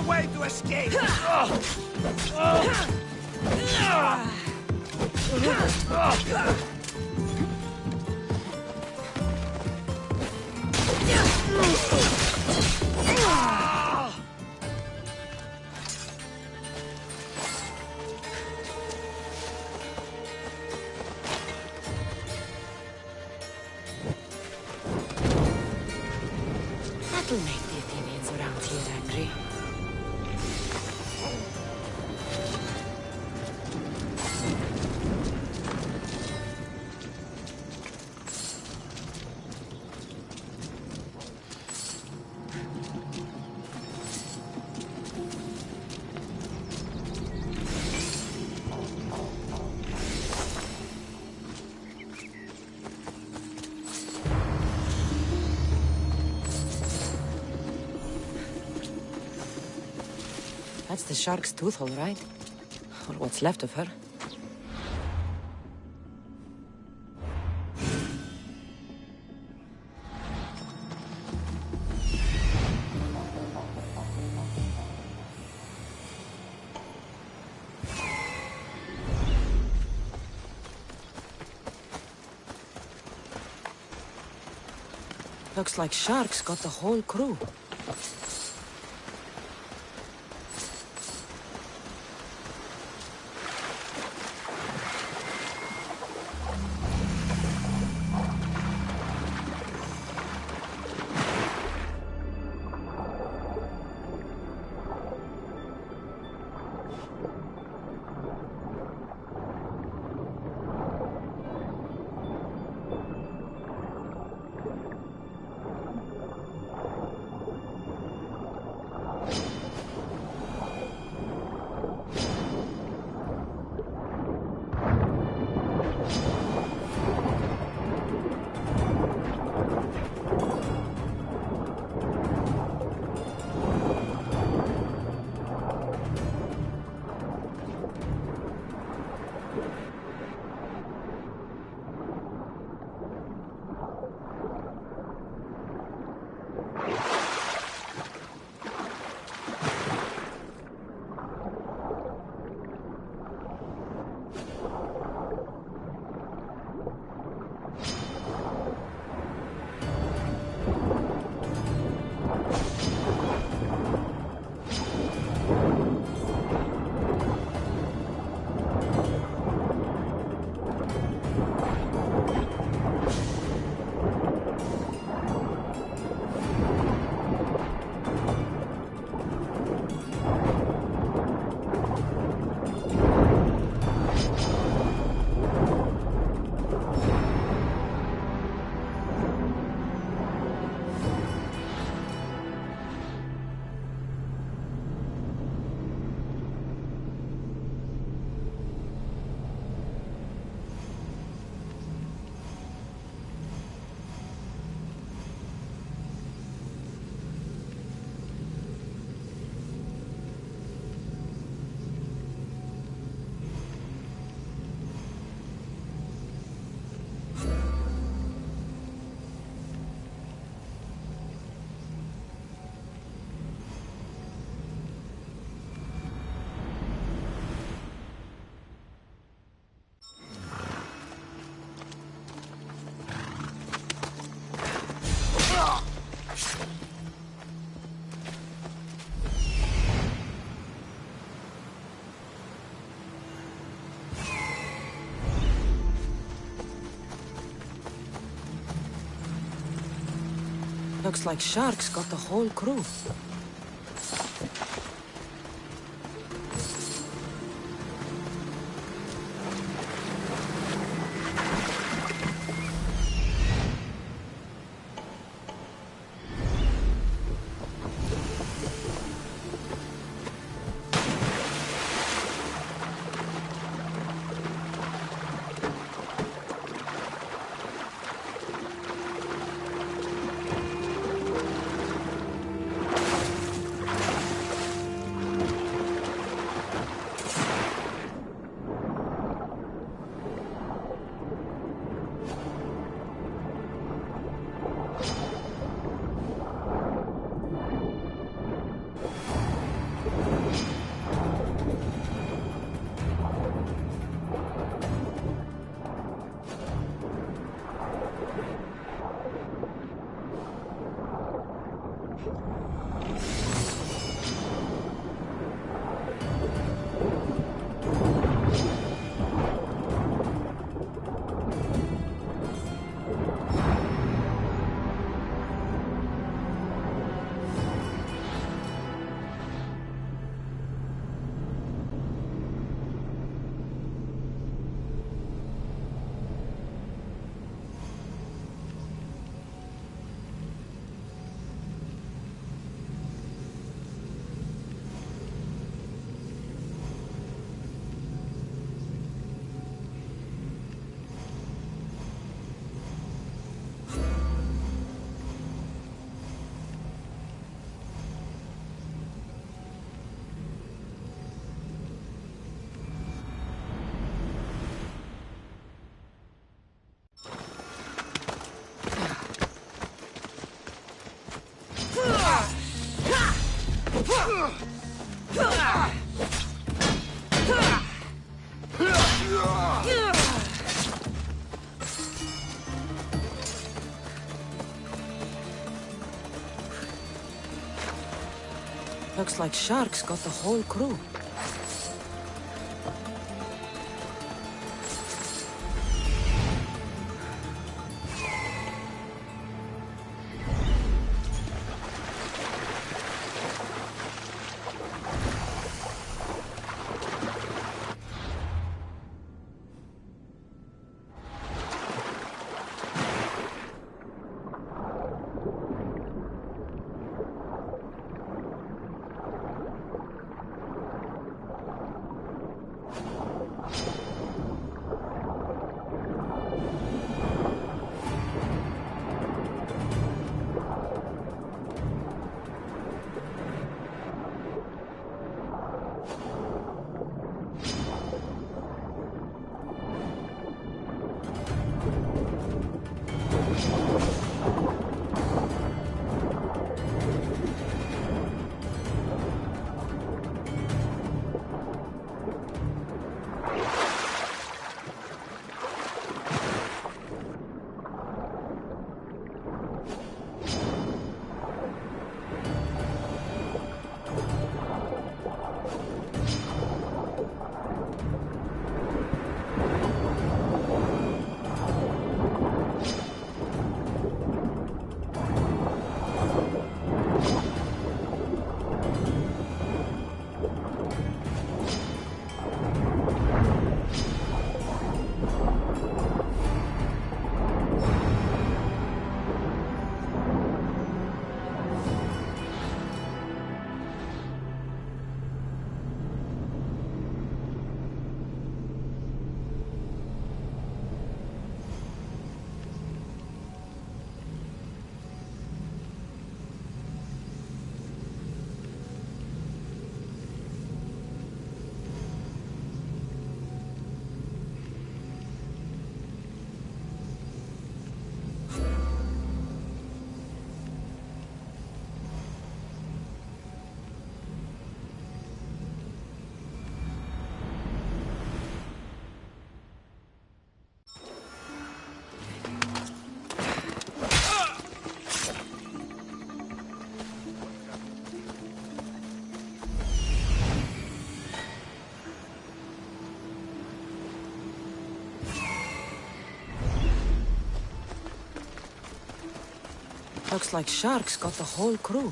Speaker 2: way to escape!
Speaker 5: That'll make the Athenians around here angry. That's the shark's tooth, all right. Or what's left of her. Looks like sharks got the whole crew. Looks like sharks got the whole crew. Looks like sharks got the whole crew. Looks like sharks got the whole crew.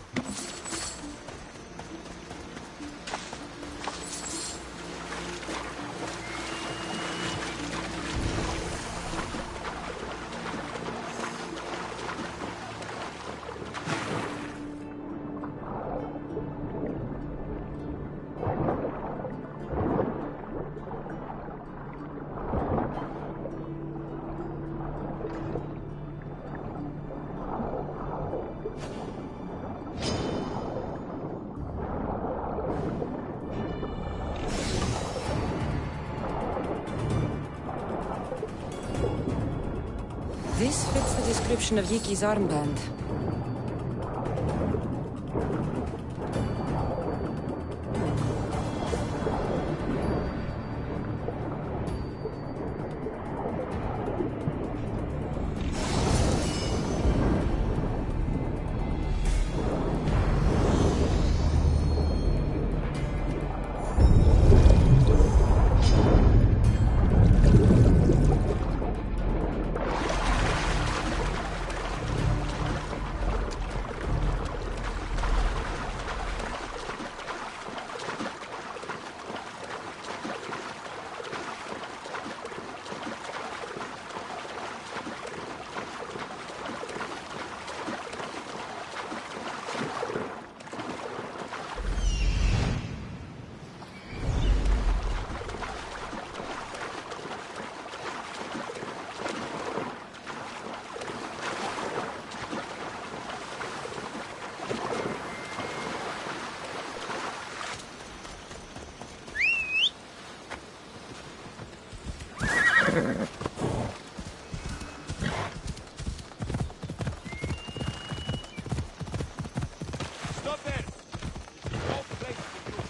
Speaker 5: This fits the description of Yiki's armband.
Speaker 18: Stop there! No place for you.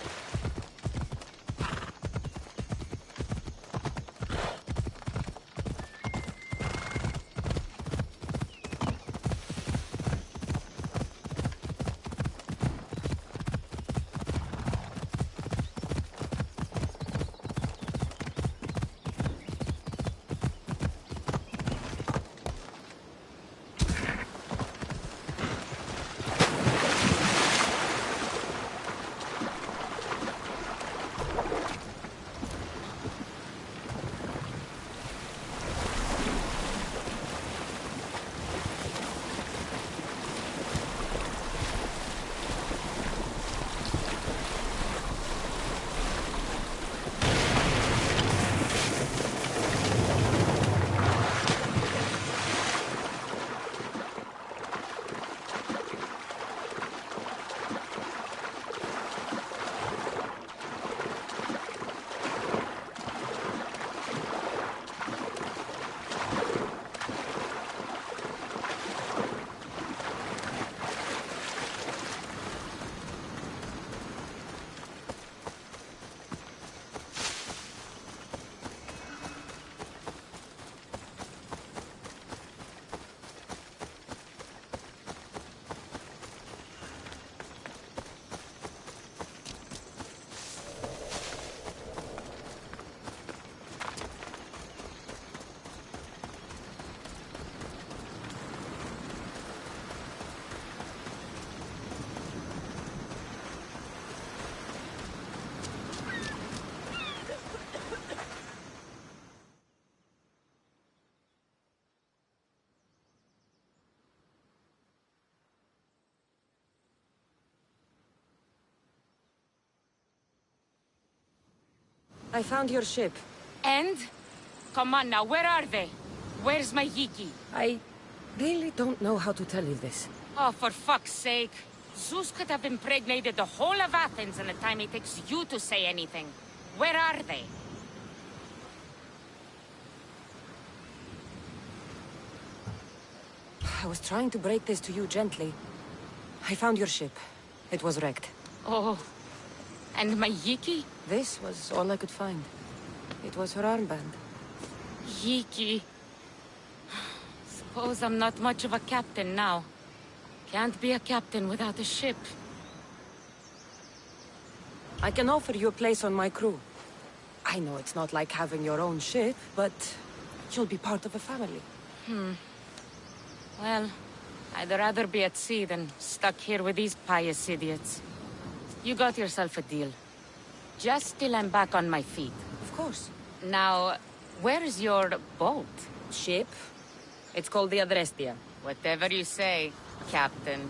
Speaker 5: I found your ship.
Speaker 6: And? Come on now, where are they? Where's my Yiki?
Speaker 5: I really don't know how to tell you this.
Speaker 6: Oh, for fuck's sake. Zeus could have impregnated the whole of Athens in the time it takes you to say anything. Where are they?
Speaker 5: I was trying to break this to you gently. I found your ship. It was wrecked.
Speaker 6: Oh, and my Yiki?
Speaker 5: This was all I could find. It was her armband.
Speaker 6: Yiki. Suppose I'm not much of a captain now. Can't be a captain without a ship.
Speaker 5: I can offer you a place on my crew. I know it's not like having your own ship, but you'll be part of a family.
Speaker 6: Well, I'd rather be at sea than stuck here with these pious idiots. You got yourself a deal. Just till I'm back on my feet.
Speaker 5: Of course.
Speaker 6: Now, where's your boat?
Speaker 5: Ship? It's called the Adrestia.
Speaker 6: Whatever you say, Captain.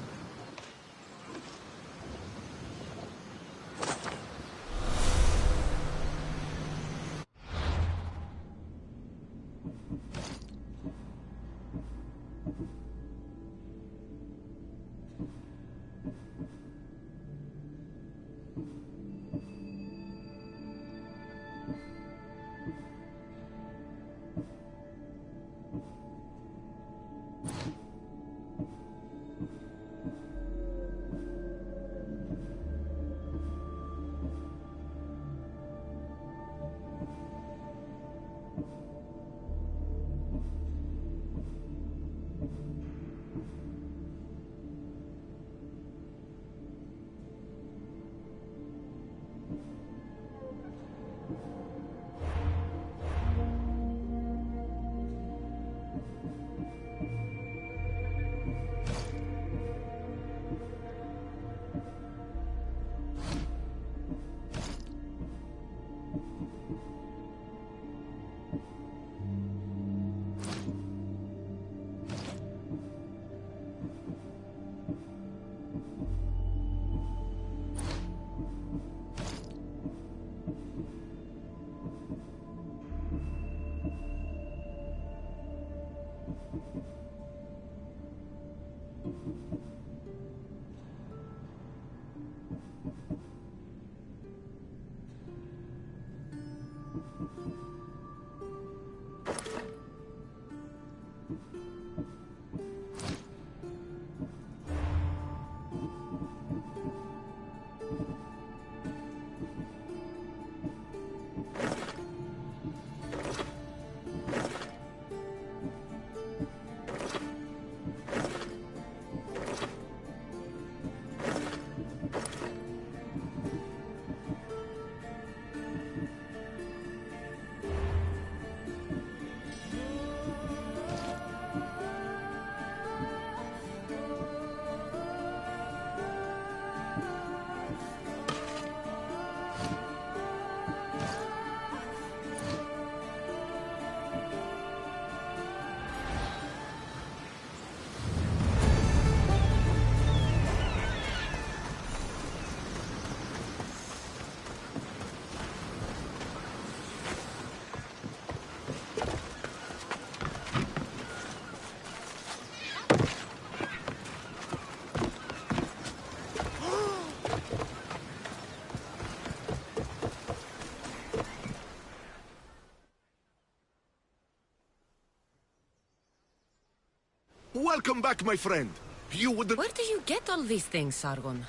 Speaker 14: Welcome back, my friend. You wouldn't...
Speaker 5: Where do you get all these things, Sargon?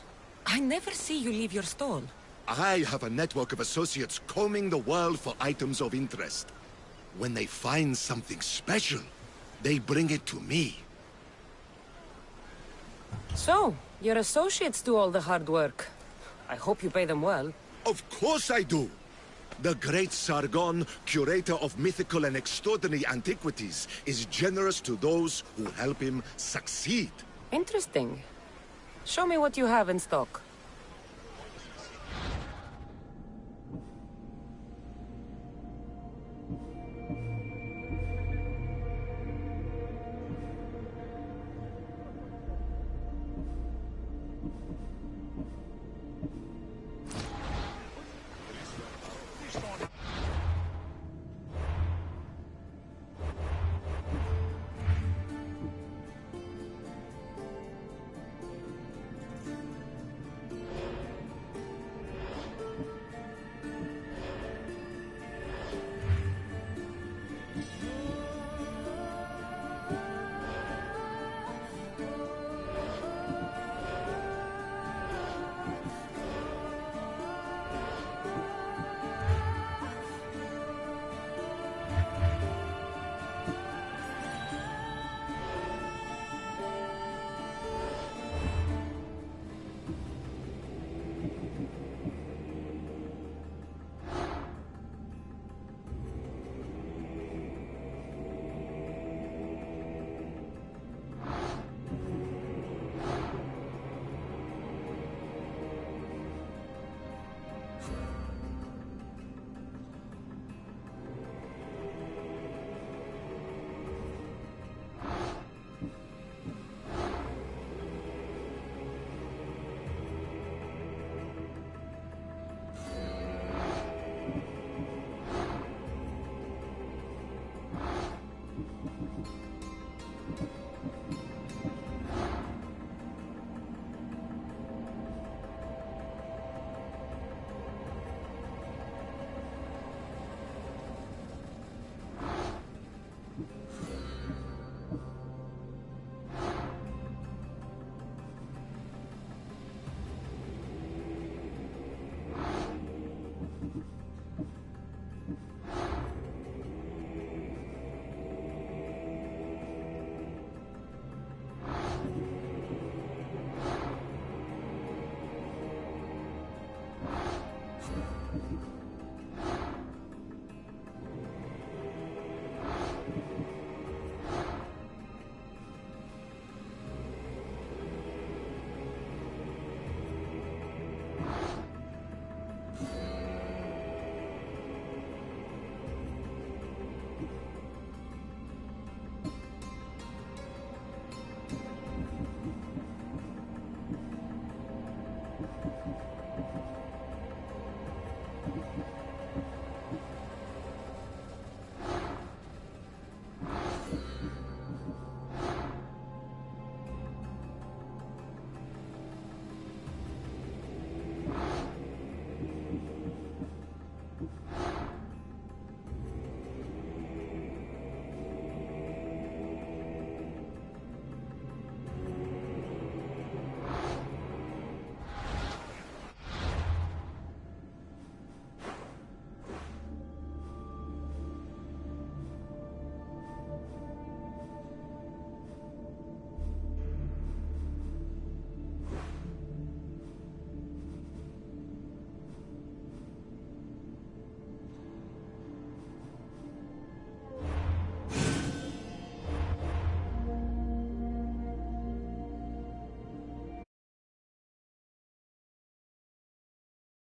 Speaker 5: I never see you leave your stall.
Speaker 14: I have a network of associates combing the world for items of interest. When they find something special, they bring it to me.
Speaker 5: So, your associates do all the hard work. I hope you pay them well.
Speaker 14: Of course I do. The great Sargon, curator of mythical and extraordinary antiquities, is generous to those who help him succeed.
Speaker 5: Interesting. Show me what you have in stock.